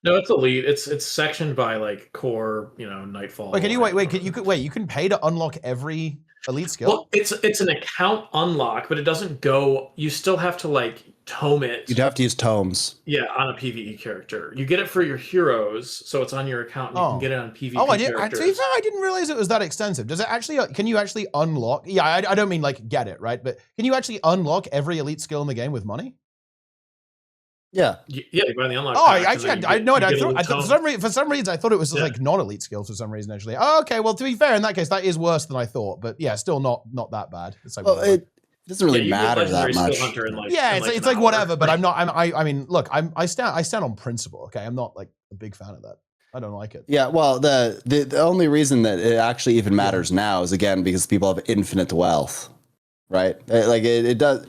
No, it's elite. It's sectioned by like core, Nightfall. Wait, can you you can pay to unlock every elite skill? Well, it's an account unlock, but it doesn't go. You still have to like tome it. You'd have to use tomes. Yeah, on a PvE character. You get it for your heroes, so it's on your account. And you can get it on PvP characters. I didn't realize it was that extensive. Does it actually? Can you actually unlock? Yeah, I don't mean like get it, right? But can you actually unlock every elite skill in the game with money? Yeah, you buy the unlock. I know it. For some reason, I thought it was like non-elite skills. For some reason, actually. Oh, okay. Well, to be fair, in that case, that is worse than I thought. But yeah, still not that bad. It's like, it doesn't really matter that much. It's like whatever. But I'm not. I mean, look, I stand on principle. Okay, I'm not like a big fan of that. I don't like it. Yeah. Well, the only reason that it actually even matters now is, again, because people have infinite wealth, right? Like it does.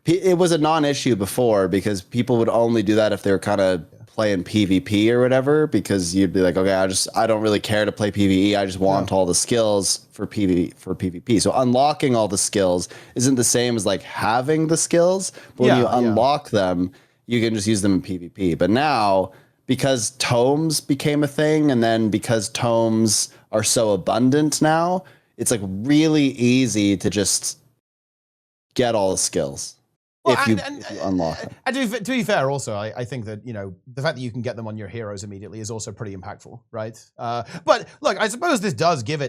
It was a non-issue before because people would only do that if they were kind of playing PvP or whatever, because you'd be like, okay, I don't really care to play PvE. I just want all the skills for PvP. So unlocking all the skills isn't the same as like having the skills, but when you unlock them, you can just use them in PvP. But now, because tomes became a thing, and then because tomes are so abundant now, it's like really easy to just get all the skills. Well, if you unlock them. And to be fair, also, I think that, you know, the fact that you can get them on your heroes immediately is also pretty impactful, right? But look, I suppose this does give,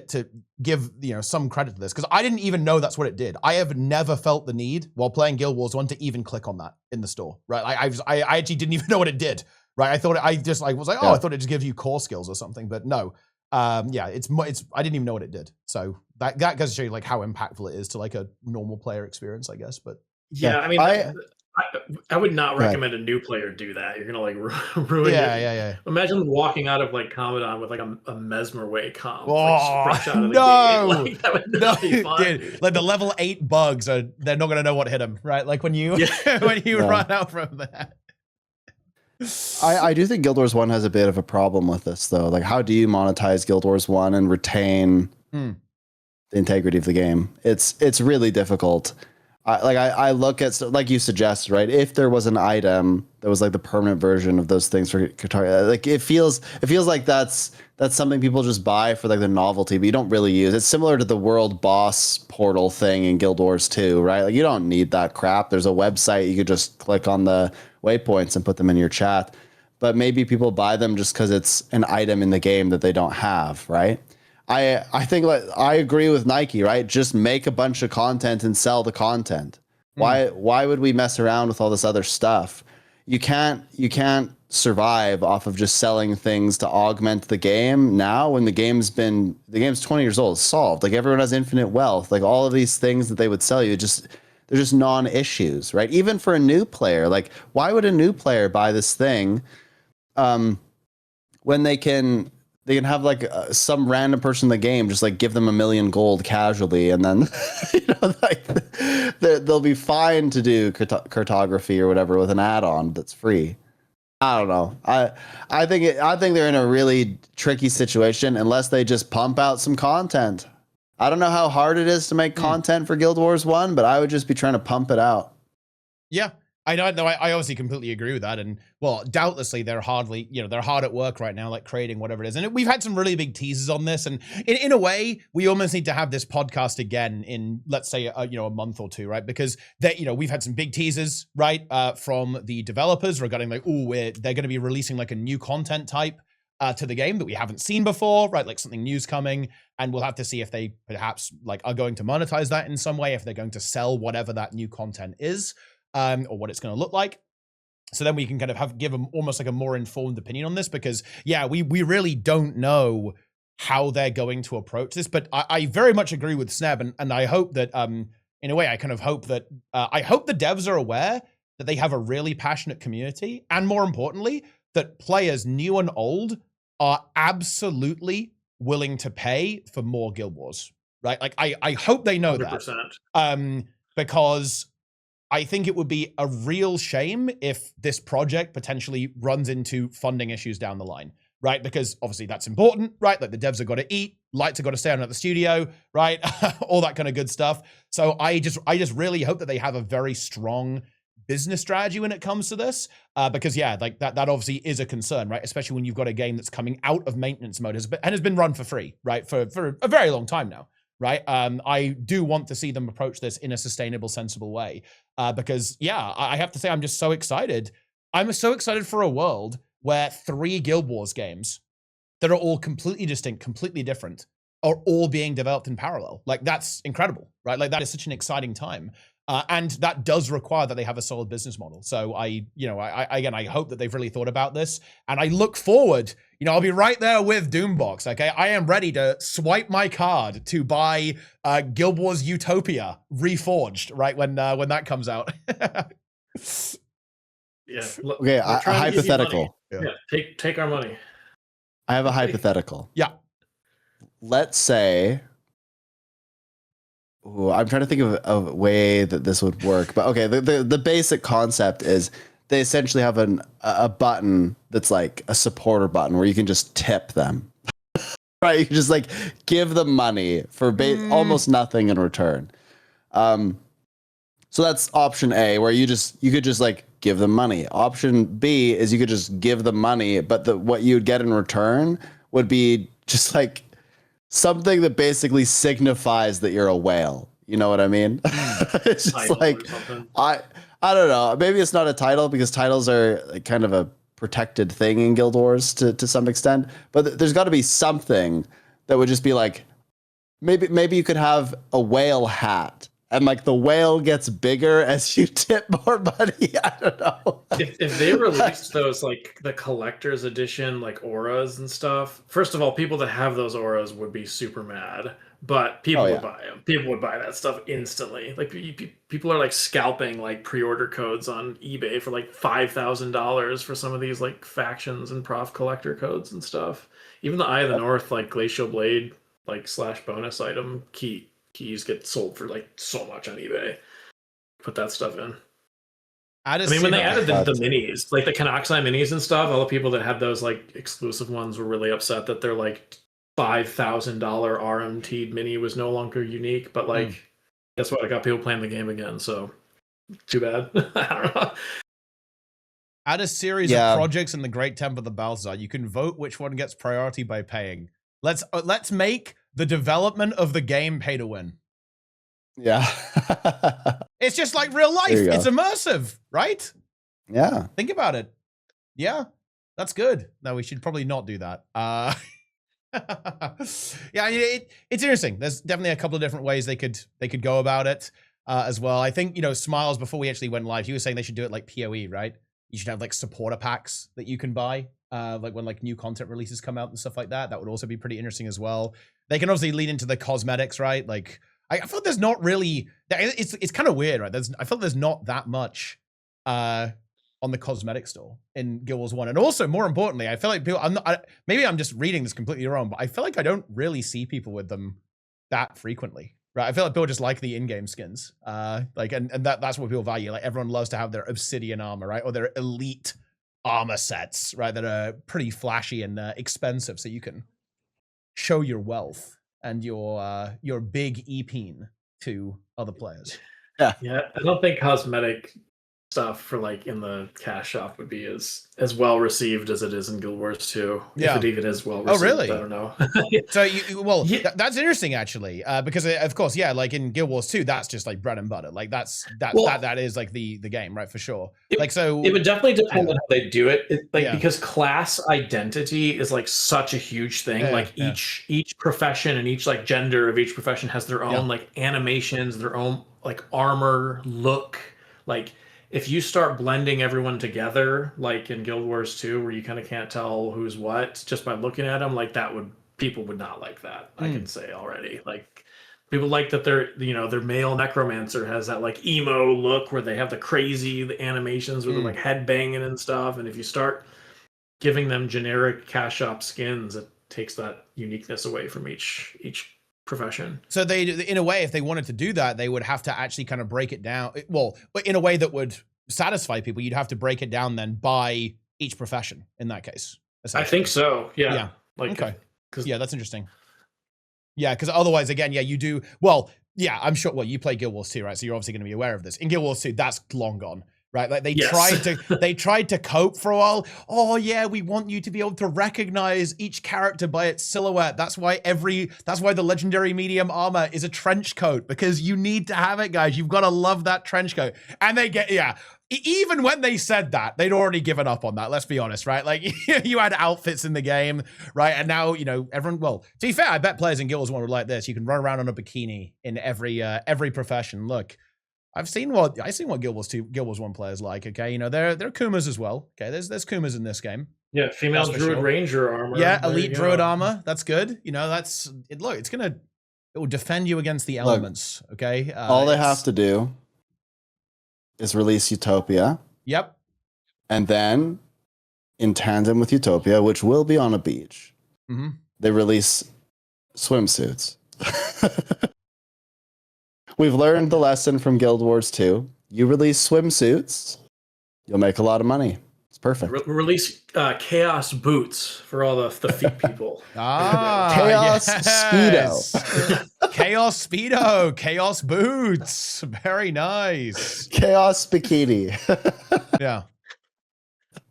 you know, some credit to this, because I didn't even know that's what it did. I have never felt the need while playing Guild Wars 1 to even click on that in the store, right? I actually didn't even know what it did, right? I thought I thought it just gives you core skills or something, but no. Yeah, it's I didn't even know what it did. So that goes to show you like how impactful it is to like a normal player experience, I guess. But yeah, I mean, I would not recommend a new player do that. You're gonna like ruin it. Yeah. Imagine walking out of like Commodon with like a Mesmer Way comp. Oh, like, fresh out of the no, game. Like, that would not be fun, dude. Like the level 8 bugs they're not gonna know what hit them, right? Like when you run out from that. I do think Guild Wars 1 has a bit of a problem with this, though. Like, how do you monetize Guild Wars 1 and retain the integrity of the game? It's really difficult. I look at, like you suggest, right? If there was an item that was like the permanent version of those things for Qatar, like it feels like that's something people just buy for like the novelty, but you don't really use. It's similar to the world boss portal thing in Guild Wars 2, right? Like you don't need that crap. There's a website, you could just click on the waypoints and put them in your chat. But maybe people buy them just because it's an item in the game that they don't have, right? I think like I agree with Nike, right? Just make a bunch of content and sell the content. Why would we mess around with all this other stuff? You can't survive off of just selling things to augment the game now when the game's 20 years old. It's solved. Like everyone has infinite wealth. Like all of these things that they would sell you, they're just non-issues, right? Even for a new player, like why would a new player buy this thing when they can have like some random person in the game just like give them 1 million gold casually, and then like they'll be fine to do cartography or whatever with an add-on that's free. I don't know. I think they're in a really tricky situation unless they just pump out some content. I don't know how hard it is to make content for Guild Wars 1, but I would just be trying to pump it out. Yeah. I know. No, I obviously completely agree with that. And well, doubtlessly they're hard at work right now, like creating whatever it is. And we've had some really big teasers on this. And in a way, we almost need to have this podcast again in, let's say, a month or two, right? Because we've had some big teasers, right, from the developers regarding like, they're going to be releasing like a new content type to the game that we haven't seen before, right? Like something new's coming, and we'll have to see if they perhaps like are going to monetize that in some way, if they're going to sell whatever that new content is. Or what it's going to look like. So then we can kind of give them almost like a more informed opinion on this, because we really don't know how they're going to approach this. But I very much agree with Sneb, and I hope that in a way I kind of hope that I hope the devs are aware that they have a really passionate community, and more importantly, that players new and old are absolutely willing to pay for more Guild Wars, right? Like I hope they know 100%. That. Because I think it would be a real shame if this project potentially runs into funding issues down the line, right? Because obviously that's important, right? Like the devs have got to eat, lights have got to stay on at the studio, right? All that kind of good stuff. So I just really hope that they have a very strong business strategy when it comes to this, because like that obviously is a concern, right? Especially when you've got a game that's coming out of maintenance mode and has been run for free, right? For a very long time now. Right. I do want to see them approach this in a sustainable, sensible way. Because I have to say, I'm just so excited. I'm so excited for a world where 3 Guild Wars games that are all completely distinct, completely different, are all being developed in parallel. Like that's incredible, right? Like that is such an exciting time. And that does require that they have a solid business model. So I hope that they've really thought about this, and I look forward. I'll be right there with Doombox. Okay, I am ready to swipe my card to buy Guild Wars Utopia Reforged. Right when that comes out. Yeah. Okay, a hypothetical. Yeah, take our money. I have a hypothetical. Yeah. Let's say Ooh, I'm trying to think of a way that this would work. But okay, the basic concept is they essentially have a button that's like a supporter button where you can just tip them. Right? You can just like give them money for almost nothing in return. So that's option A, where you could just like give them money. Option B is you could just give them money, but what you would get in return would be just like something that basically signifies that you're a whale. You know what I mean? It's just like I don't know. Maybe it's not a title because titles are like kind of a protected thing in Guild Wars to some extent. But there's got to be something that would just be like maybe you could have a whale hat. And like the whale gets bigger as you tip more money. I don't know. If they released those like the collector's edition like auras and stuff, first of all, people that have those auras would be super mad, but people would buy them. People would buy that stuff instantly. Like people are like scalping like pre-order codes on eBay for like $5,000 for some of these like factions and prof collector codes and stuff. Even the Eye of the North like Glacial Blade like / bonus item keys get sold for like so much on eBay. Put that stuff in. I mean, when they added the minis, like the Canoxai minis and stuff, all the people that had those like exclusive ones were really upset that their like $5,000 RMT mini was no longer unique. But like, guess what? I got people playing the game again, so too bad. I don't know. Add a series of projects in the Great Temple of the Balthazar. You can vote which one gets priority by paying. Let's make the development of the game pay to win. Yeah. It's just like real life. It's immersive, right? Yeah. Think about it. Yeah, that's good. No, we should probably not do that. Yeah, it's interesting. There's definitely a couple of different ways they could go about it as well. I think, Smiles, before we actually went live, he was saying they should do it like PoE, right? You should have like supporter packs that you can buy. Like when like new content releases come out and stuff like that. That would also be pretty interesting as well. They can obviously lead into the cosmetics, right? Like I feel like there's not really, it's kind of weird, right? I feel like there's not that much on the cosmetic store in Guild Wars 1. And also, more importantly, I feel like people, maybe I'm just reading this completely wrong, but I feel like I don't really see people with them that frequently, right? I feel like people just like the in-game skins. And that's what people value. Like everyone loves to have their obsidian armor, right? Or their elite armor sets, right? That are pretty flashy and expensive, so you can show your wealth and your big epeen to other players. Yeah, I don't think cosmetic stuff for like in the cash shop would be as well received as it is in Guild Wars 2. Yeah. If it even is well received. Oh, really? I don't know. So that's interesting actually, because of course, yeah, like in Guild Wars 2, that's just like bread and butter. Like that is like the game, right? For sure. It would definitely depend on how they do it. Because class identity is like such a huge thing. Each profession and each like gender of each profession has their own like animations, their own like armor look. Like if you start blending everyone together, like in Guild Wars 2, where you kind of can't tell who's what just by looking at them, like people would not like that. I can say already. Like people like that their male necromancer has that like emo look where they have the animations with the like head banging and stuff. And if you start giving them generic cash shop skins, it takes that uniqueness away from each profession. So they, in a way, if they wanted to do that, they would have to actually kind of break it down. Well, but in a way that would satisfy people, you'd have to break it down then by each profession in that case. I think so. Yeah. Yeah. Okay. Yeah, that's interesting. Yeah, because otherwise, again, you do. Well, yeah, I'm sure. Well, you play Guild Wars 2, right? So you're obviously going to be aware of this. In Guild Wars 2, that's long gone. Right, like they tried to cope for a while. Oh yeah, we want you to be able to recognize each character by its silhouette. That's why the legendary medium armor is a trench coat, because you need to have it, guys. You've got to love that trench coat. And even when they said that, they'd already given up on that. Let's be honest, right? Like you had outfits in the game, right? And now everyone. Well, to be fair, I bet players in Guild Wars 1 would like this. You can run around on a bikini in every profession. Look. I've seen what Guild Wars 1 players like. Okay, they're Kumas as well. Okay, there's Kumas in this game. Yeah, female Druid Ranger armor. Yeah, elite Druid armor. That's good. It will defend you against the elements. Okay. All they have to do is release Utopia. Yep. And then, in tandem with Utopia, which will be on a beach, they release swimsuits. We've learned the lesson from Guild Wars 2. You release swimsuits, you'll make a lot of money. It's perfect. Release chaos boots for all the feet people. Chaos Speedo. Chaos Speedo. Chaos boots. Very nice. Chaos bikini. Yeah.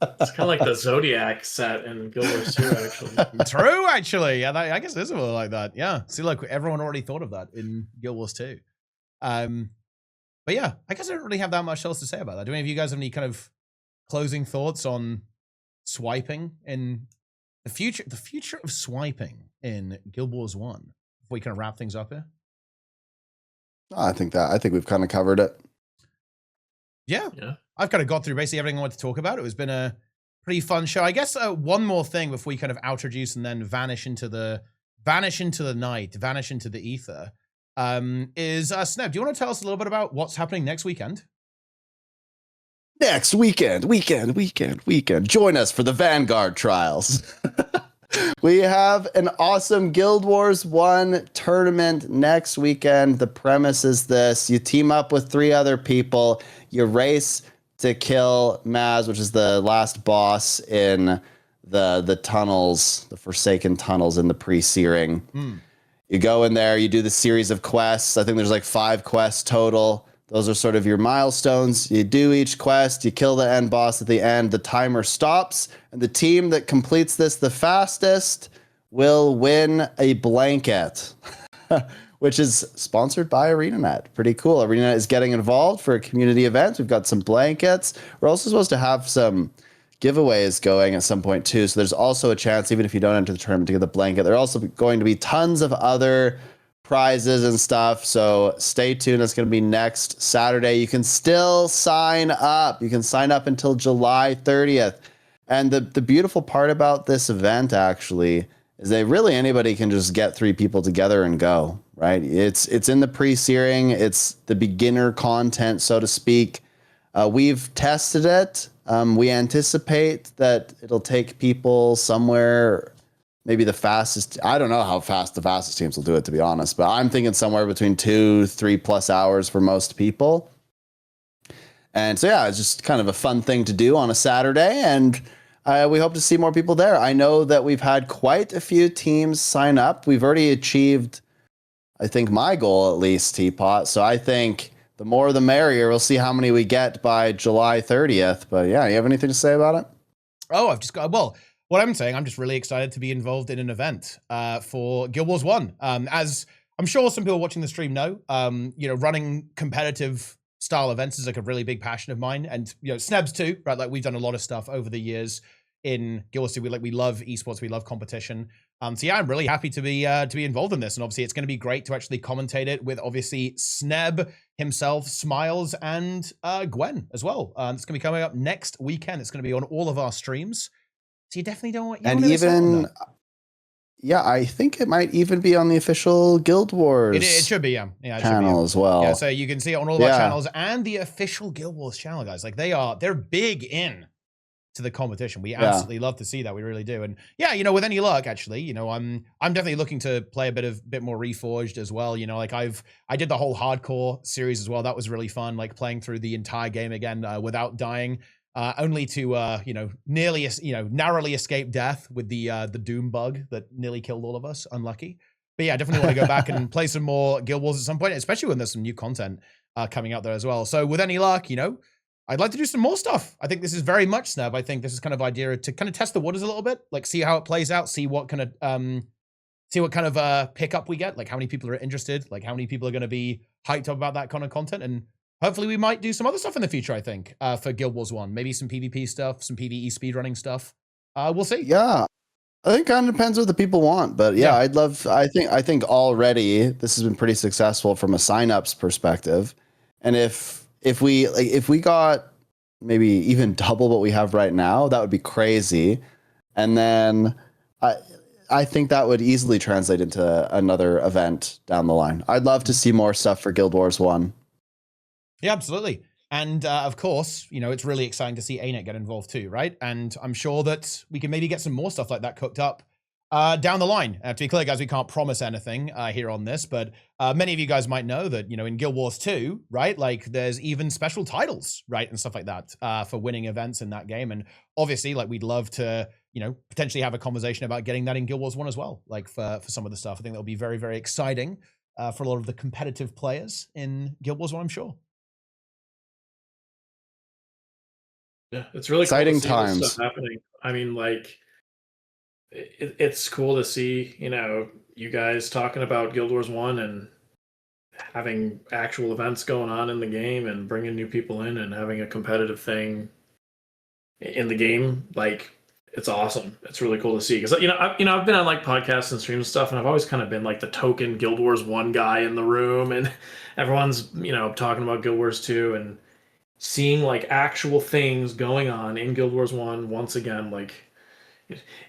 It's kind of like the Zodiac set in Guild Wars 2, actually. True, actually. Yeah, I guess it is a little like that. Yeah. See, look, everyone already thought of that in Guild Wars 2. But yeah, I guess I don't really have that much else to say about that. Do any of you guys have any kind of closing thoughts on swiping in the future of swiping in Guild Wars 1? Before we kind of wrap things up here. I think we've kind of covered it. Yeah. I've kind of got through basically everything I wanted to talk about. It has been a pretty fun show. I guess one more thing before we kind of introduce and then vanish into the night, vanish into the ether, is Sneb, do you want to tell us a little bit about what's happening next weekend? Next weekend. Join us for the Vanguard trials. We have an awesome Guild Wars 1 tournament next weekend. The premise is this. You team up with 3 other people. You race to kill Maz, which is the last boss in the tunnels, the Forsaken tunnels in the pre-searing. You go in there, you do the series of quests. I think there's like 5 quests total. Those are sort of your milestones. You do each quest, you kill the end boss at the end, the timer stops, and the team that completes this the fastest will win a blanket, which is sponsored by ArenaNet. Pretty cool. ArenaNet is getting involved for a community event. We've got some blankets. We're also supposed to have some giveaways going at some point too. So there's also a chance, even if you don't enter the tournament, to get the blanket. There are also going to be tons of other prizes and stuff. So stay tuned. It's going to be next Saturday. You can still sign up. You can sign up until July 30th. And the beautiful part about this event actually is that really anybody can just get 3 people together and go, right? It's in the pre-searing. It's the beginner content, so to speak. We've tested it. We anticipate that it'll take people somewhere, maybe the fastest. I don't know how fast the fastest teams will do it, to be honest, but I'm thinking somewhere between 2-3+ hours for most people. And so, yeah, it's just kind of a fun thing to do on a Saturday. And we hope to see more people there. I know that we've had quite a few teams sign up. We've already achieved, I think, my goal at least, Teapot. So I think the more the merrier. We'll see how many we get by July 30th. But yeah, you have anything to say about it? Oh, I've just got, well, what I'm saying, I'm just really excited to be involved in an event for Guild Wars 1. As I'm sure some people watching the stream know, running competitive style events is like a really big passion of mine. And, Sneb's too, right? Like we've done a lot of stuff over the years in Guild Wars 2. We love esports, we love competition. So yeah, I'm really happy to be involved in this. And obviously it's going to be great to actually commentate it with obviously Sneb himself, Smiles, and Gwen as well. It's going to be coming up next weekend. It's going to be on all of our streams. So you definitely don't want. And even, yeah, I think it might even be on the official Guild Wars. It should be, yeah, channel as well. Yeah, so you can see it on all of our channels and the official Guild Wars channel, guys. Like they're big in to the competition. We absolutely love to see that. We really do. And yeah, with any luck, actually, I'm definitely looking to play a bit more Reforged as well. Like I did the whole hardcore series as well. That was really fun. Like playing through the entire game again without dying. Only to narrowly escape death with the doom bug that nearly killed all of us. Unlucky. But yeah, I definitely want to go back and play some more Guild Wars at some point, especially when there's some new content coming out there as well. So with any luck, I'd like to do some more stuff. I think this is very much Sneb. I think this is kind of idea to kind of test the waters a little bit, like see how it plays out, see what kind of pickup we get, like how many people are interested, like how many people are going to be hyped up about that kind of content. And hopefully we might do some other stuff in the future, I think, for Guild Wars 1. Maybe some PvP stuff, some PvE speedrunning stuff. We'll see. Yeah. I think it kind of depends what the people want. But yeah, I think already this has been pretty successful from a signups perspective. And if we got maybe even double what we have right now, that would be crazy. And then I think that would easily translate into another event down the line. I'd love to see more stuff for Guild Wars 1. Yeah, absolutely. And of course, it's really exciting to see ArenaNet get involved too, right? And I'm sure that we can maybe get some more stuff like that cooked up down the line. To be clear, guys, we can't promise anything here on this, but many of you guys might know that, in Guild Wars 2, right, like there's even special titles, right, and stuff like that for winning events in that game. And obviously, like, we'd love to, potentially have a conversation about getting that in Guild Wars 1 as well, like for some of the stuff. I think that'll be very, very exciting for a lot of the competitive players in Guild Wars 1, I'm sure. Yeah, it's really Exciting cool to see times. this stuff happening. I mean, like, it's cool to see, you guys talking about Guild Wars 1 and having actual events going on in the game and bringing new people in and having a competitive thing in the game. Like, it's awesome. It's really cool to see because I've been on like podcasts and streams and stuff, and I've always kind of been like the token Guild Wars 1 guy in the room, and everyone's talking about Guild Wars 2 and seeing like actual things going on in Guild Wars 1 once again, like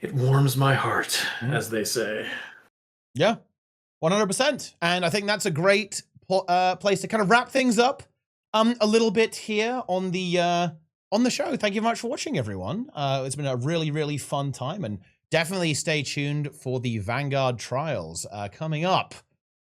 it warms my heart, as they say. Yeah, 100%. And I think that's a great place to kind of wrap things up a little bit here on the show. Thank you very much for watching, everyone. It's been a really, really fun time, and definitely stay tuned for the Vanguard Trials coming up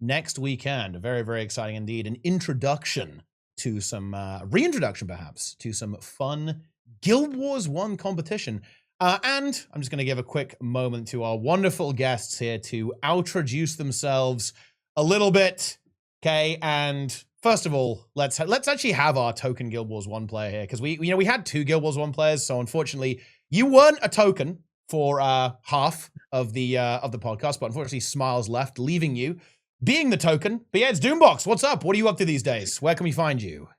next weekend. Very, very exciting indeed. An introduction to some reintroduction, perhaps, to some fun Guild Wars 1 competition. And I'm just going to give a quick moment to our wonderful guests here to outroduce themselves a little bit. Okay, and first of all, let's actually have our token Guild Wars 1 player here, because we had 2 Guild Wars 1 players, so unfortunately you weren't a token for half of the podcast, but unfortunately Smiles left, leaving you being the token. But yeah, it's Doombox. What's up? What are you up to these days? Where can we find you?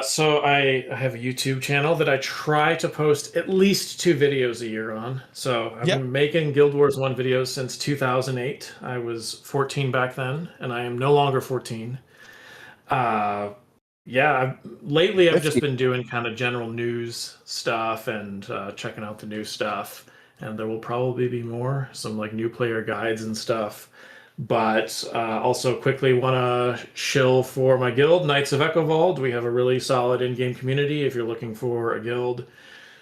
So I have a YouTube channel that I try to post at least 2 videos a year on. So I've been making Guild Wars 1 videos since 2008. I was 14 back then, and I am no longer 14. Lately I've just been doing kind of general news stuff and checking out the new stuff. And there will probably be some like new player guides and stuff. But also quickly want to shill for my guild, Knights of Echovold. We have a really solid in-game community. If you're looking for a guild,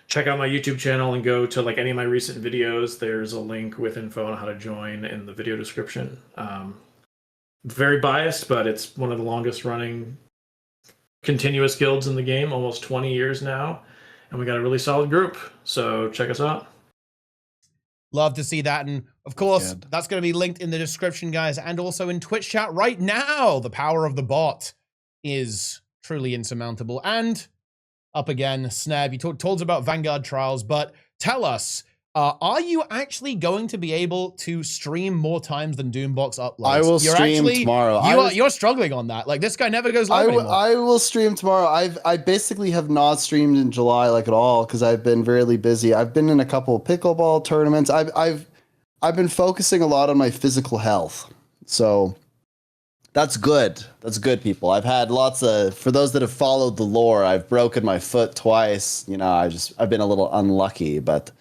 check out my YouTube channel and go to like any of my recent videos. There's a link with info on how to join in the video description. Very biased, but it's one of the longest running continuous guilds in the game, almost 20 years now. And we got a really solid group. So check us out. Love to see that. And of course, that's going to be linked in the description, guys, and also in Twitch chat right now. The power of the bot is truly insurmountable. And up again, Sneb, you told us about Vanguard Trials, but tell us, are you actually going to be able to stream more times than Doombox uploads? I will stream tomorrow. You're struggling on that. Like, this guy never goes live anymore. I will stream tomorrow. I basically have not streamed in July like at all because I've been really busy. I've been in a couple of pickleball tournaments. I've been focusing a lot on my physical health. So that's good. That's good, people. I've had for those that have followed the lore, I've broken my foot twice. I've been a little unlucky, but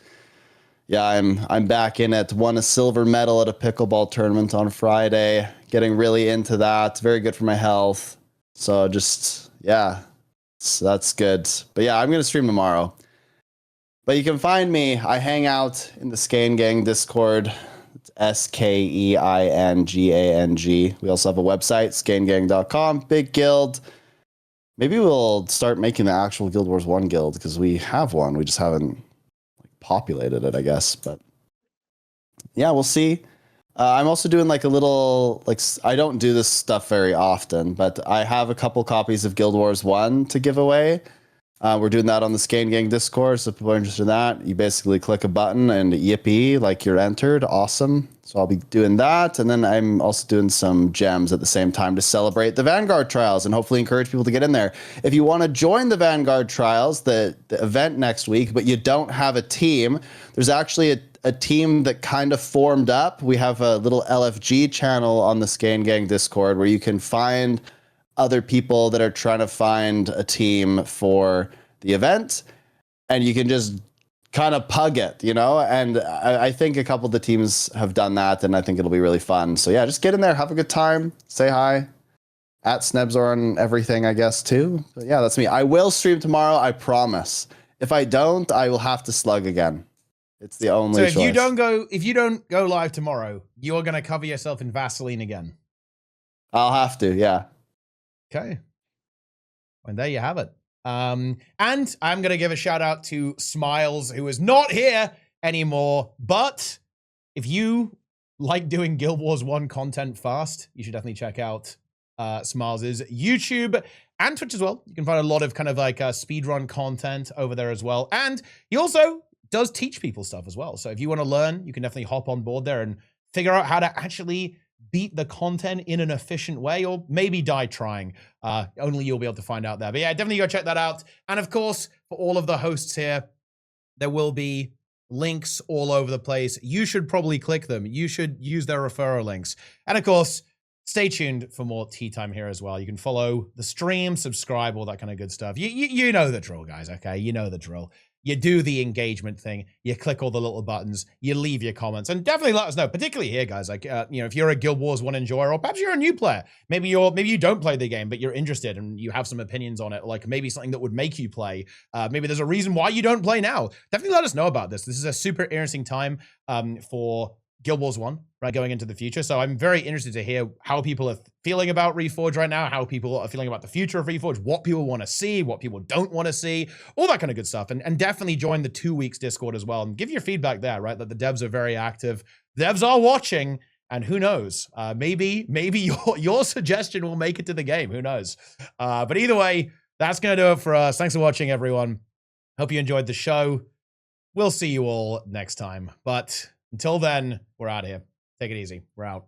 yeah, I'm back in it. Won a silver medal at a pickleball tournament on Friday. Getting really into that. Very good for my health. So so that's good. But yeah, I'm going to stream tomorrow. But you can find me. I hang out in the Skane Gang Discord. It's SKEINGANG. We also have a website, skanegang.com. Big guild. Maybe we'll start making the actual Guild Wars 1 guild because we have one. We just haven't populated it, I guess. But yeah, we'll see. I'm also doing like a little, I don't do this stuff very often, but I have a couple copies of Guild Wars 1 to give away. We're doing that on the Skane Gang Discord, so if people are interested in that, you basically click a button and yippee, like you're entered. Awesome. So I'll be doing that, and then I'm also doing some gems at the same time to celebrate the Vanguard Trials and hopefully encourage people to get in there. If you want to join the Vanguard Trials, the event next week, but you don't have a team, there's actually a team that kind of formed up. We have a little LFG channel on the Skane Gang Discord where you can find other people that are trying to find a team for the event, and you can just kind of pug it, and I think a couple of the teams have done that, and I think it'll be really fun. So yeah, just get in there, have a good time, say hi. At Snebs on everything, I guess, too. But yeah, that's me. I will stream tomorrow, I promise. If I don't, I will have to slug again. It's the only So if choice. you don't go live tomorrow, you're gonna cover yourself in Vaseline again. I'll have to, yeah. Okay. And there you have it. And I'm gonna give a shout out to Smiles, who is not here anymore. But if you like doing Guild Wars 1 content fast, you should definitely check out Smiles' YouTube and Twitch as well. You can find a lot of kind of like speedrun content over there as well. And he also does teach people stuff as well. So if you want to learn, you can definitely hop on board there and figure out how to actually beat the content in an efficient way, or maybe die trying. Only you'll be able to find out there. But yeah, definitely go check that out. And of course, for all of the hosts here, there will be links all over the place. You should probably click them. You should use their referral links. And of course, stay tuned for more TeaTime here as well. You can follow the stream, subscribe, all that kind of good stuff. You know the drill, guys, okay? You know the drill. You do the engagement thing. You click all the little buttons. You leave your comments. And definitely let us know, particularly here, guys. Like, if you're a Guild Wars 1 enjoyer, or perhaps you're a new player. Maybe you don't play the game, but you're interested and you have some opinions on it. Like maybe something that would make you play. Maybe there's a reason why you don't play now. Definitely let us know about this. This is a super interesting time for Guild Wars 1, right, going into the future. So I'm very interested to hear how people are feeling about Reforged right now, how people are feeling about the future of Reforged, what people want to see, what people don't want to see, all that kind of good stuff. And definitely join the 2 weeks Discord as well and give your feedback there, right? That the devs are very active. The devs are watching, and who knows? Maybe your suggestion will make it to the game. Who knows? But either way, that's going to do it for us. Thanks for watching, everyone. Hope you enjoyed the show. We'll see you all next time. But until then, we're out of here. Take it easy. We're out.